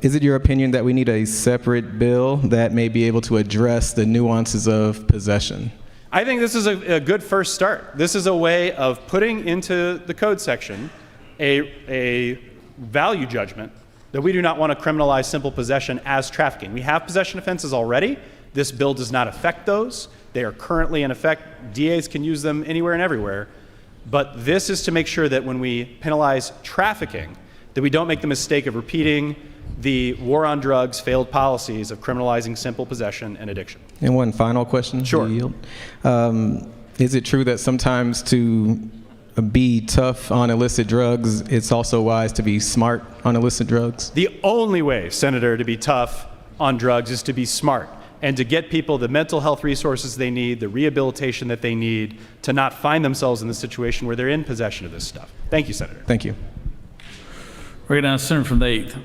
Is it your opinion that we need a separate bill that may be able to address the nuances of possession? I think this is a good first start. This is a way of putting into the code section a value judgment that we do not want to criminalize simple possession as trafficking. We have possession offenses already. This bill does not affect those. They are currently in effect. DAs can use them anywhere and everywhere. But this is to make sure that when we penalize trafficking, that we don't make the mistake of repeating the war on drugs failed policies of criminalizing simple possession and addiction. And one final question. Sure. Is it true that sometimes to be tough on illicit drugs, it's also wise to be smart on illicit drugs? The only way, Senator, to be tough on drugs is to be smart and to get people the mental health resources they need, the rehabilitation that they need to not find themselves in the situation where they're in possession of this stuff. Thank you, Senator. Thank you. Recognize the senator from the 8th.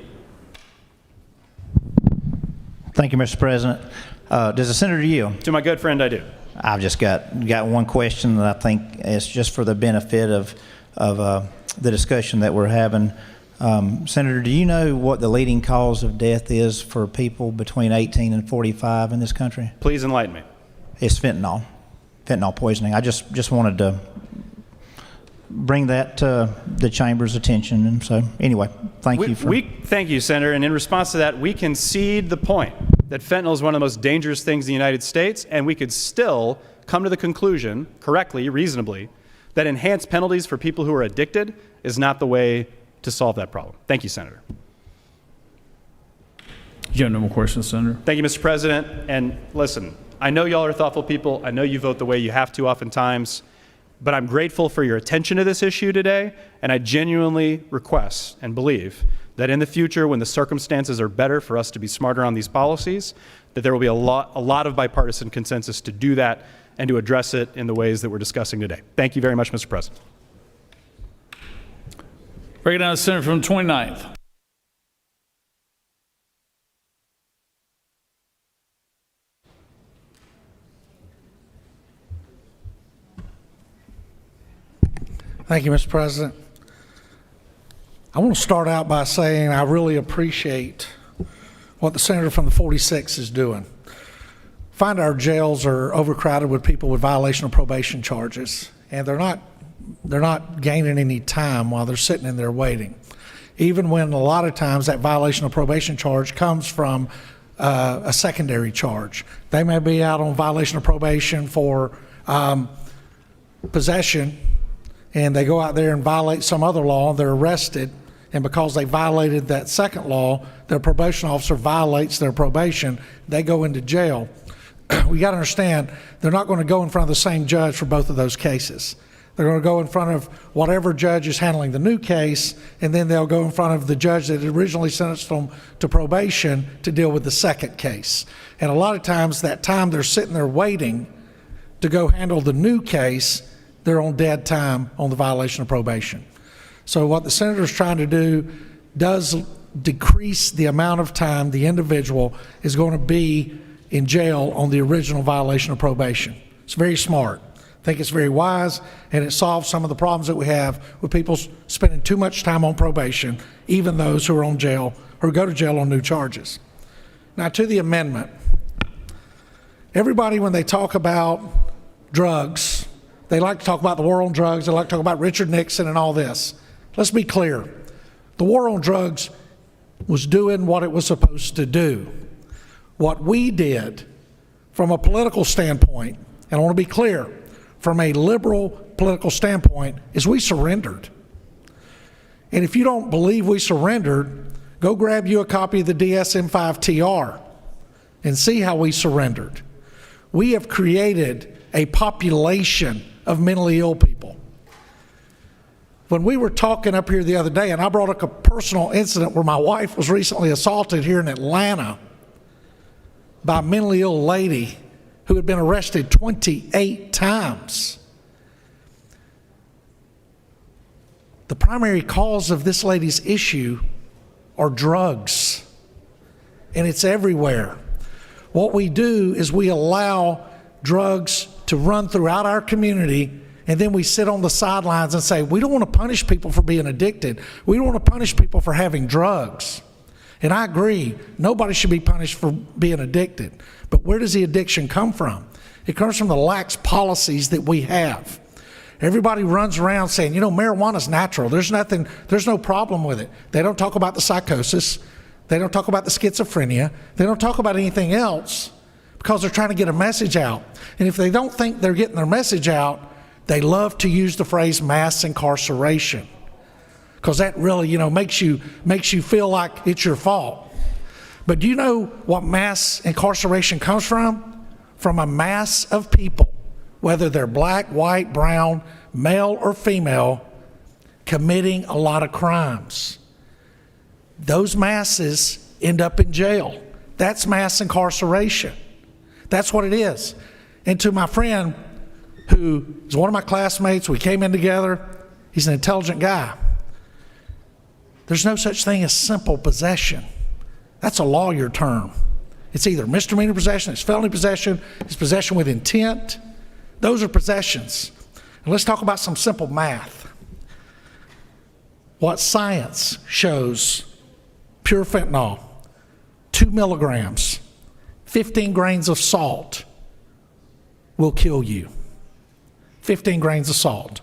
Thank you, Mr. President. Does the senator yield? To my good friend, I do. I've just got one question that I think is just for the benefit of the discussion that we're having. Senator, do you know what the leading cause of death is for people between 18 and 45 in this country? Please enlighten me. It's fentanyl poisoning. I just wanted to bring that to the chamber's attention. And so anyway, thank you. Thank you, Senator. And in response to that, we concede the point that fentanyl is one of the most dangerous things in the United States, and we could still come to the conclusion, correctly, reasonably, that enhanced penalties for people who are addicted is not the way to solve that problem. Thank you, Senator. You have no more questions, Senator? Thank you, Mr. President. And listen, I know y'all are thoughtful people. I know you vote the way you have to oftentimes, but I'm grateful for your attention to this issue today, and I genuinely request and believe that in the future, when the circumstances are better for us to be smarter on these policies, that there will be a lot of bipartisan consensus to do that and to address it in the ways that we're discussing today. Thank you very much, Mr. President. Bring it down to the Senator from the 29th. Thank you, Mr. President. I want to start out by saying I really appreciate what the senator from the 46 is doing. I find our jails are overcrowded with people with violation of probation charges, and they're not gaining any time while they're sitting in there waiting, even when a lot of times that violation of probation charge comes from a secondary charge. They may be out on violation of probation for possession, and they go out there and violate some other law, they're arrested, and because they violated that second law, their probation officer violates their probation, they go into jail. We got to understand, they're not going to go in front of the same judge for both of those cases. They're going to go in front of whatever judge is handling the new case, and then they'll go in front of the judge that originally sentenced them to probation to deal with the second case. And a lot of times, that time they're sitting there waiting to go handle the new case, they're on dead time on the violation of probation. So what the senator is trying to do does decrease the amount of time the individual is going to be in jail on the original violation of probation. It's very smart. I think it's very wise, and it solves some of the problems that we have with people spending too much time on probation, even those who are on jail or go to jail on new charges. Now, to the amendment. Everybody, when they talk about drugs, they like to talk about the war on drugs, they like to talk about Richard Nixon and all this. Let's be clear. The war on drugs was doing what it was supposed to do. What we did from a political standpoint, and I want to be clear, from a liberal political standpoint, is we surrendered. And if you don't believe we surrendered, go grab you a copy of the DSM-5 TR and see how we surrendered. We have created a population of mentally ill people. When we were talking up here the other day, and I brought up a personal incident where my wife was recently assaulted here in Atlanta by a mentally ill lady who had been arrested 28 times. The primary cause of this lady's issue are drugs, and it's everywhere. What we do is we allow drugs to run throughout our community, and then we sit on the sidelines and say, we don't want to punish people for being addicted. We don't want to punish people for having drugs. And I agree, nobody should be punished for being addicted. But where does the addiction come from? It comes from the lax policies that we have. Everybody runs around saying, marijuana's natural. There's no problem with it. They don't talk about the psychosis. They don't talk about the schizophrenia. They don't talk about anything else because they're trying to get a message out. And if they don't think they're getting their message out, they love to use the phrase mass incarceration, because that really, makes you feel like it's your fault. But do you know what mass incarceration comes from? From a mass of people, whether they're black, white, brown, male, or female, committing a lot of crimes. Those masses end up in jail. That's mass incarceration. That's what it is. And to my friend, who is one of my classmates, we came in together, he's an intelligent guy. There's no such thing as simple possession. That's a lawyer term. It's either misdemeanor possession, it's felony possession, it's possession with intent. Those are possessions. And let's talk about some simple math. What science shows, pure fentanyl, 2 milligrams, 15 grains of salt will kill you. 15 grains of salt.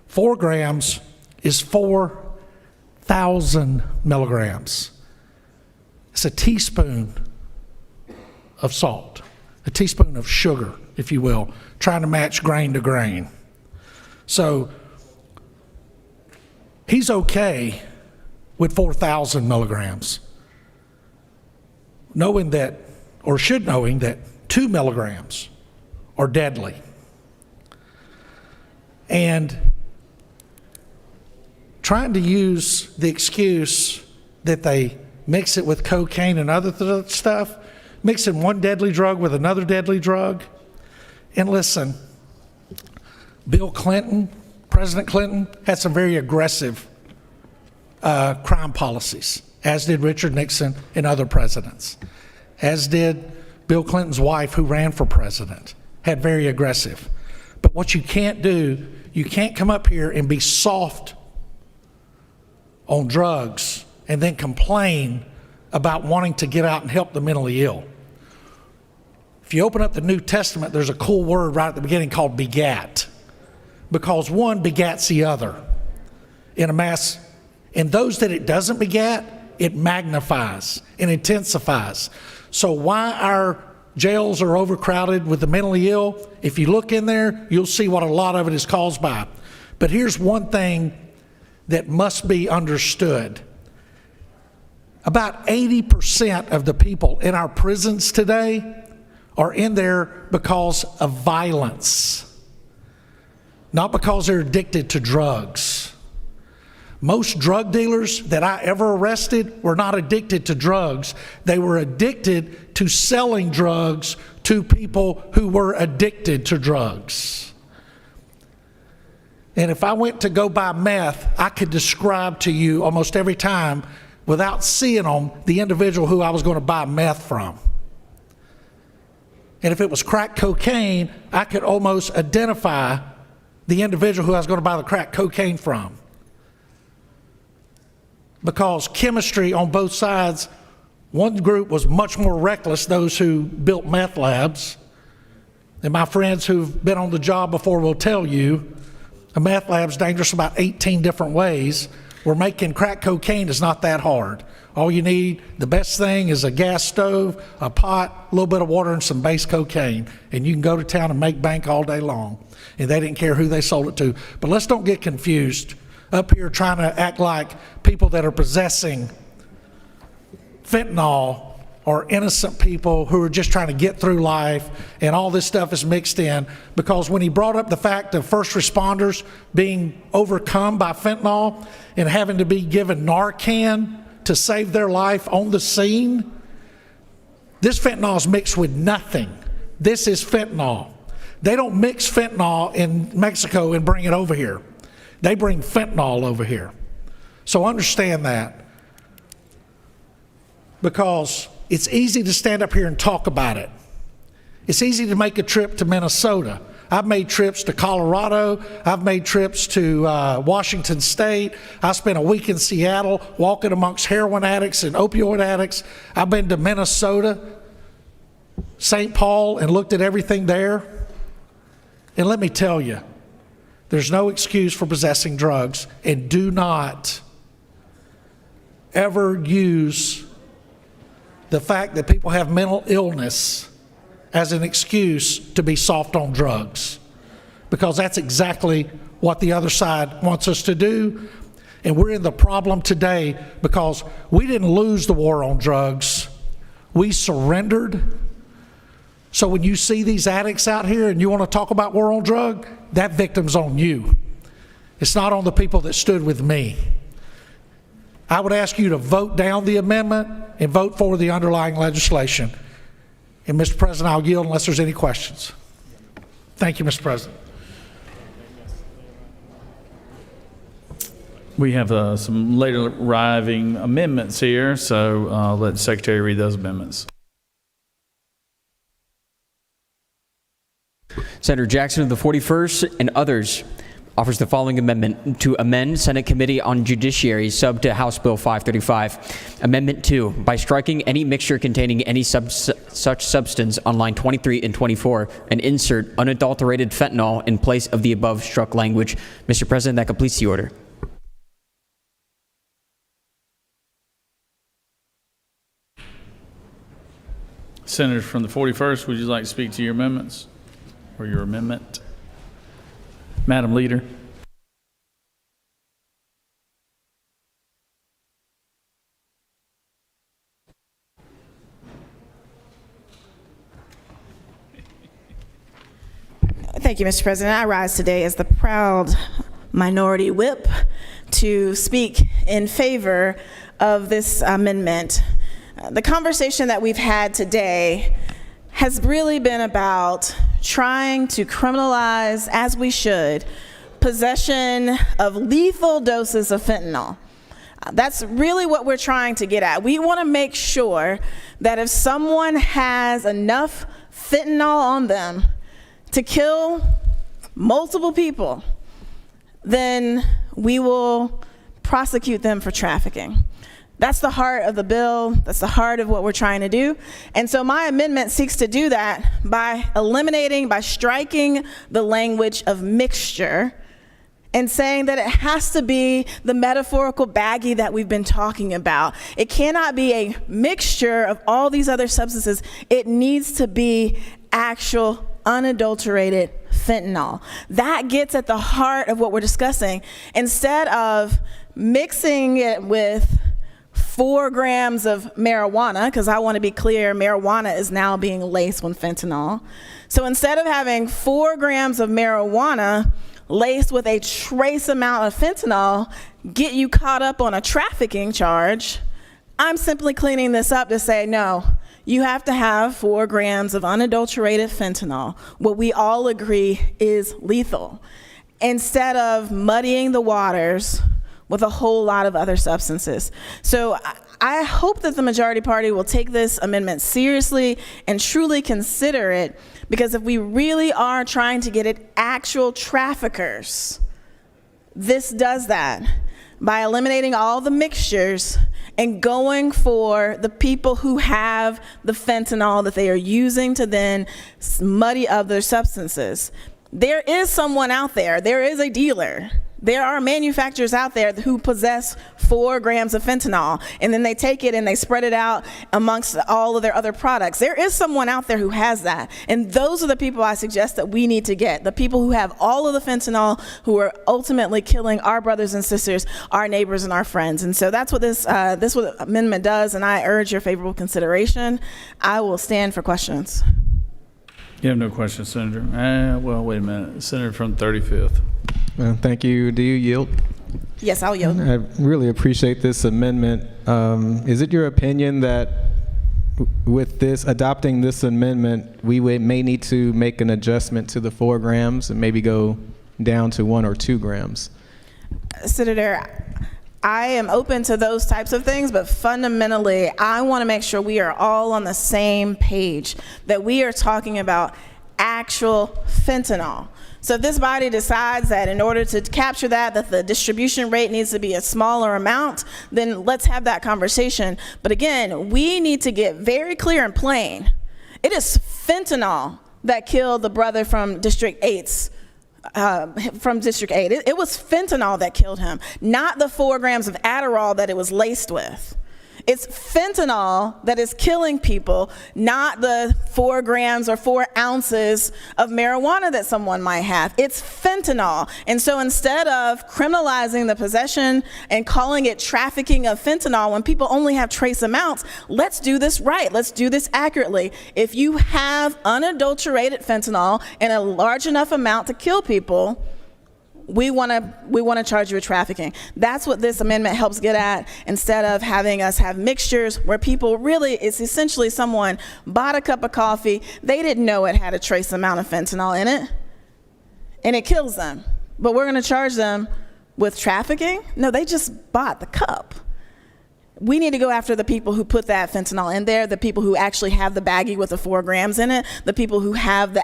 4 grams is 4,000 milligrams. It's a teaspoon of salt, a teaspoon of sugar, if you will, trying to match grain to grain. So he's okay with 4,000 milligrams, knowing that 2 milligrams are deadly. And trying to use the excuse that they mix it with cocaine and other stuff, mixing one deadly drug with another deadly drug. And listen, Bill Clinton, President Clinton, had some very aggressive crime policies, as did Richard Nixon and other presidents, as did Bill Clinton's wife, who ran for president, had very aggressive. But what you can't do, you can't come up here and be soft on drugs and then complain about wanting to get out and help the mentally ill. If you open up the New Testament, there's a cool word right at the beginning called begat, because one begats the other in a mass. And those that it doesn't begat, it magnifies and intensifies. So why our jails are overcrowded with the mentally ill, if you look in there, you'll see what a lot of it is caused by. But here's one thing that must be understood. About 80% of the people in our prisons today are in there because of violence, not because they're addicted to drugs. Most drug dealers that I ever arrested were not addicted to drugs. They were addicted to selling drugs to people who were addicted to drugs. And if I went to go buy meth, I could describe to you almost every time, without seeing them, the individual who I was going to buy meth from. And if it was crack cocaine, I could almost identify the individual who I was going to buy the crack cocaine from. Because chemistry on both sides, one group was much more reckless, those who built meth labs. And my friends who've been on the job before will tell you, a meth lab's dangerous about 18 different ways. Where making crack cocaine is not that hard. All you need, the best thing is a gas stove, a pot, a little bit of water, and some base cocaine. And you can go to town and make bank all day long. And they didn't care who they sold it to. But let's don't get confused up here trying to act like people that are possessing fentanyl are innocent people who are just trying to get through life, and all this stuff is mixed in. Because when he brought up the fact of first responders being overcome by fentanyl and having to be given Narcan to save their life on the scene, this fentanyl is mixed with nothing. This is fentanyl. They don't mix fentanyl in Mexico and bring it over here. They bring fentanyl over here. So understand that. Because it's easy to stand up here and talk about it. It's easy to make a trip to Minnesota. I've made trips to Colorado. I've made trips to Washington State. I spent a week in Seattle walking amongst heroin addicts and opioid addicts. I've been to Minnesota, St. Paul, and looked at everything there. And let me tell you, there's no excuse for possessing drugs. And do not ever use the fact that people have mental illness as an excuse to be soft on drugs, because that's exactly what the other side wants us to do. And we're in the problem today because we didn't lose the war on drugs. We surrendered. So when you see these addicts out here and you want to talk about war on drug, that victim's on you. It's not on the people that stood with me. I would ask you to vote down the amendment and vote for the underlying legislation. And Mr. President, I'll yield unless there's any questions. Thank you, Mr. President. We have some later arriving amendments here, so let the Secretary read those amendments. Senator Jackson of the 41st and others offers the following amendment to amend Senate Committee on Judiciary sub to House Bill 535. Amendment 2, by striking any mixture containing any such substance on line 23 and 24 and insert unadulterated fentanyl in place of the above struck language. Mr. President, that completes the order. Senators from the 41st, would you like to speak to your amendments or your amendment? Madam Leader. Thank you, Mr. President. I rise today as the proud minority whip to speak in favor of this amendment. The conversation that we've had today has really been about trying to criminalize, as we should, possession of lethal doses of fentanyl. That's really what we're trying to get at. We want to make sure that if someone has enough fentanyl on them to kill multiple people, then we will prosecute them for trafficking. That's the heart of the bill. That's the heart of what we're trying to do. And so my amendment seeks to do that by striking the language of mixture and saying that it has to be the metaphorical baggie that we've been talking about. It cannot be a mixture of all these other substances. It needs to be actual unadulterated fentanyl. That gets at the heart of what we're discussing. Instead of mixing it with 4 grams of marijuana, because I want to be clear, marijuana is now being laced with fentanyl. So instead of having 4 grams of marijuana laced with a trace amount of fentanyl, get you caught up on a trafficking charge, I'm simply cleaning this up to say, no, you have to have 4 grams of unadulterated fentanyl, what we all agree is lethal, instead of muddying the waters with a whole lot of other substances. So I hope that the majority party will take this amendment seriously and truly consider it, because if we really are trying to get at actual traffickers, this does that by eliminating all the mixtures and going for the people who have the fentanyl that they are using to then muddy other substances. There is someone out there, there is a dealer. There are manufacturers out there who possess 4 grams of fentanyl, and then they take it and they spread it out amongst all of their other products. There is someone out there who has that, and those are the people I suggest that we need to get, the people who have all of the fentanyl, who are ultimately killing our brothers and sisters, our neighbors, and our friends. And so that's what this amendment does, and I urge your favorable consideration. I will stand for questions. You have no questions, Senator. Well, wait a minute. Senator from 35th. Thank you. Do you yield? Yes, I'll yield. I really appreciate this amendment. Is it your opinion that with adopting this amendment, we may need to make an adjustment to the 4 grams and maybe go down to 1 or 2 grams? Senator, I am open to those types of things, but fundamentally, I want to make sure we are all on the same page, that we are talking about actual fentanyl. So if this body decides that in order to capture that the distribution rate needs to be a smaller amount, then let's have that conversation. But again, we need to get very clear and plain. It is fentanyl that killed the brother from District 8's from District 8. It was fentanyl that killed him, not the 4 grams of Adderall that it was laced with. It's fentanyl that is killing people, not the 4 grams or 4 ounces of marijuana that someone might have. It's fentanyl. And so instead of criminalizing the possession and calling it trafficking of fentanyl when people only have trace amounts, let's do this right. Let's do this accurately. If you have unadulterated fentanyl in a large enough amount to kill people, we want to charge you with trafficking. That's what this amendment helps get at, instead of having us have mixtures where people really, it's essentially someone bought a cup of coffee, they didn't know it had a trace amount of fentanyl in it, and it kills them. But we're going to charge them with trafficking? No, they just bought the cup. We need to go after the people who put that fentanyl in there, the people who actually have the baggie with the 4 grams in it, the people who have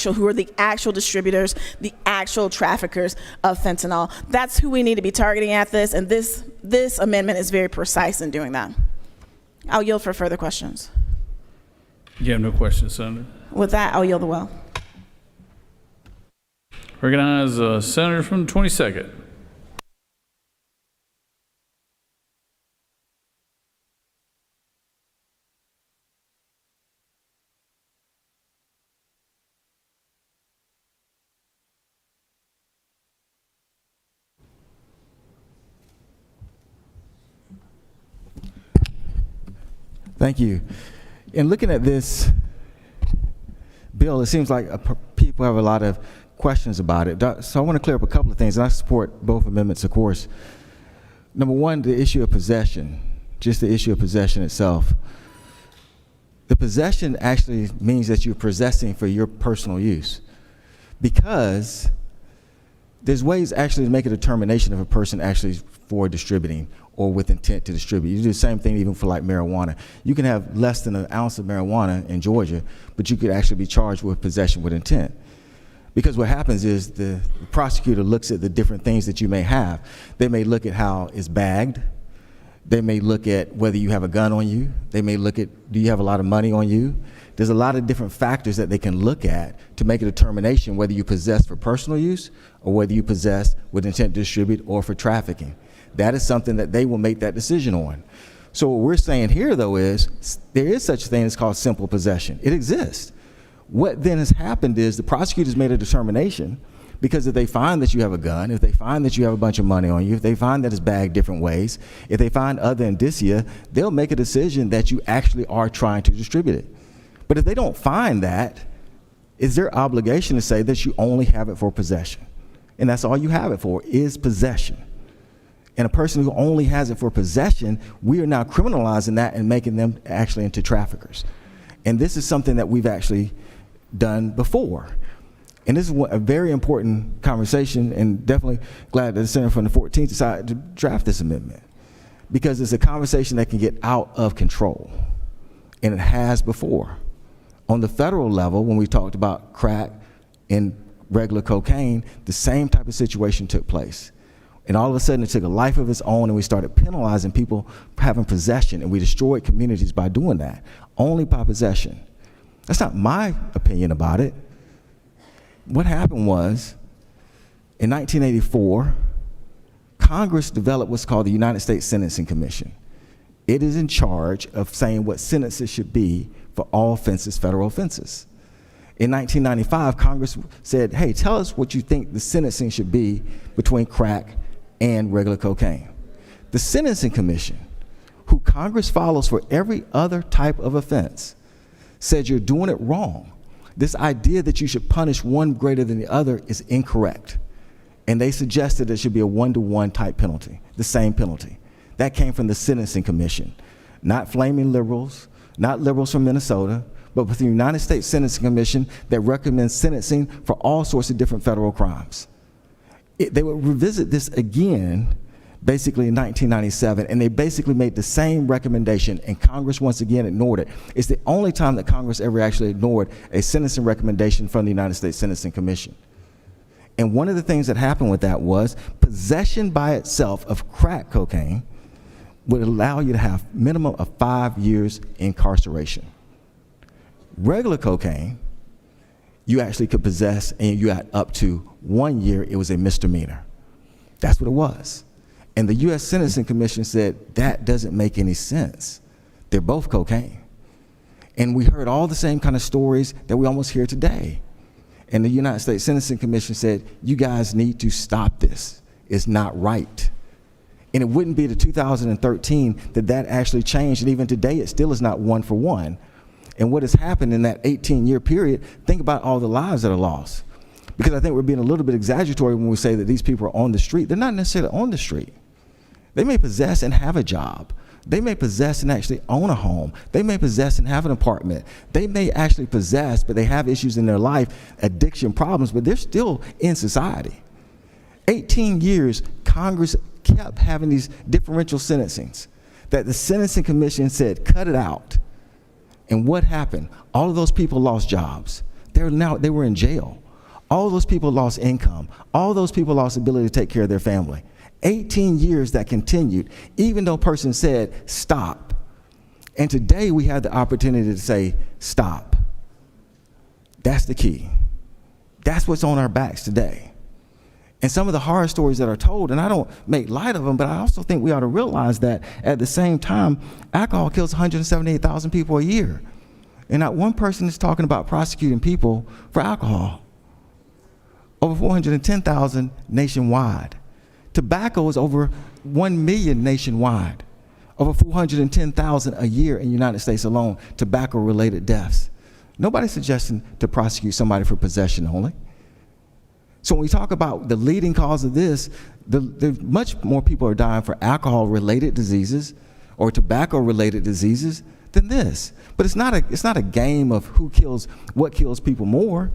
who are the actual distributors, the actual traffickers of fentanyl. That's who we need to be targeting at this, and this amendment is very precise in doing that. I'll yield for further questions. You have no questions, Senator. With that, I'll yield the well. Recognize Senator from 22nd. Thank you. In looking at this bill, it seems like people have a lot of questions about it. So I want to clear up a couple of things, and I support both amendments, of course. Number one, the issue of possession, just the issue of possession itself. The possession actually means that you're possessing for your personal use, because there's ways actually to make a determination of a person actually for distributing or with intent to distribute. You do the same thing even for like marijuana. You can have less than an ounce of marijuana in Georgia, but you could actually be charged with possession with intent. Because what happens is the prosecutor looks at the different things that you may have. They may look at how it's bagged. They may look at whether you have a gun on you. They may look at, do you have a lot of money on you? There's a lot of different factors that they can look at to make a determination whether you possess for personal use or whether you possess with intent to distribute or for trafficking. That is something that they will make that decision on. So what we're saying here, though, is there is such a thing as called simple possession. It exists. What then has happened is the prosecutors made a determination, because if they find that you have a gun, if they find that you have a bunch of money on you, if they find that it's bagged different ways, if they find other indicia, they'll make a decision that you actually are trying to distribute it. But if they don't find that, it's their obligation to say that you only have it for possession. And that's all you have it for, is possession. And a person who only has it for possession, we are now criminalizing that and making them actually into traffickers. And this is something that we've actually done before. And this is a very important conversation, and definitely glad that the Senator from the 14th decided to draft this amendment, because it's a conversation that can get out of control, and it has before. On the federal level, when we talked about crack and regular cocaine, the same type of situation took place. And all of a sudden, it took a life of its own, and we started penalizing people for having possession, and we destroyed communities by doing that, only by possession. That's not my opinion about it. What happened was, in 1984, Congress developed what's called the United States Sentencing Commission. It is in charge of saying what sentences should be for all offenses, federal offenses. In 1995, Congress said, hey, tell us what you think the sentencing should be between crack and regular cocaine. The Sentencing Commission, who Congress follows for every other type of offense, said you're doing it wrong. This idea that you should punish one greater than the other is incorrect. And they suggested it should be a one-to-one type penalty, the same penalty. That came from the Sentencing Commission, not flaming liberals, not liberals from Minnesota, but with the United States Sentencing Commission that recommends sentencing for all sorts of different federal crimes. They would revisit this again basically in 1997, and they basically made the same recommendation, and Congress once again ignored it. It's the only time that Congress ever actually ignored a sentencing recommendation from the United States Sentencing Commission. And one of the things that happened with that was possession by itself of crack cocaine would allow you to have minimum of 5 years incarceration. Regular cocaine, you actually could possess, and you had up to 1 year, it was a misdemeanor. That's what it was. And the U.S. Sentencing Commission said, that doesn't make any sense. They're both cocaine. And we heard all the same kind of stories that we almost hear today. And the United States Sentencing Commission said, you guys need to stop this. It's not right. And it wouldn't be to 2013 that actually changed. And even today, it still is not one for one. And what has happened in that 18-year period, think about all the lives that are lost. Because I think we're being a little bit exaggeratory when we say that these people are on the street. They're not necessarily on the street. They may possess and have a job. They may possess and actually own a home. They may possess and have an apartment. They may actually possess, but they have issues in their life, addiction problems, but they're still in society. 18 years, Congress kept having these differential sentencings that the Sentencing Commission said, cut it out. And what happened? All of those people lost jobs. They were in jail. All those people lost income. All those people lost ability to take care of their family. 18 years that continued, even though a person said, stop. And today we have the opportunity to say, stop. That's the key. That's what's on our backs today. And some of the horror stories that are told, and I don't make light of them, but I also think we ought to realize that at the same time, alcohol kills 178,000 people a year. And not one person is talking about prosecuting people for alcohol. Over 410,000 nationwide. Tobacco is over 1 million nationwide. Over 410,000 a year in the United States alone, tobacco-related deaths. Nobody's suggesting to prosecute somebody for possession only. So when we talk about the leading cause of this, much more people are dying for alcohol-related diseases or tobacco-related diseases than this. But it's not a game of what kills people more.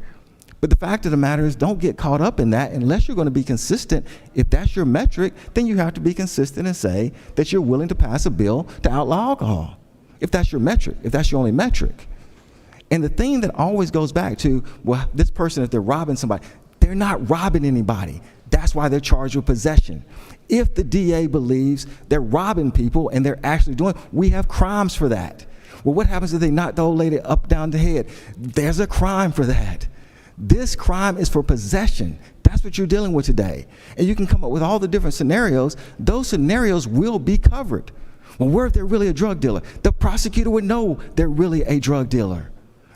But the fact of the matter is, don't get caught up in that unless you're going to be consistent. If that's your metric, then you have to be consistent and say that you're willing to pass a bill to outlaw alcohol. If that's your metric, if that's your only metric. And the thing that always goes back to, well, this person, if they're robbing somebody, they're not robbing anybody. That's why they're charged with possession. If the DA believes they're robbing people and they're actually we have crimes for that. Well, what happens if they knock the old lady up down the head? There's a crime for that. This crime is for possession. That's what you're dealing with today. And you can come up with all the different scenarios. Those scenarios will be covered. Well, what if they're really a drug dealer? The prosecutor would know they're really a drug dealer,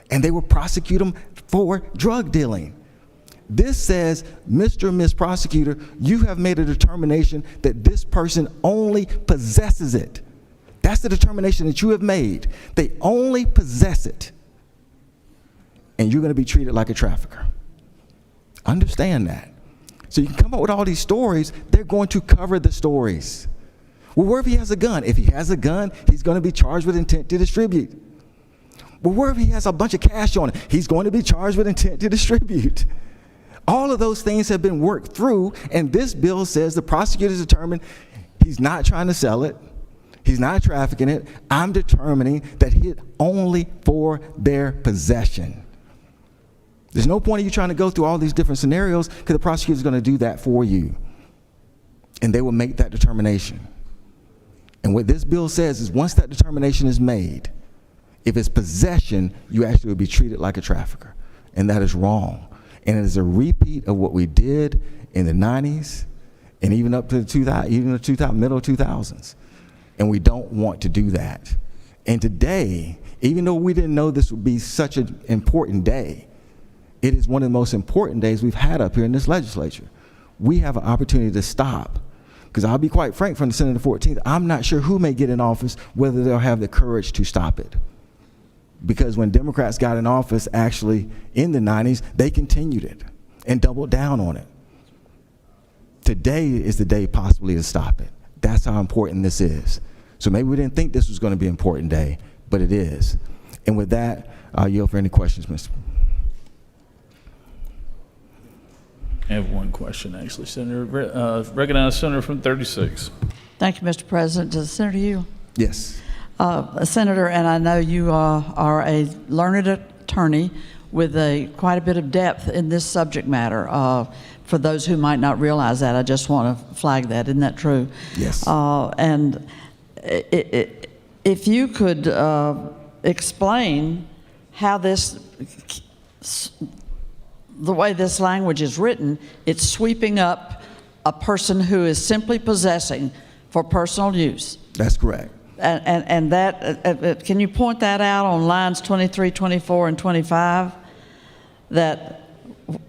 and they will prosecute them for drug dealing. This says, Mr. and Ms. Prosecutor, you have made a determination that this person only possesses it. That's the determination that you have made. They only possess it. And you're going to be treated like a trafficker. Understand that. So you can come up with all these stories. They're going to cover the stories. Well, what if he has a gun? If he has a gun, he's going to be charged with intent to distribute. Well, what if he has a bunch of cash on it? He's going to be charged with intent to distribute. All of those things have been worked through, and this bill says the prosecutor's determined he's not trying to sell it. He's not trafficking it. I'm determining that it's only for their possession. There's no point in you trying to go through all these different scenarios, because the prosecutor's going to do that for you. And they will make that determination. And what this bill says is, once that determination is made, if it's possession, you actually will be treated like a trafficker. And that is wrong. And it is a repeat of what we did in the 90s and even up to the middle 2000s. And we don't want to do that. And today, even though we didn't know this would be such an important day, it is one of the most important days we've had up here in this legislature. We have an opportunity to stop. Because I'll be quite frank, from the Senate of the 14th, I'm not sure who may get in office, whether they'll have the courage to stop it. Because when Democrats got in office, actually, in the 90s, they continued it and doubled down on it. Today is the day possibly to stop it. That's how important this is. So maybe we didn't think this was going to be an important day, but it is. And with that, I'll yield for any questions, Mr. I have one question, actually, Senator. Recognize Senator from 36. Thank you, Mr. President. Does the Senator you? Yes. Senator, and I know you are a learned attorney with quite a bit of depth in this subject matter. For those who might not realize that, I just want to flag that. Isn't that true? Yes. And if you could explain how the way this language is written, it's sweeping up a person who is simply possessing for personal use. That's correct. And that, can you point that out on lines 23, 24, and 25? That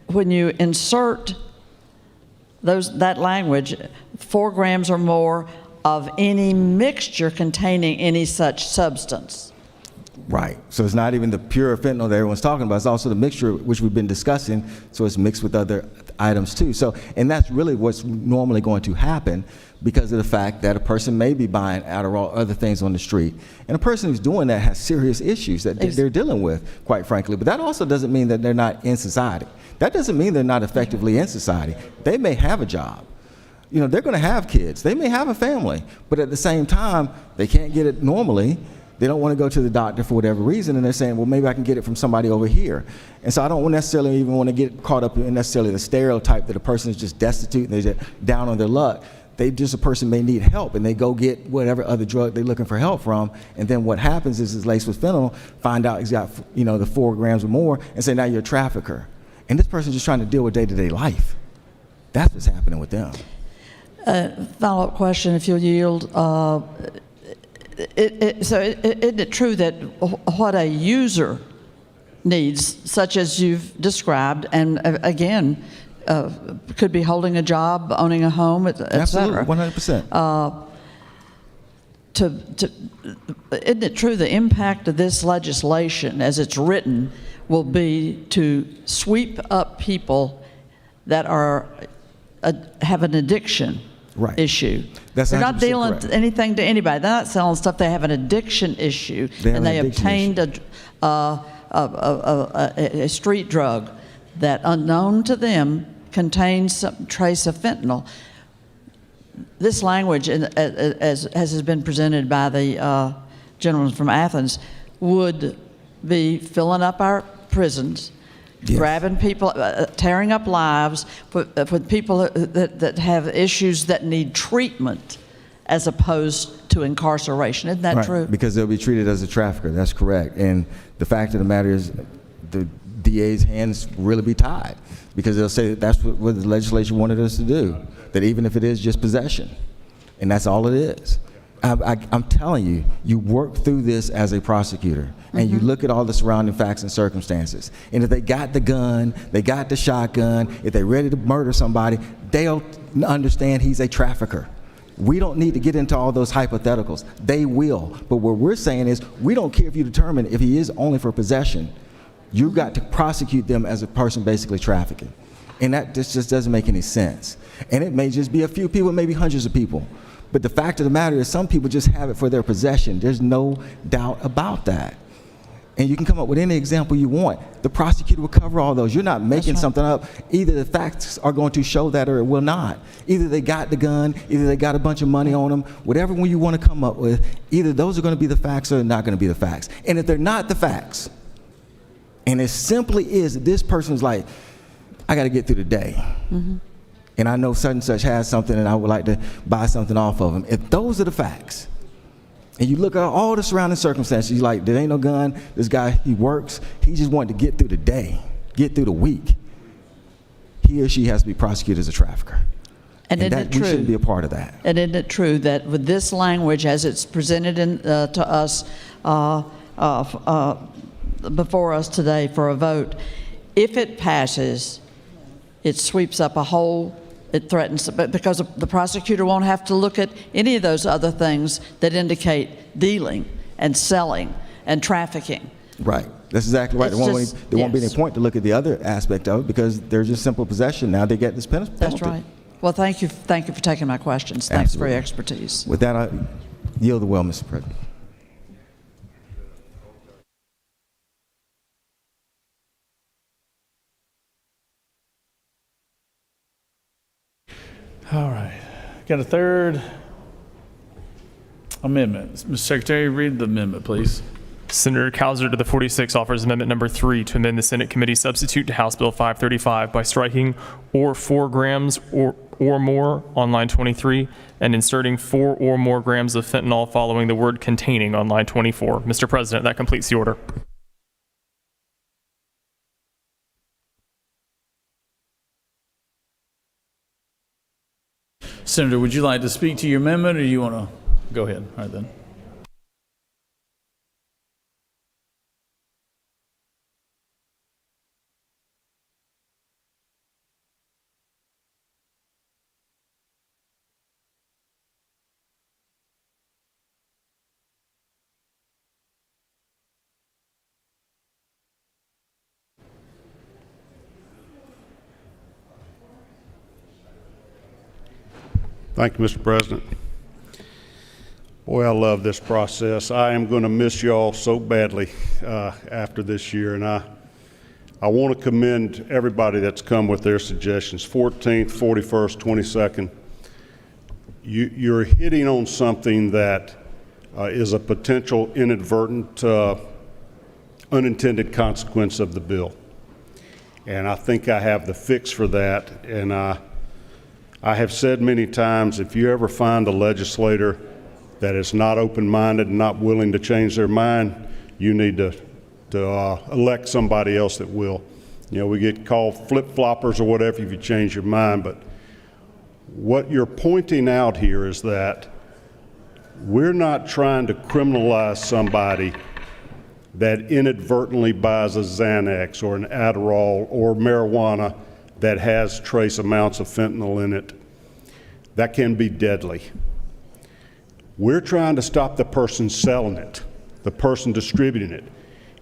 when you insert that language, 4 grams or more of any mixture containing any such substance. Right. So it's not even the pure fentanyl that everyone's talking about. It's also the mixture, which we've been discussing. So it's mixed with other items too. So, and that's really what's normally going to happen, because of the fact that a person may be buying Adderall or other things on the street. And a person who's doing that has serious issues that they're dealing with, quite frankly. But that also doesn't mean that they're not in society. That doesn't mean they're not effectively in society. They may have a job. You know, they're going to have kids. They may have a family. But at the same time, they can't get it normally. They don't want to go to the doctor for whatever reason, and they're saying, well, maybe I can get it from somebody over here. And so I don't necessarily even want to get caught up in necessarily the stereotype that a person is just destitute and they're just down on their luck. A person may need help, and they go get whatever other drug they're looking for help from, and then what happens is it's laced with fentanyl, find out he's got, the 4 grams or more, and say, now you're a trafficker. And this person's just trying to deal with day-to-day life. That's what's happening with them. Follow-up question, if you'll yield. Isn't it true that what a user needs, such as you've described, and again, could be holding a job, owning a home, et cetera. Absolutely, 100%. Isn't it true the impact of this legislation, as it's written, will be to sweep up people that are have an addiction issue. That's They're not 100% dealing correct. anything to anybody. They're not selling stuff. They have an addiction issue, and they obtained a street drug that, unknown to them, contains some trace of fentanyl. This language, as has been presented by the gentleman from Athens, would be filling up our prisons, grabbing people, tearing up lives with people that have issues that need treatment as opposed to incarceration. Isn't that true? Because they'll be treated as a trafficker. That's correct. And the fact of the matter is the DA's hands really be tied, because they'll say that's what the legislature wanted us to do, that even if it is just possession, and that's all it is. I'm telling you, you work through this as a prosecutor, and you look at all the surrounding facts and circumstances. And if they got the gun, they got the shotgun, if they're ready to murder somebody, they'll understand he's a trafficker. We don't need to get into all those hypotheticals. They will. But what we're saying is, we don't care if you determine if he is only for possession. You've got to prosecute them as a person basically trafficking. And that just doesn't make any sense. And it may just be a few people, maybe hundreds of people. But the fact of the matter is, some people just have it for their possession. There's no doubt about that. And you can come up with any example you want. The prosecutor will cover all those. You're not making something up. Either the facts are going to show that, or it will not. Either they got the gun, either they got a bunch of money on them, whatever one you want to come up with, either those are going to be the facts or they're not going to be the facts. And if they're not the facts, and it simply is that this person's like, I got to get through the day. And I know such and such has something and I would like to buy something off of them. If those are the facts, and you look at all the surrounding circumstances, you're like, there ain't no gun, this guy, he works, he just wanted to get through the day, get through the week. He or she has to be prosecuted as a trafficker. And isn't it true? We shouldn't be a part of that. And isn't it true that with this language, as it's presented to us before us today for a vote, if it passes, it sweeps up a whole, it threatens, but because the prosecutor won't have to look at any of those other things that indicate dealing and selling and trafficking. Right. That's exactly right. There won't be any point to look at the other aspect of it, because they're just simple possession. Now they get this penalty. That's right. Well, thank you for taking my questions. Thanks for your expertise. With that, I yield the well, Mr. President. All right. Got a third amendment. Mr. Secretary, read the amendment, please. Senator Cowser to the 46 offers amendment number 3 to amend the Senate committee substitute to House Bill 535 by striking "or 4 grams or more" on line 23 and inserting 4 or more grams of fentanyl following the word "containing" on line 24. Mr. President, that completes the order. Senator, would you like to speak to your amendment, or do you want to go ahead? All right, then. Thank you, Mr. President. Boy, I love this process. I am going to miss y'all so badly after this year, and I want to commend everybody that's come with their suggestions. 14th, 41st, 22nd. You're hitting on something that is a potential inadvertent, unintended consequence of the bill. And I think I have the fix for that. And I have said many times, if you ever find a legislator that is not open-minded and not willing to change their mind, you need to elect somebody else that will. You know, we get called flip-floppers or whatever if you change your mind, but what you're pointing out here is that we're not trying to criminalize somebody that inadvertently buys a Xanax or an Adderall or marijuana that has trace amounts of fentanyl in it. That can be deadly. We're trying to stop the person selling it, the person distributing it.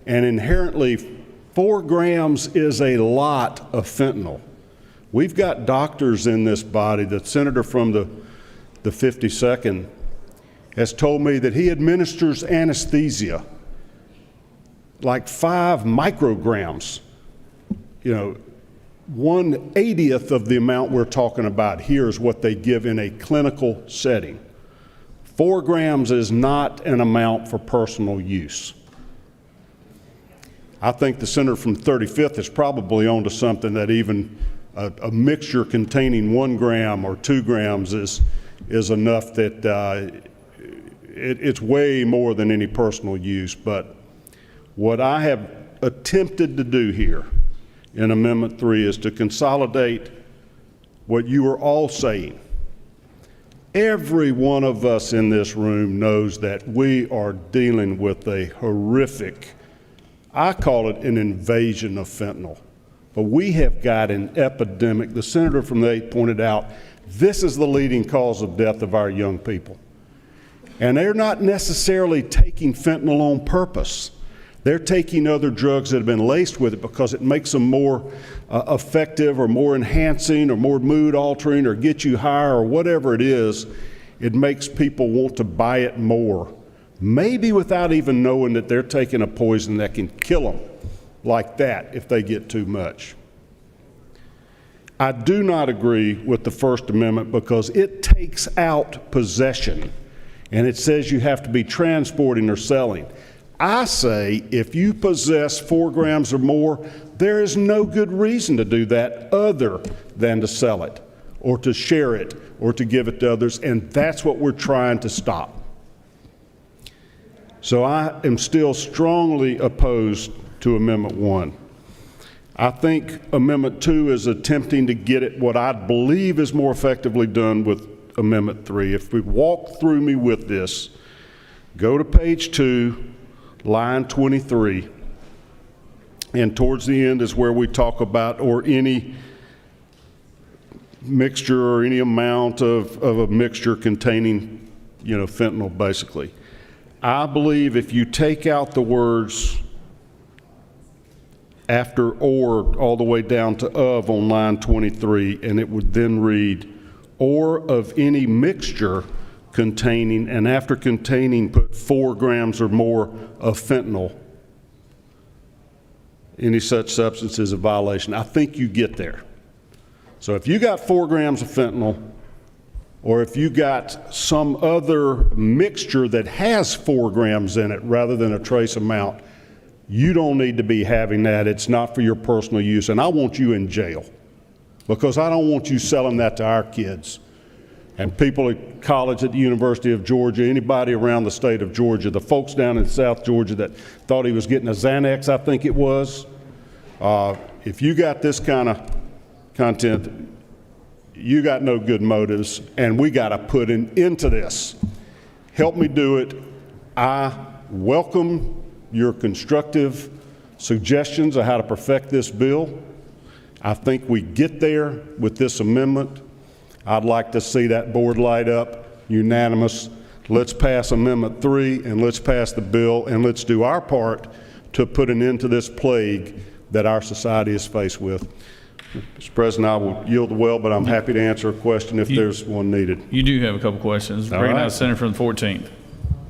And inherently, 4 grams is a lot of fentanyl. We've got doctors in this body. The senator from the 52nd has told me that he administers anesthesia, like 5 micrograms, 1/80th of the amount we're talking about here is what they give in a clinical setting. 4 grams is not an amount for personal use. I think the senator from 35th is probably onto something, that even a mixture containing 1 gram or 2 grams is enough, that it's way more than any personal use. But what I have attempted to do here in Amendment 3 is to consolidate what you are all saying. Every one of us in this room knows that we are dealing with a horrific, I call it an invasion of fentanyl. But we have got an epidemic. The senator from the 8th pointed out, this is the leading cause of death of our young people. And they're not necessarily taking fentanyl on purpose. They're taking other drugs that have been laced with it because it makes them more effective or more enhancing or more mood altering or get you higher or whatever it is. It makes people want to buy it more, maybe without even knowing that they're taking a poison that can kill them like that if they get too much. I do not agree with the First Amendment because it takes out possession and it says you have to be transporting or selling. I say if you possess 4 grams or more, there is no good reason to do that other than to sell it or to share it or to give it to others, and that's what we're trying to stop. So I am still strongly opposed to Amendment 1. I think Amendment 2 is attempting to get at what I believe is more effectively done with Amendment 3. If we walk through me with this, go to page 2, line 23, and towards the end is where we talk about or any mixture or any amount of a mixture containing, fentanyl, basically. I believe if you take out the words after or all the way down to of on line 23, and it would then read, or of any mixture containing, and after containing put 4 grams or more of fentanyl, any such substance is a violation. I think you get there. So if you got 4 grams of fentanyl, or if you got some other mixture that has 4 grams in it rather than a trace amount, you don't need to be having that. It's not for your personal use, and I want you in jail because I don't want you selling that to our kids and people at college at the University of Georgia, anybody around the state of Georgia, the folks down in South Georgia that thought he was getting a Xanax, I think it was. If you got this kind of content, you got no good motives, and we got to put an end to this. Help me do it. I welcome your constructive suggestions of how to perfect this bill. I think we get there with this amendment. I'd like to see that board light up, unanimous. Let's pass Amendment 3 and let's pass the bill and let's do our part to put an end to this plague that our society is faced with. Mr. President, I will yield the well, but I'm happy to answer a question if there's one needed. You do have a couple questions. All Bring right. out Senator from the 14th.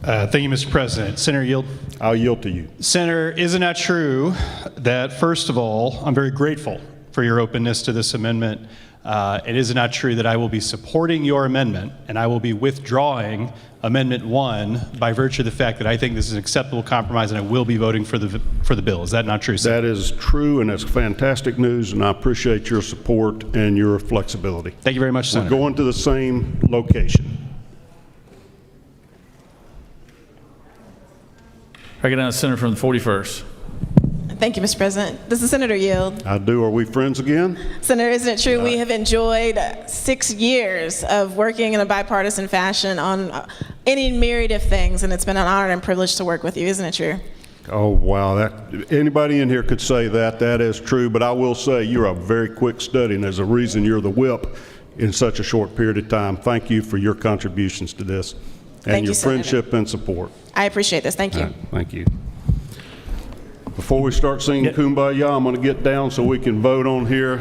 Thank you, Mr. President. Senator, yield. I'll yield to you. Senator, is it not true that, first of all, I'm very grateful for your openness to this amendment? It is not true that I will be supporting your amendment and I will be withdrawing Amendment 1 by virtue of the fact that I think this is an acceptable compromise and I will be voting for the bill. Is that not true, sir? That is true, and it's fantastic news, and I appreciate your support and your flexibility. Thank you very much, Senator. We're going to the same location. Recognize Senator from the 41st. Thank you, Mr. President. Does the senator yield? I do. Are we friends again? Senator, isn't it true we have enjoyed 6 years of working in a bipartisan fashion on any myriad of things, and it's been an honor and privilege to work with you, isn't it true? Oh, wow. Anybody in here could say that. That is true, but I will say you're a very quick study, and there's a reason you're the whip in such a short period of time. Thank you for your contributions to this and Thank your you, Senator. friendship and support. I appreciate this. Thank you. Thank you. Before we start singing Kumbaya, I'm going to get down so we can vote on here.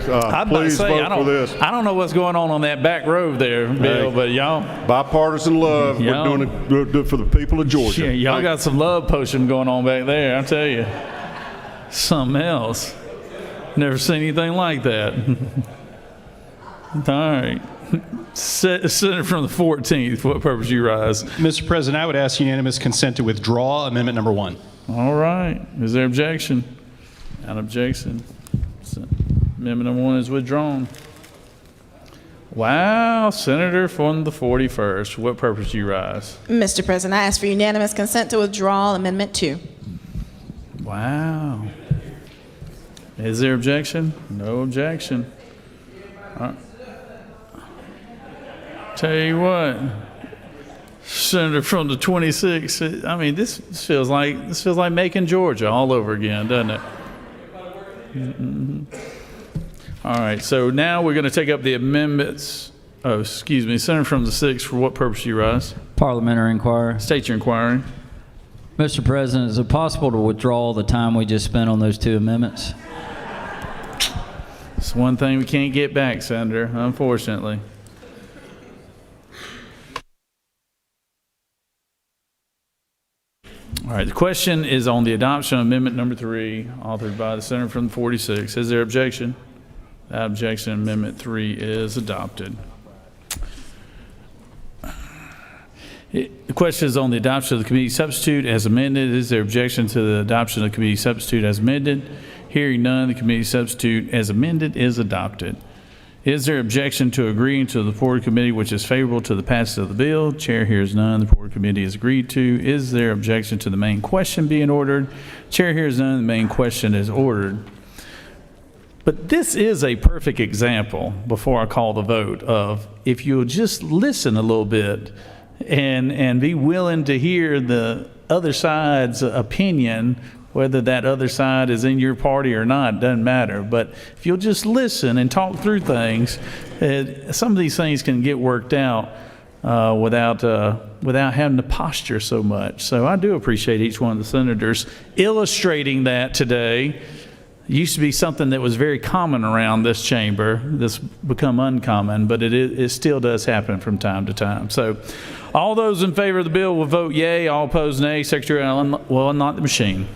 Please vote for this. I don't know what's going on that back row there, Bill, but y'all. Bipartisan love. We're doing it for the people of Georgia. Yeah, y'all got some love potion going on back there, I tell you. Something else. Never seen anything like that. All right. Senator from the 14th, for what purpose you rise? Mr. President, I would ask unanimous consent to withdraw Amendment Number 1. All right. Is there objection? Not objection. Amendment Number 1 is withdrawn. Wow, Senator from the 41st, for what purpose you rise? Mr. President, I ask for unanimous consent to withdraw Amendment 2. Wow. Is there objection? No objection. Tell you what, Senator from the 26th. I mean, this feels like making Georgia all over again, doesn't it? Mm-hmm. All right. So now we're going to take up the amendments. Oh, excuse me, Senator from the 6th. For what purpose you rise? Parliamentary inquiry. State your inquiry. Mr. President, is it possible to withdraw the time we just spent on those two amendments? It's one thing we can't get back, Senator, unfortunately. All right, the question is on the adoption of Amendment Number 3, authored by the Senator from the 46th. Is there objection? That objection, Amendment 3 is adopted. The question is on the adoption of the committee substitute as amended. Is there objection to the adoption of the committee substitute as amended? Hearing none, the committee substitute as amended is adopted. Is there objection to agreeing to the Board Committee which is favorable to the passage of the bill? Chair hears none. The Board Committee is agreed to. Is there objection to the main question being ordered? Chair hears none. The main question is ordered. But this is a perfect example, before I call the vote, of if you'll just listen a little bit and be willing to hear the other side's opinion, whether that other side is in your party or not, doesn't matter. But if you'll just listen and talk through things, some of these things can get worked out without having to posture so much. So I do appreciate each one of the senators illustrating that today. It used to be something that was very common around this chamber. This become uncommon, but it still does happen from time to time. So all those in favor of the bill will vote yea. All opposed, nay. Secretary Allen will unlock the machine.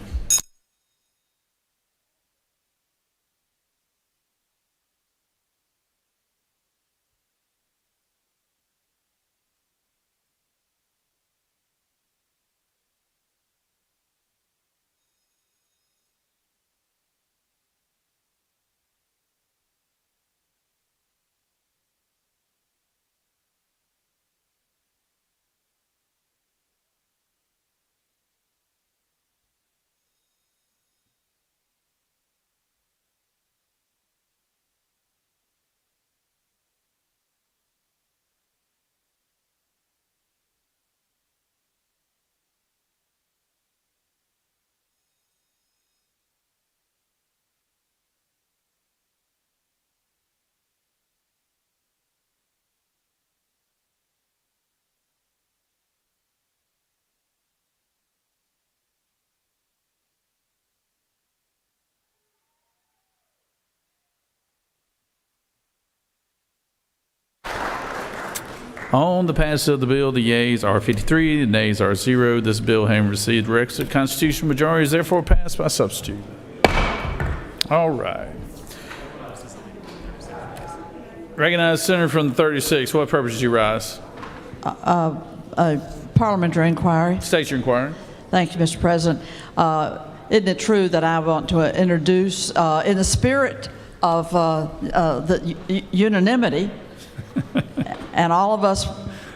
On the passage of the bill, the yeas are 53, the nays are 0. This bill, having received the requisite constitutional majority, is therefore passed by substitute. All right. Recognize Senator from the 36th. What purpose did you rise? A parliamentary inquiry. State your inquiry. Thank you, Mr. President. Isn't it true that I want to introduce, in the spirit of the unanimity, and all of us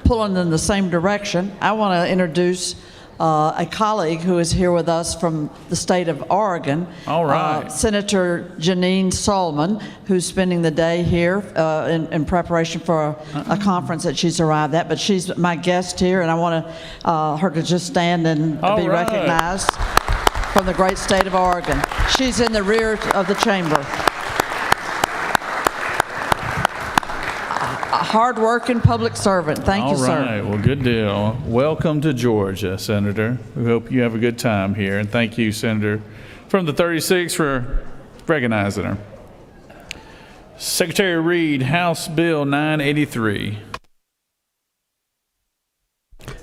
pulling in the same direction, I want to introduce a colleague who is here with us from the state of Oregon. All right. Senator Janine Solomon, who's spending the day here in preparation for a conference that she's arrived at. But she's my guest here, and I want her to just stand and be recognized from the great state of Oregon. She's in the rear of the chamber. hard-working public servant. Thank you, sir. All right, well, good deal. Welcome to Georgia, Senator. We hope you have a good time here, and thank you, Senator from the 36th, for recognizing her. Secretary Reed, House Bill 983.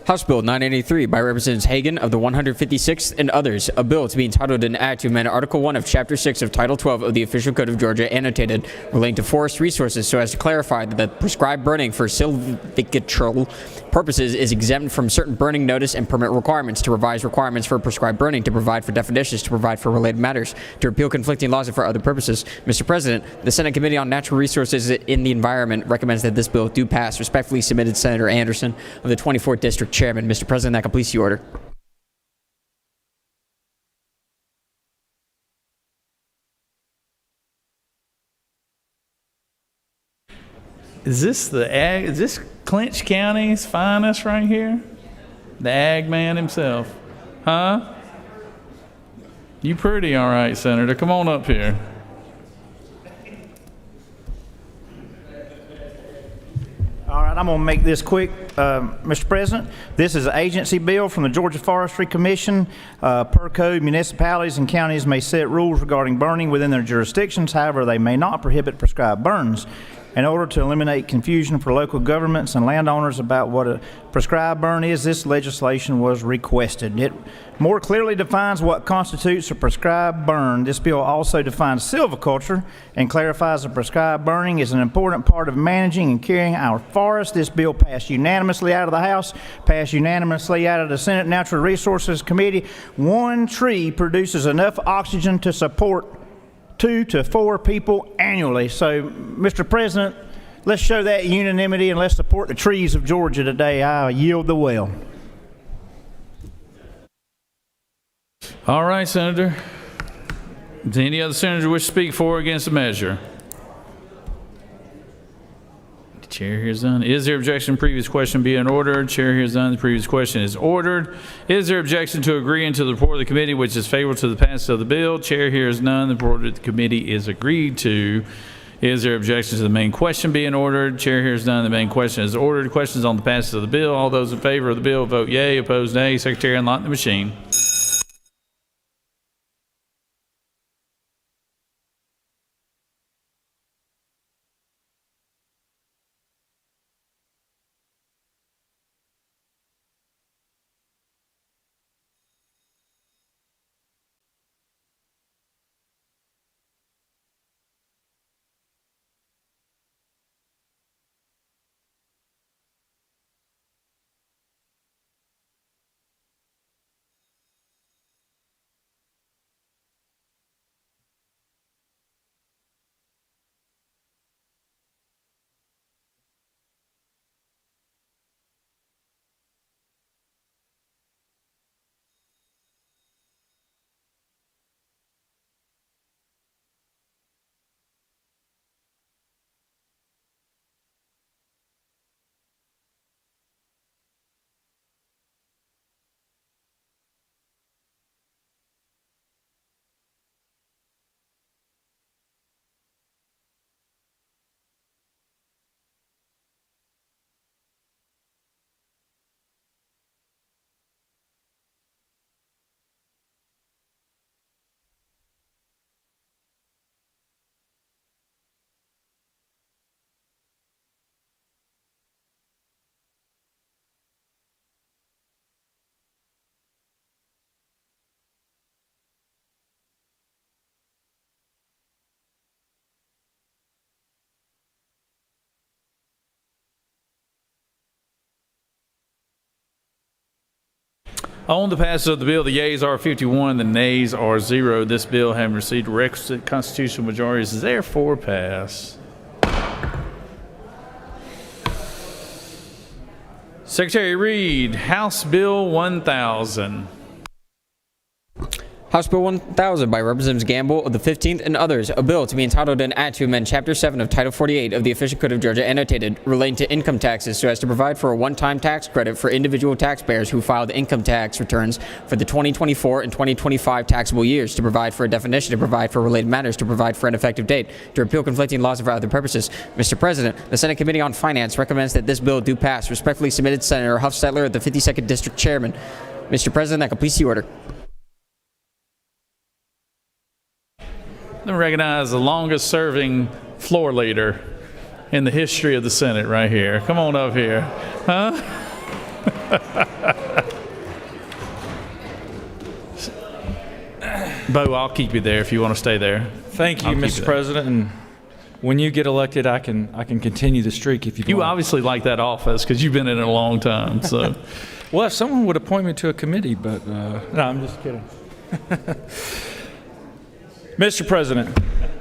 House Bill 983 by Representatives Hagan of the 156th and others, a bill to be entitled an act to amend Article 1 of Chapter 6 of Title 12 of the Official Code of Georgia, annotated, relating to forest resources, so as to clarify that the prescribed burning for silvicultural purposes is exempt from certain burning notice and permit requirements, to revise requirements for prescribed burning, to provide for definitions, to provide for related matters, to repeal conflicting laws and for other purposes. Mr. President, the Senate Committee on Natural Resources in the Environment recommends that this bill do pass. Respectfully submitted, Senator Anderson of the 24th District Chairman. Mr. President, that completes the order. Is this Clinch County's finest right here? The ag man himself. Huh? You pretty all right, Senator. Come on up here. All right, I'm going to make this quick, Mr. President. This is an agency bill from the Georgia Forestry Commission. Per code, municipalities and counties may set rules regarding burning within their jurisdictions. However, they may not prohibit prescribed burns. In order to eliminate confusion for local governments and landowners about what a prescribed burn is, this legislation was requested. It more clearly defines what constitutes a prescribed burn. This bill also defines silviculture and clarifies that prescribed burning is an important part of managing and carrying our forests. This bill passed unanimously out of the House, passed unanimously out of the Senate Natural Resources Committee. One tree produces enough oxygen to support 2 to 4 people annually. So, Mr. President, let's show that unanimity and let's support the trees of Georgia today. I yield the well. All right, Senator. Does any other senator wish to speak for or against the measure? The chair hears none. Is there objection to the previous question being ordered? Chair hears none. The previous question is ordered. Is there objection to agreeing to the report of the committee which is favorable to the passage of the bill? Chair hears none. The report of the committee is agreed to. Is there objection to the main question being ordered? Chair hears none. The main question is ordered. Questions on the passage of the bill. All those in favor of the bill vote yea. Opposed, nay. Secretary, unlock the machine. On the passage of the bill, the yeas are 51, the nays are 0. This bill, having received requisite constitutional majorities, is therefore passed. Secretary Reed, House Bill 1000. House Bill 1000 by Representatives Gamble of the 15th and others, a bill to be entitled an act to amend Chapter 7 of Title 48 of the Official Code of Georgia annotated relating to income taxes so as to provide for a one-time tax credit for individual taxpayers who filed income tax returns for the 2024 and 2025 taxable years, to provide for a definition, to provide for related matters, to provide for an effective date, to repeal conflicting laws and for other purposes. Mr. President, the Senate Committee on Finance recommends that this bill do pass. Respectfully submitted, Senator Huffstetler, the 52nd District Chairman. Mr. President, that completes the order. Let me recognize the longest serving floor leader in the history of the Senate right here. Come on up here. Huh? Bo, I'll keep you there if you want to stay there. Thank you, I'll keep Mr. you President. And when you get elected, I can continue the streak if You obviously like that office because you've been in it a long time. So, well, if someone would appoint me to a committee, but no, I'm just kidding. Mr. President,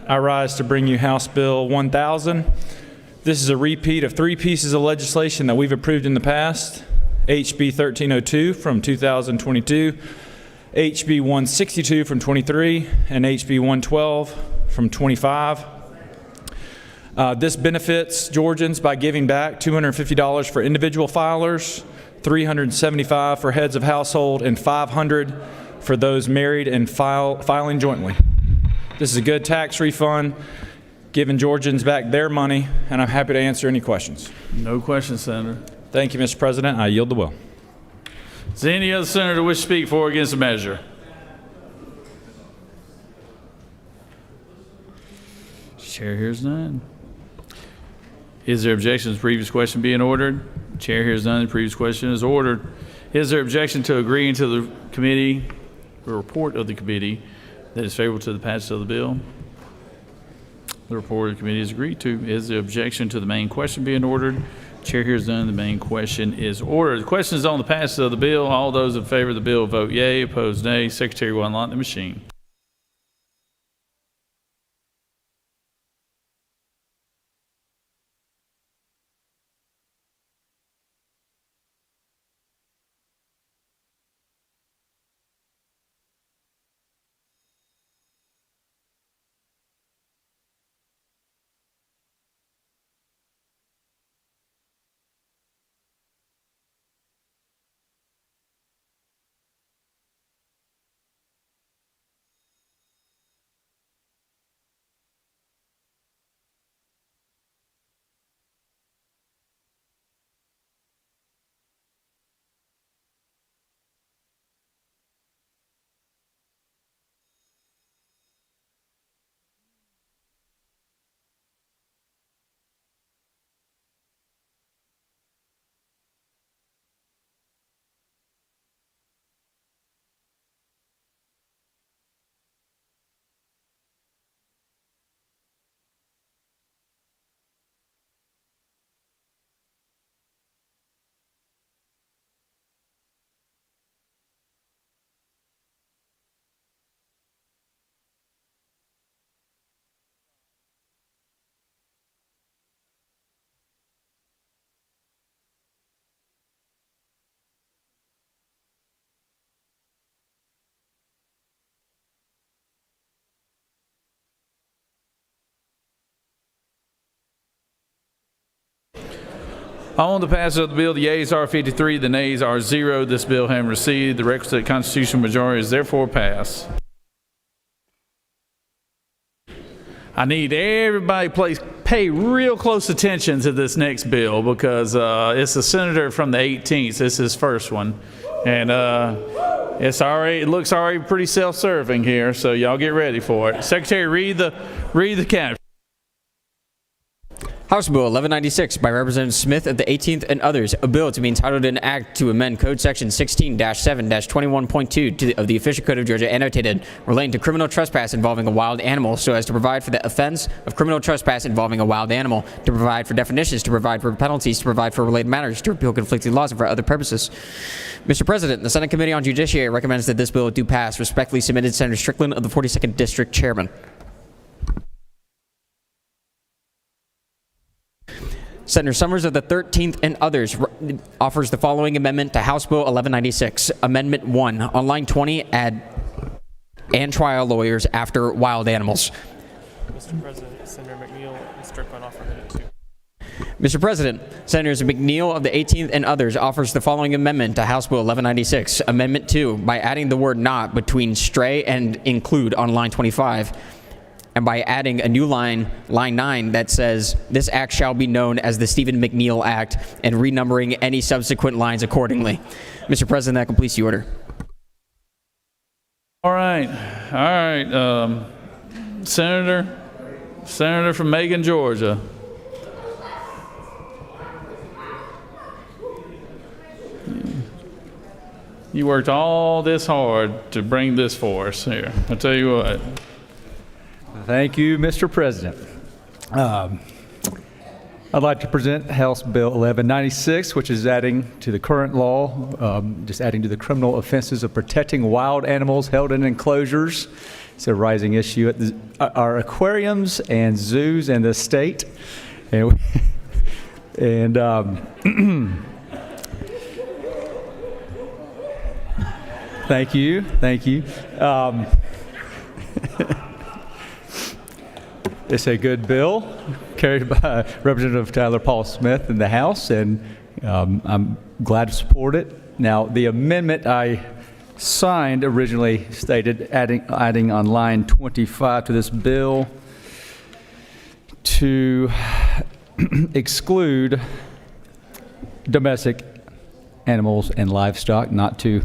I rise to bring you House Bill 1000. This is a repeat of three pieces of legislation that we've approved in the past: HB 1302 from 2022, HB 162 from 23, and HB 112 from 25. This benefits Georgians by giving back $250 for individual filers, $375 for heads of household, and $500 for those married and filing jointly. This is a good tax refund, giving Georgians back their money, and I'm happy to answer any questions. no questions, Senator. Thank you, Mr. President. I yield the will. Is there any other senator wish to speak for or against the measure? Chair hears none. Is there objection to the previous question being ordered? Chair hears none. The previous question is ordered. Is there objection to agreeing to the committee, the report of the committee, that is favorable to the passage of the bill? The report of the committee is agreed to. Is there objection to the main question being ordered? Chair hears none. The main question is ordered. The question is on the passage of the bill. All those in favor of the bill vote yea. Opposed, nay. Secretary will unlock the machine. On the passage of the bill, the yeas are 53, the nays are 0. This bill having received the requisite constitutional majority is therefore passed. I need everybody pay real close attention to this next bill because it's a senator from the 18th. This is his first one. And it looks already pretty self-serving here, so y'all get ready for it. Secretary, read the count. House Bill 1196 by Representative Smith of the 18th and others, a bill to be entitled an act to amend Code Section 16-7-21.2 of the Official Code of Georgia annotated relating to criminal trespass involving a wild animal so as to provide for the offense of criminal trespass involving a wild animal, to provide for definitions, to provide for penalties, to provide for related matters, to repeal conflicting laws, and for other purposes. Mr. President, the Senate Committee on Judiciary recommends that this bill do pass. Respectfully submitted, Senator Strickland of the 42nd District Chairman. Senator Summers of the 13th and others offers the following amendment to House Bill 1196. Amendment 1. On line 20, add and trial lawyers after wild animals. Mr. President, Senator McNeil and Strickland offer minute 2. Mr. President, Senators McNeil of the 18th and others offers the following amendment to House Bill 1196, Amendment 2, by adding the word not between stray and include on line 25, and by adding a new line 9, that says, this act shall be known as the Stephen McNeil Act, and renumbering any subsequent lines accordingly. Mr. President, that completes the order. All right. Senator from Macon, Georgia. You worked all this hard to bring this for us here. I'll tell you what. Thank you, Mr. President. I'd like to present House Bill 1196, which is adding to the current law, just adding to the criminal offenses of protecting wild animals held in enclosures. It's a rising issue at our aquariums and zoos in the state. And thank you. It's a good bill carried by Representative Tyler Paul Smith in the House, and I'm glad to support it. Now, the amendment I signed originally stated adding on line 25 to this bill to exclude domestic animals and livestock, not to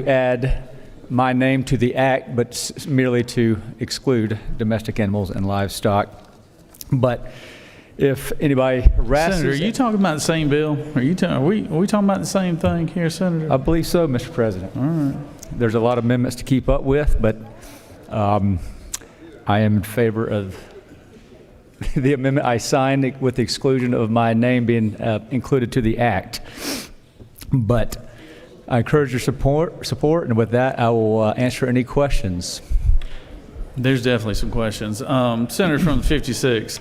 add my name to the act, but merely to exclude domestic animals and livestock. But if anybody harasses... Senator, are you talking about the same bill? Are we talking about the same thing here, Senator? I believe so, Mr. President. All right. There's a lot of amendments to keep up with, but I am in favor of the amendment I signed with the exclusion of my name being included to the act. But I encourage your support, and with that, I will answer any questions. There's definitely some questions. Senator from the 56.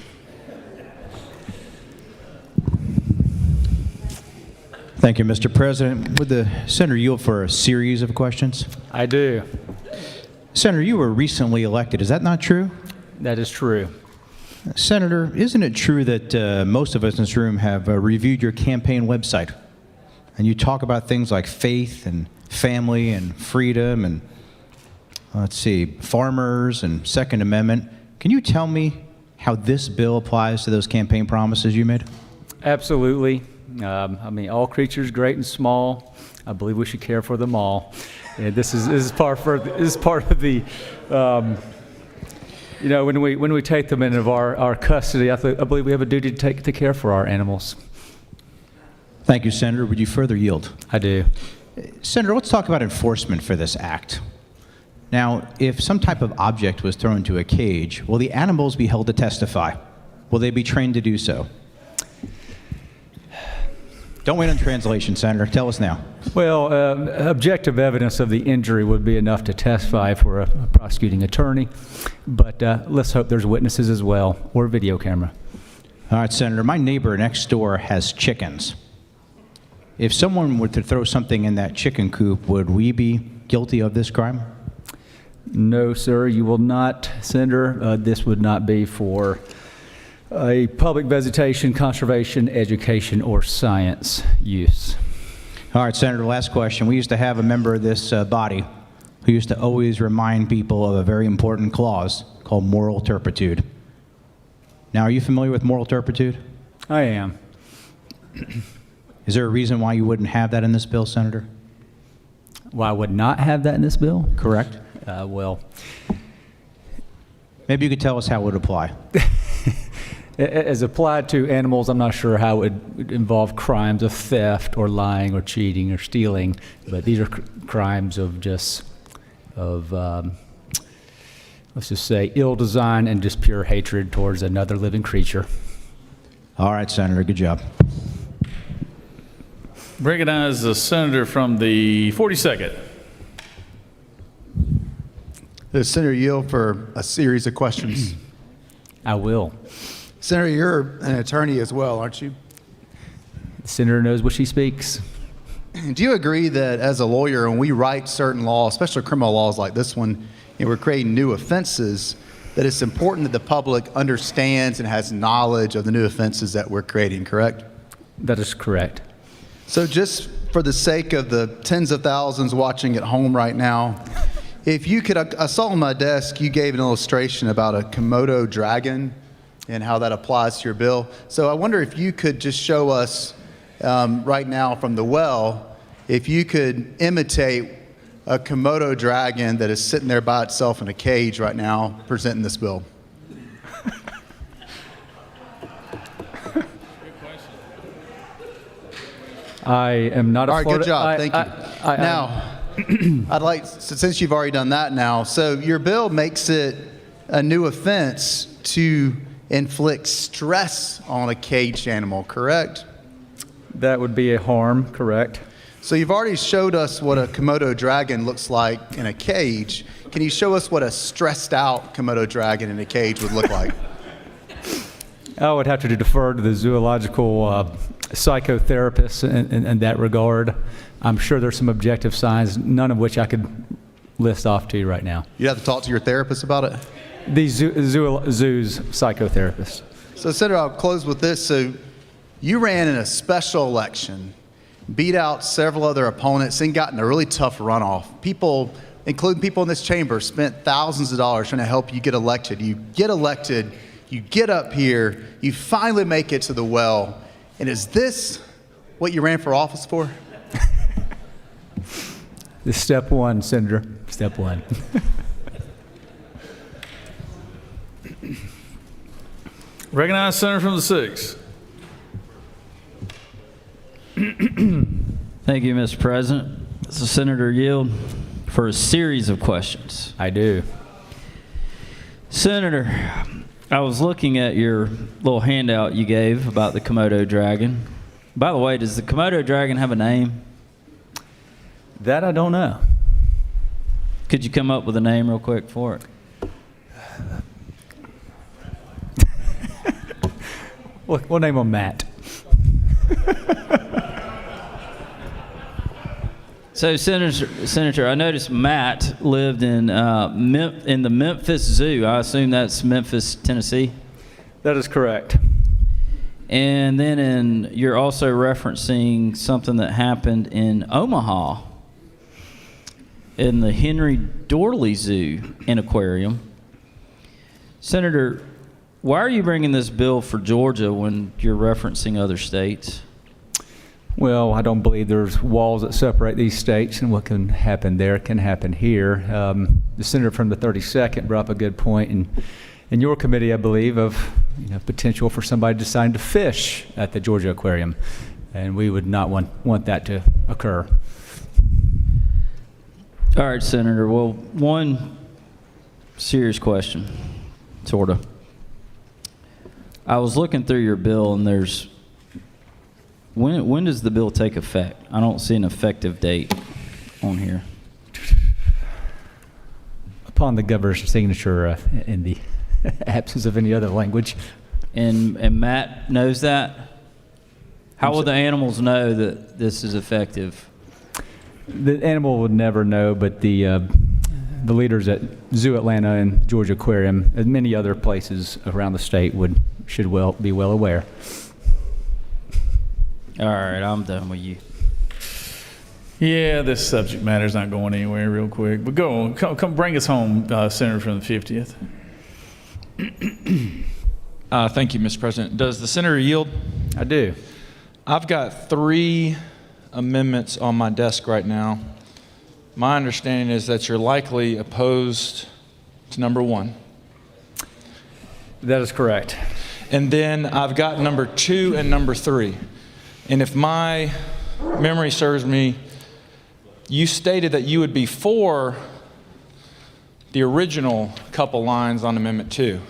Thank you, Mr. President. Would the Senator yield for a series of questions? I do. Senator, you were recently elected. Is that not true? That is true. Senator, isn't it true that most of us in this room have reviewed your campaign website? And you talk about things like faith and family and freedom and, farmers and Second Amendment. Can you tell me how this bill applies to those campaign promises you made? Absolutely. All creatures, great and small, I believe we should care for them all. And this is part of the, when we take them into our custody, I believe we have a duty to care for our animals. Thank you, Senator. Would you further yield? I do. Senator, let's talk about enforcement for this act. Now, if some type of object was thrown into a cage, will the animals be held to testify? Will they be trained to do so? Don't wait on translation, Senator. Tell us now. Well, objective evidence of the injury would be enough to testify for a prosecuting attorney, but let's hope there's witnesses as well, or a video camera. All right, Senator. My neighbor next door has chickens. If someone were to throw something in that chicken coop, would we be guilty of this crime? No, sir, you will not, Senator. This would not be for a public visitation, conservation, education, or science use. All right, Senator, last question. We used to have a member of this body who used to always remind people of a very important clause called moral turpitude. Now, are you familiar with moral turpitude? I am. Is there a reason why you wouldn't have that in this bill, Senator? Why I would not have that in this bill? Correct. Well, maybe you could tell us how it would apply. As applied to animals, I'm not sure how it would involve crimes of theft or lying or cheating or stealing, but these are crimes of let's just say, ill design and just pure hatred towards another living creature. All right, Senator, good job. Recognize the senator from the 42nd. The Senator yield for a series of questions. I will. Senator, you're an attorney as well, aren't you? The senator knows what she speaks. Do you agree that as a lawyer, when we write certain laws, especially criminal laws like this one, we're creating new offenses, that it's important that the public understands and has knowledge of the new offenses that we're creating, correct? That is correct. So just for the sake of the tens of thousands watching at home right now, if you could, I saw on my desk you gave an illustration about a Komodo dragon and how that applies to your bill. So I wonder if you could just show us right now from the well, if you could imitate a Komodo dragon that is sitting there by itself in a cage right now presenting this bill. I am not a All right, Florida. good job. Thank you. Now, I'd like, since you've already done that now, so your bill makes it a new offense to inflict stress on a caged animal, correct? That would be a harm, correct? So you've already showed us what a Komodo dragon looks like in a cage. Can you show us what a stressed out Komodo dragon in a cage would look like? I would have to defer to the zoological psychotherapist in that regard. I'm sure there's some objective signs, none of which I could list off to you right now. You have to talk to your therapist about it? The zoo's psychotherapist. So, Senator, I'll close with this. So, you ran in a special election, beat out several other opponents, and got in a really tough runoff. People, including people in this chamber, spent thousands of dollars trying to help you get elected. You get elected, you get up here, you finally make it to the well. And is this what you ran for office for? This is step one, Senator. Step one. Recognize Senator from the 6th. Thank you, Mr. President. This is Senator Yield for a series of questions. I do. Senator, I was looking at your little handout you gave about the Komodo dragon. By the way, does the Komodo dragon have a name? That I don't know. Could you come up with a name real quick for it? We'll name him Matt. So, Senator, I noticed Matt lived in the Memphis Zoo. I assume that's Memphis, Tennessee? That is correct. And then you're also referencing something that happened in Omaha in the Henry Dorley Zoo and Aquarium. Senator, why are you bringing this bill for Georgia when you're referencing other states? Well, I don't believe there's walls that separate these states, and what can happen there can happen here. The senator from the 32nd brought up a good point in your committee, I believe, of potential for somebody deciding to fish at the Georgia Aquarium, and we would not want that to occur. All right, Senator. Well, one serious question, sort of. I was looking through your bill, and there's when does the bill take effect? I don't see an effective date on here. Upon the governor's signature in the absence of any other language. And Matt knows that? How will the animals know that this is effective? The animal would never know, but the leaders at Zoo Atlanta and Georgia Aquarium, and many other places around the state, should be well aware. All right, I'm done with you. Yeah, this subject matter's not going anywhere real quick. But go on, come bring us home, Senator from the 50th. Thank you, Mr. President. Does the senator yield? I do. I've got 3 amendments on my desk right now. My understanding is that you're likely opposed to number 1. That is correct. And then I've got number 2 and number 3. And if my memory serves me, you stated that you would be for the original couple lines on Amendment 2,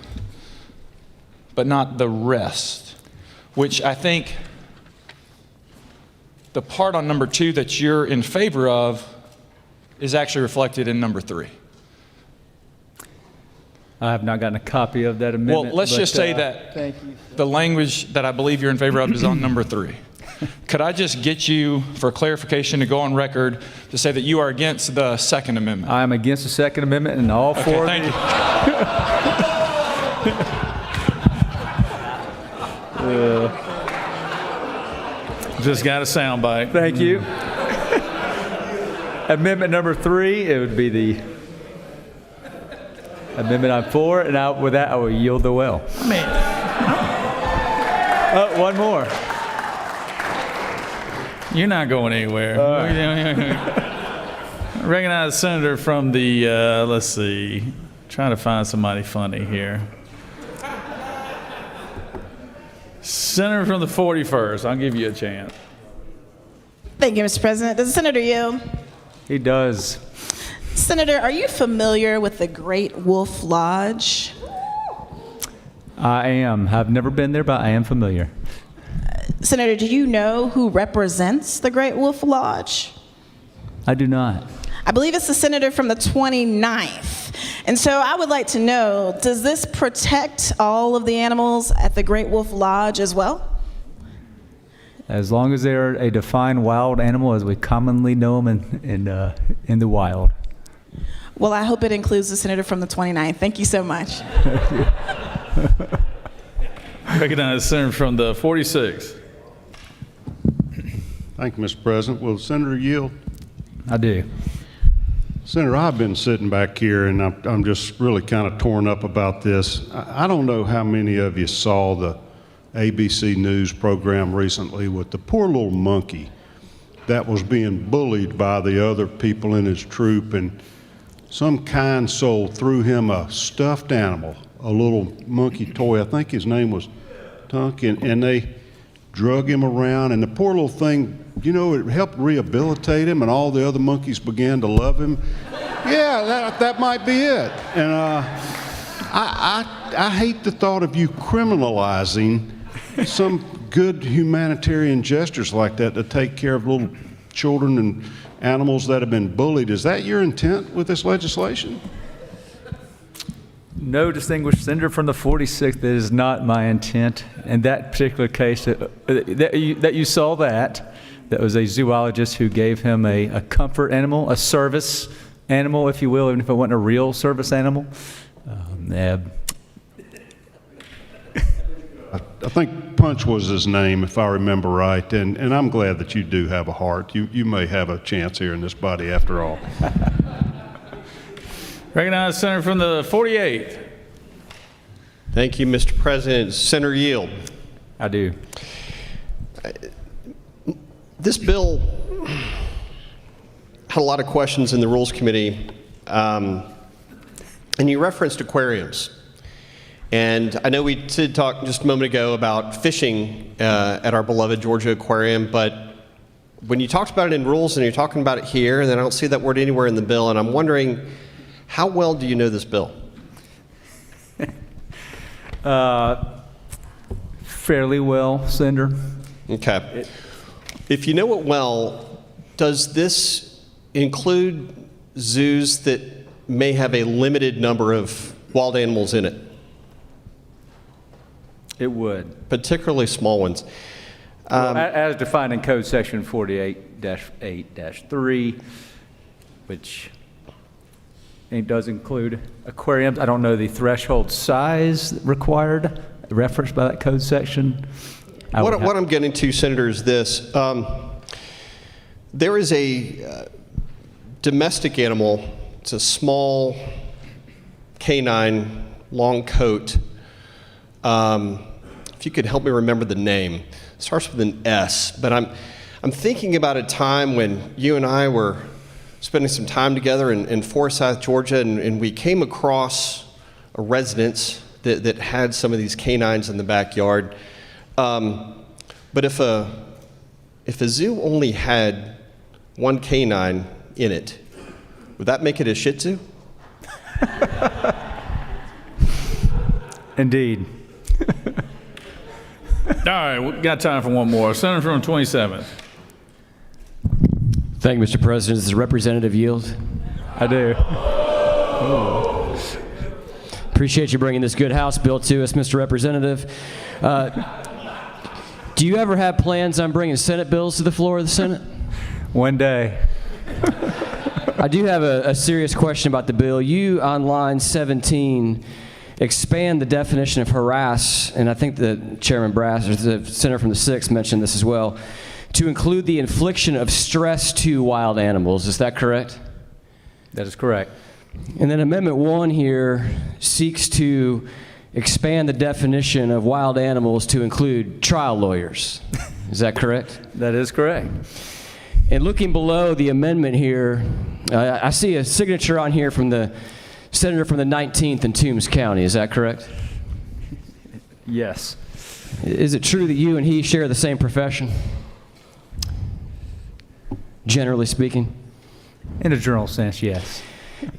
but not the rest, which I think the part on number 2 that you're in favor of is actually reflected in number 3. I have not gotten a copy of that amendment. Well, let's just say that the language that I believe you're in favor of is on number 3. could I just get you, for clarification, to go on record to say that you are against the Second Amendment? I am against the Second Amendment and all four. Thank you. Just got a sound bite. Thank you. Amendment number 3, it would be the amendment I'm for, and with that, I will yield the well. One more. You're not going anywhere. Recognize the senator from the, let's see, trying to find somebody funny here. Senator from the 41st. I'll give you a chance. Thank you, Mr. President. Does the senator yield? He does. Senator, are you familiar with the Great Wolf Lodge? I am. I've never been there, but I am familiar. Senator, do you know who represents the Great Wolf Lodge? I do not. I believe it's the senator from the 29th. And so I would like to know, does this protect all of the animals at the Great Wolf Lodge as well? As long as they're a defined wild animal as we commonly know them in the wild. Well, I hope it includes the senator from the 29th. Thank you so much. Recognize the senator from the 46th. Thank you, Mr. President. Will the senator yield? I do. Senator, I've been sitting back here, and I'm just really kind of torn up about this. I don't know how many of you saw the ABC News program recently with the poor little monkey that was being bullied by the other people in his troop, and some kind soul threw him a stuffed animal, a little monkey toy. I think his name was Tunk, and they drug him around, and the poor little thing, you know, it helped rehabilitate him, and all the other monkeys began to love him. Yeah, that might be it. And I hate the thought of you criminalizing some good humanitarian gestures like that to take care of little children and animals that have been bullied. Is that your intent with this legislation? No, distinguished senator from the 46th, that is not my intent. In that particular case, that you saw that was a zoologist who gave him a comfort animal, a service animal, if you will, even if it wasn't a real service animal. I think Punch was his name, if I remember right, and I'm glad that you do have a heart. You may have a chance here in this body after all. Recognize the senator from the 48th. Thank you, Mr. President. Senator Yield. I do. This bill had a lot of questions in the Rules Committee, and you referenced aquariums. And I know we did talk just a moment ago about fishing at our beloved Georgia Aquarium, but when you talked about it in rules and you're talking about it here, and then I don't see that word anywhere in the bill, and I'm wondering, how well do you know this bill? Fairly well, Senator. Okay. If you know it well, does this include zoos that may have a limited number of wild animals in it? It would. Particularly small ones. Well, as defined in Code Section 48-8-3, which it does include aquariums. I don't know the threshold size required, referenced by that code section. What I'm getting to, Senator, is this. There is a domestic animal. It's a small canine, long coat. If you could help me remember the name. It starts with an S, but I'm thinking about a time when you and I were spending some time together in Forsyth, Georgia, and we came across a residence that had some of these canines in the backyard. But if a zoo only had one canine in it, would that make it a Shih Tzu? Indeed. All right, we got time for one more. Senator from 27th. Thank you, Mr. President. Does the representative yield? I do. Appreciate you bringing this good House bill to us, Mr. Representative. Do you ever have plans on bringing Senate bills to the floor of the Senate? One day. I do have a serious question about the bill. You, on line 17, expand the definition of harass, and I think that Chairman Brass, or the senator from the 6th, mentioned this as well, to include the infliction of stress to wild animals. Is that correct? That is correct. And then Amendment 1 here seeks to expand the definition of wild animals to include trial lawyers. Is that correct? That is correct. And looking below the amendment here, I see a signature on here from the senator from the 19th in Toombs County. Is that correct? Yes. Is it true that you and he share the same profession? Generally speaking? In a general sense, yes.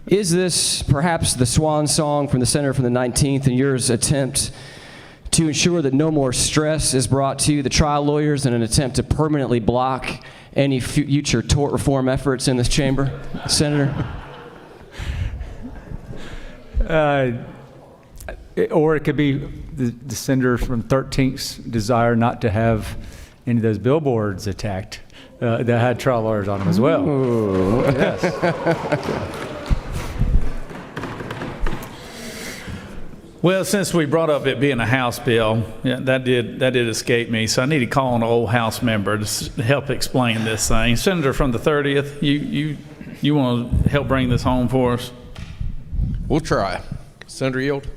Is this perhaps the swan song from the senator from the 19th and yours attempt to ensure that no more stress is brought to the trial lawyers in an attempt to permanently block any future tort reform efforts in this chamber, Senator? Or it could be the senator from 13th's desire not to have any of those billboards attacked that had trial lawyers on them as well. Ooh. Yes. Well, since we brought up it being a House bill, yeah, that did escape me. So I need to call on an old House member to help explain this thing. Senator from the 30th, you want to help bring this home for us? We'll try. Senator Yield?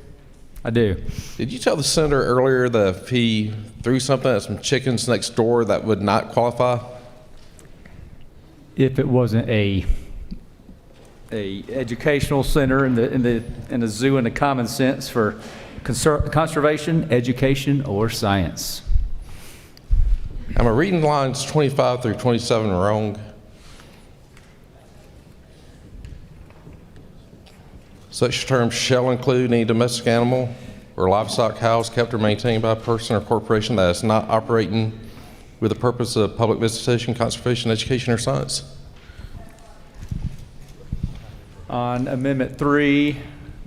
I do. Did you tell the senator earlier that if he threw something at some chickens next door, that would not qualify? If it wasn't a educational center in the zoo in a common sense for conservation, education, or science. Am I reading lines 25 through 27 wrong? Such terms shall include any domestic animal or livestock housed, kept, or maintained by a person or corporation that is not operating with the purpose of public visitation, conservation, education, or science. On Amendment 3,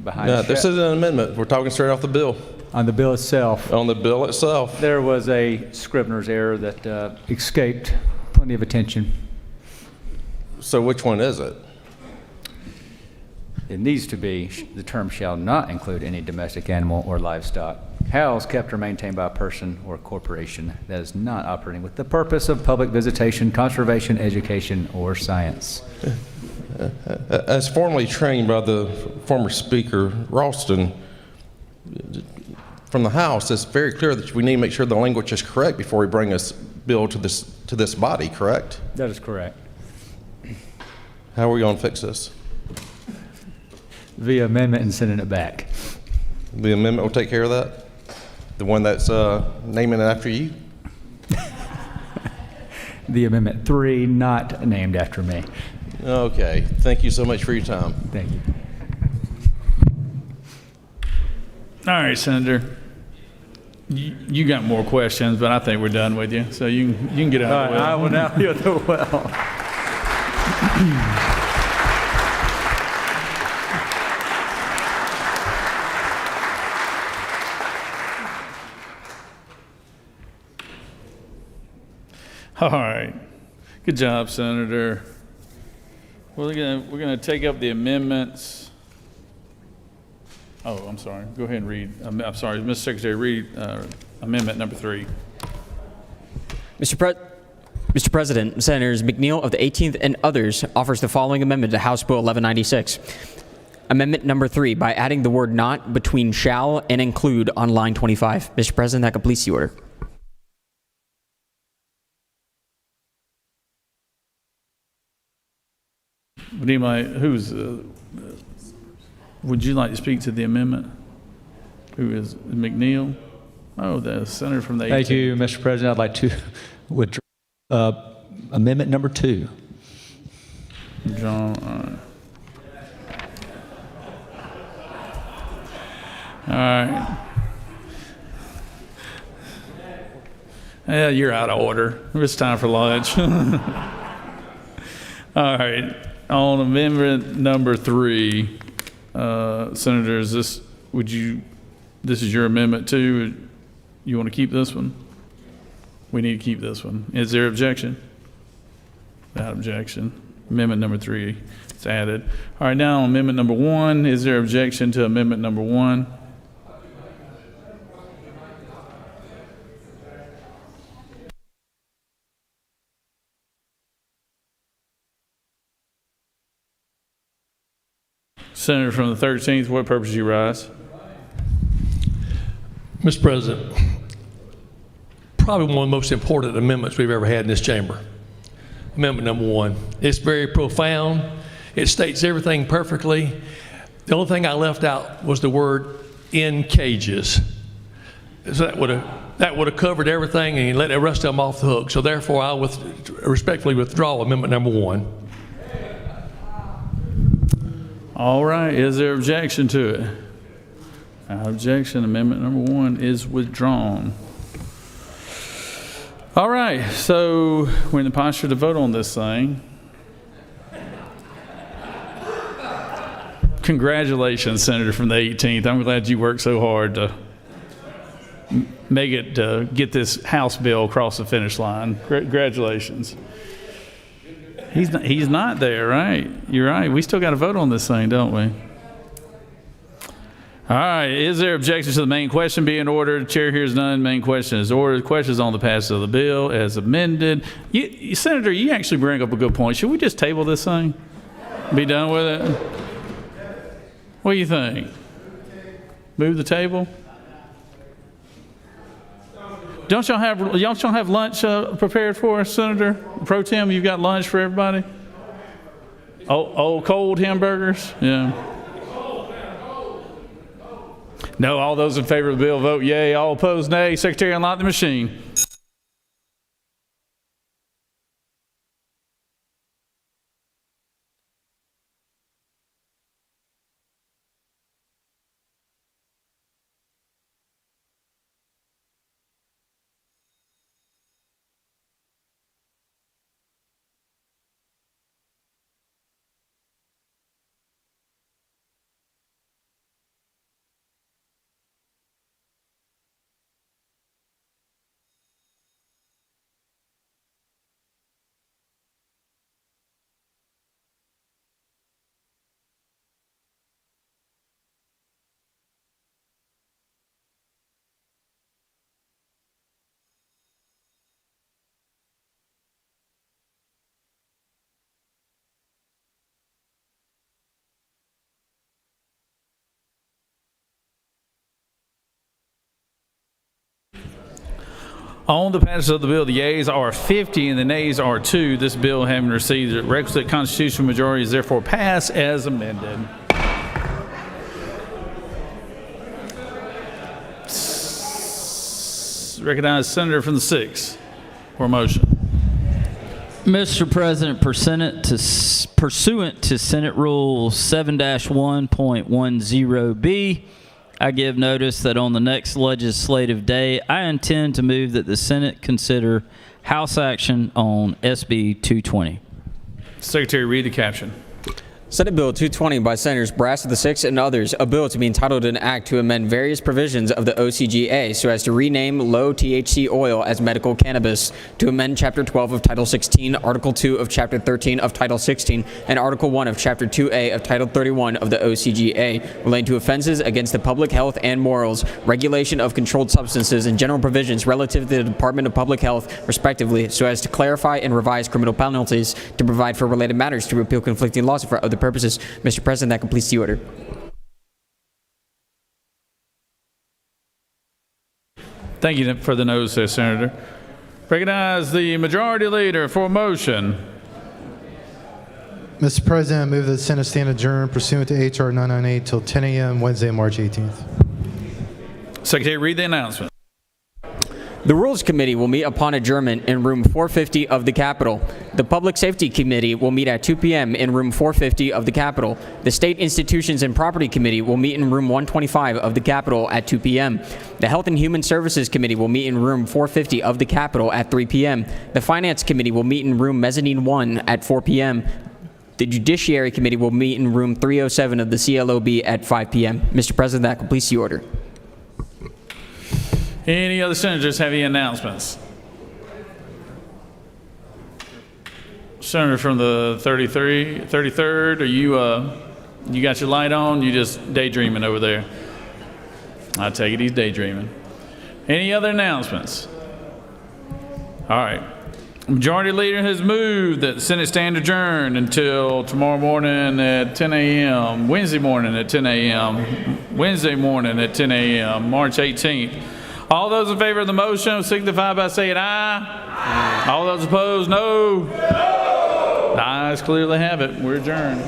behind Yeah, this is an amendment. We're talking straight off the bill. on the bill itself, On the bill itself. there was a scrivener's error that escaped plenty of attention. So which one is it? It needs to be, the term shall not include any domestic animal or livestock housed, kept, or maintained by a person or corporation that is not operating with the purpose of public visitation, conservation, education, or science. As formerly trained by the former Speaker Ralston, from the House, it's very clear that we need to make sure the language is correct before we bring this bill to this body, correct? That is correct. How are we going to fix this? Via amendment and sending it back. The amendment will take care of that? The one that's naming it after you? The Amendment 3, not named after me. Okay. Thank you so much for your time. Thank you. All right, Senator. You got more questions, but I think we're done with you. So you can get out of the way. I will now hear the well. All right. Good job, Senator. We're gonna take up the amendments. Oh, I'm sorry. Go ahead and read. I'm sorry, Mr. Secretary, read amendment number 3. Mr. President, Senators McNeil of the 18th and others offers the following amendment to House Bill 1196. Amendment number 3, by adding the word not between shall and include on line 25. Mr. President, that completes the order. Would you like to speak to the amendment? Who is McNeil? Oh, the senator from the 18th. Thank you, Mr. President. I'd like to withdraw amendment number 2. John, all right. Yeah, you're out of order. It's time for lunch. All right. On amendment number 3, Senators, this is your amendment too. You want to keep this one? We need to keep this one. Is there objection? Without objection. Amendment number 3 is added. All right, now on amendment number 1, is there objection to amendment number 1? Senator from the 13th, what purpose you rise? Mr. President, probably one of the most important amendments we've ever had in this chamber. Amendment number 1. It's very profound. It states everything perfectly. The only thing I left out was the word "in cages." So that would have covered everything and let the rest of them off the hook. So therefore, I respectfully withdraw amendment number 1. All right, is there objection to it? Objection, amendment number 1 is withdrawn. All right, so we're in the posture to vote on this thing. Congratulations, Senator from the 18th. I'm glad you worked so hard to make it, get this House bill across the finish line. Congratulations. He's not there, right? You're right. We still got to vote on this thing, don't we? All right. Is there objection to the main question being ordered? Chair hears none. Main question is ordered. Questions on the passage of the bill as amended. Senator, you actually bring up a good point. Should we just table this thing? Be done with it? What do you think? Move the table? Don't y'all have lunch prepared for us, Senator Pro Tem? You've got lunch for everybody? Oh, cold hamburgers? Yeah. No, all those in favor of the bill vote yea. All opposed, nay. Secretary, unlock the machine. On the passage of the bill, the yeas are 50 and the nays are 2. This bill, having received the requisite constitutional majority, is therefore passed as amended. Recognize Senator from the 6th for a motion. Mr. President, pursuant to Senate Rule 7-1.10B, I give notice that on the next legislative day, I intend to move that the Senate consider House action on SB 220. Secretary, read the caption. Senate Bill 220 by Senators Brass of the 6th and others, a bill to be entitled an act to amend various provisions of the OCGA so as to rename low THC oil as medical cannabis, to amend Chapter 12 of Title 16, Article 2 of Chapter 13 of Title 16, and Article 1 of Chapter 2A of Title 31 of the OCGA relating to offenses against the public health and morals, regulation of controlled substances, and general provisions relative to the Department of Public Health, respectively, so as to clarify and revise criminal penalties, to provide for related matters, to repeal conflicting laws for other purposes. Mr. President, that completes the order. Thank you for the notice there, Senator. Recognize the majority leader for a motion. Mr. President, I move that the Senate stand adjourned pursuant to H.R. 998 till 10 a.m. Wednesday, March 18th. Secretary, read the announcement. The Rules Committee will meet upon adjournment in room 450 of the Capitol. The Public Safety Committee will meet at 2 p.m. in room 450 of the Capitol. The State Institutions and Property Committee will meet in room 125 of the Capitol at 2 p.m. The Health and Human Services Committee will meet in room 450 of the Capitol at 3 p.m. The Finance Committee will meet in room Mezzanine 1 at 4 p.m. The Judiciary Committee will meet in room 307 of the CLOB at 5 p.m. Mr. President, that completes the order. Any other senators have any announcements? Senator from the 33rd, are you got your light on? You just daydreaming over there? I take it he's daydreaming. Any other announcements? All right. Majority Leader has moved that the Senate stand adjourned until tomorrow morning at 10 a.m., Wednesday morning at 10 a.m., Wednesday morning at 10 a.m., March 18th. All those in favor of the motion signify by saying aye. All those opposed, no. The ayes clearly have it. We're adjourned.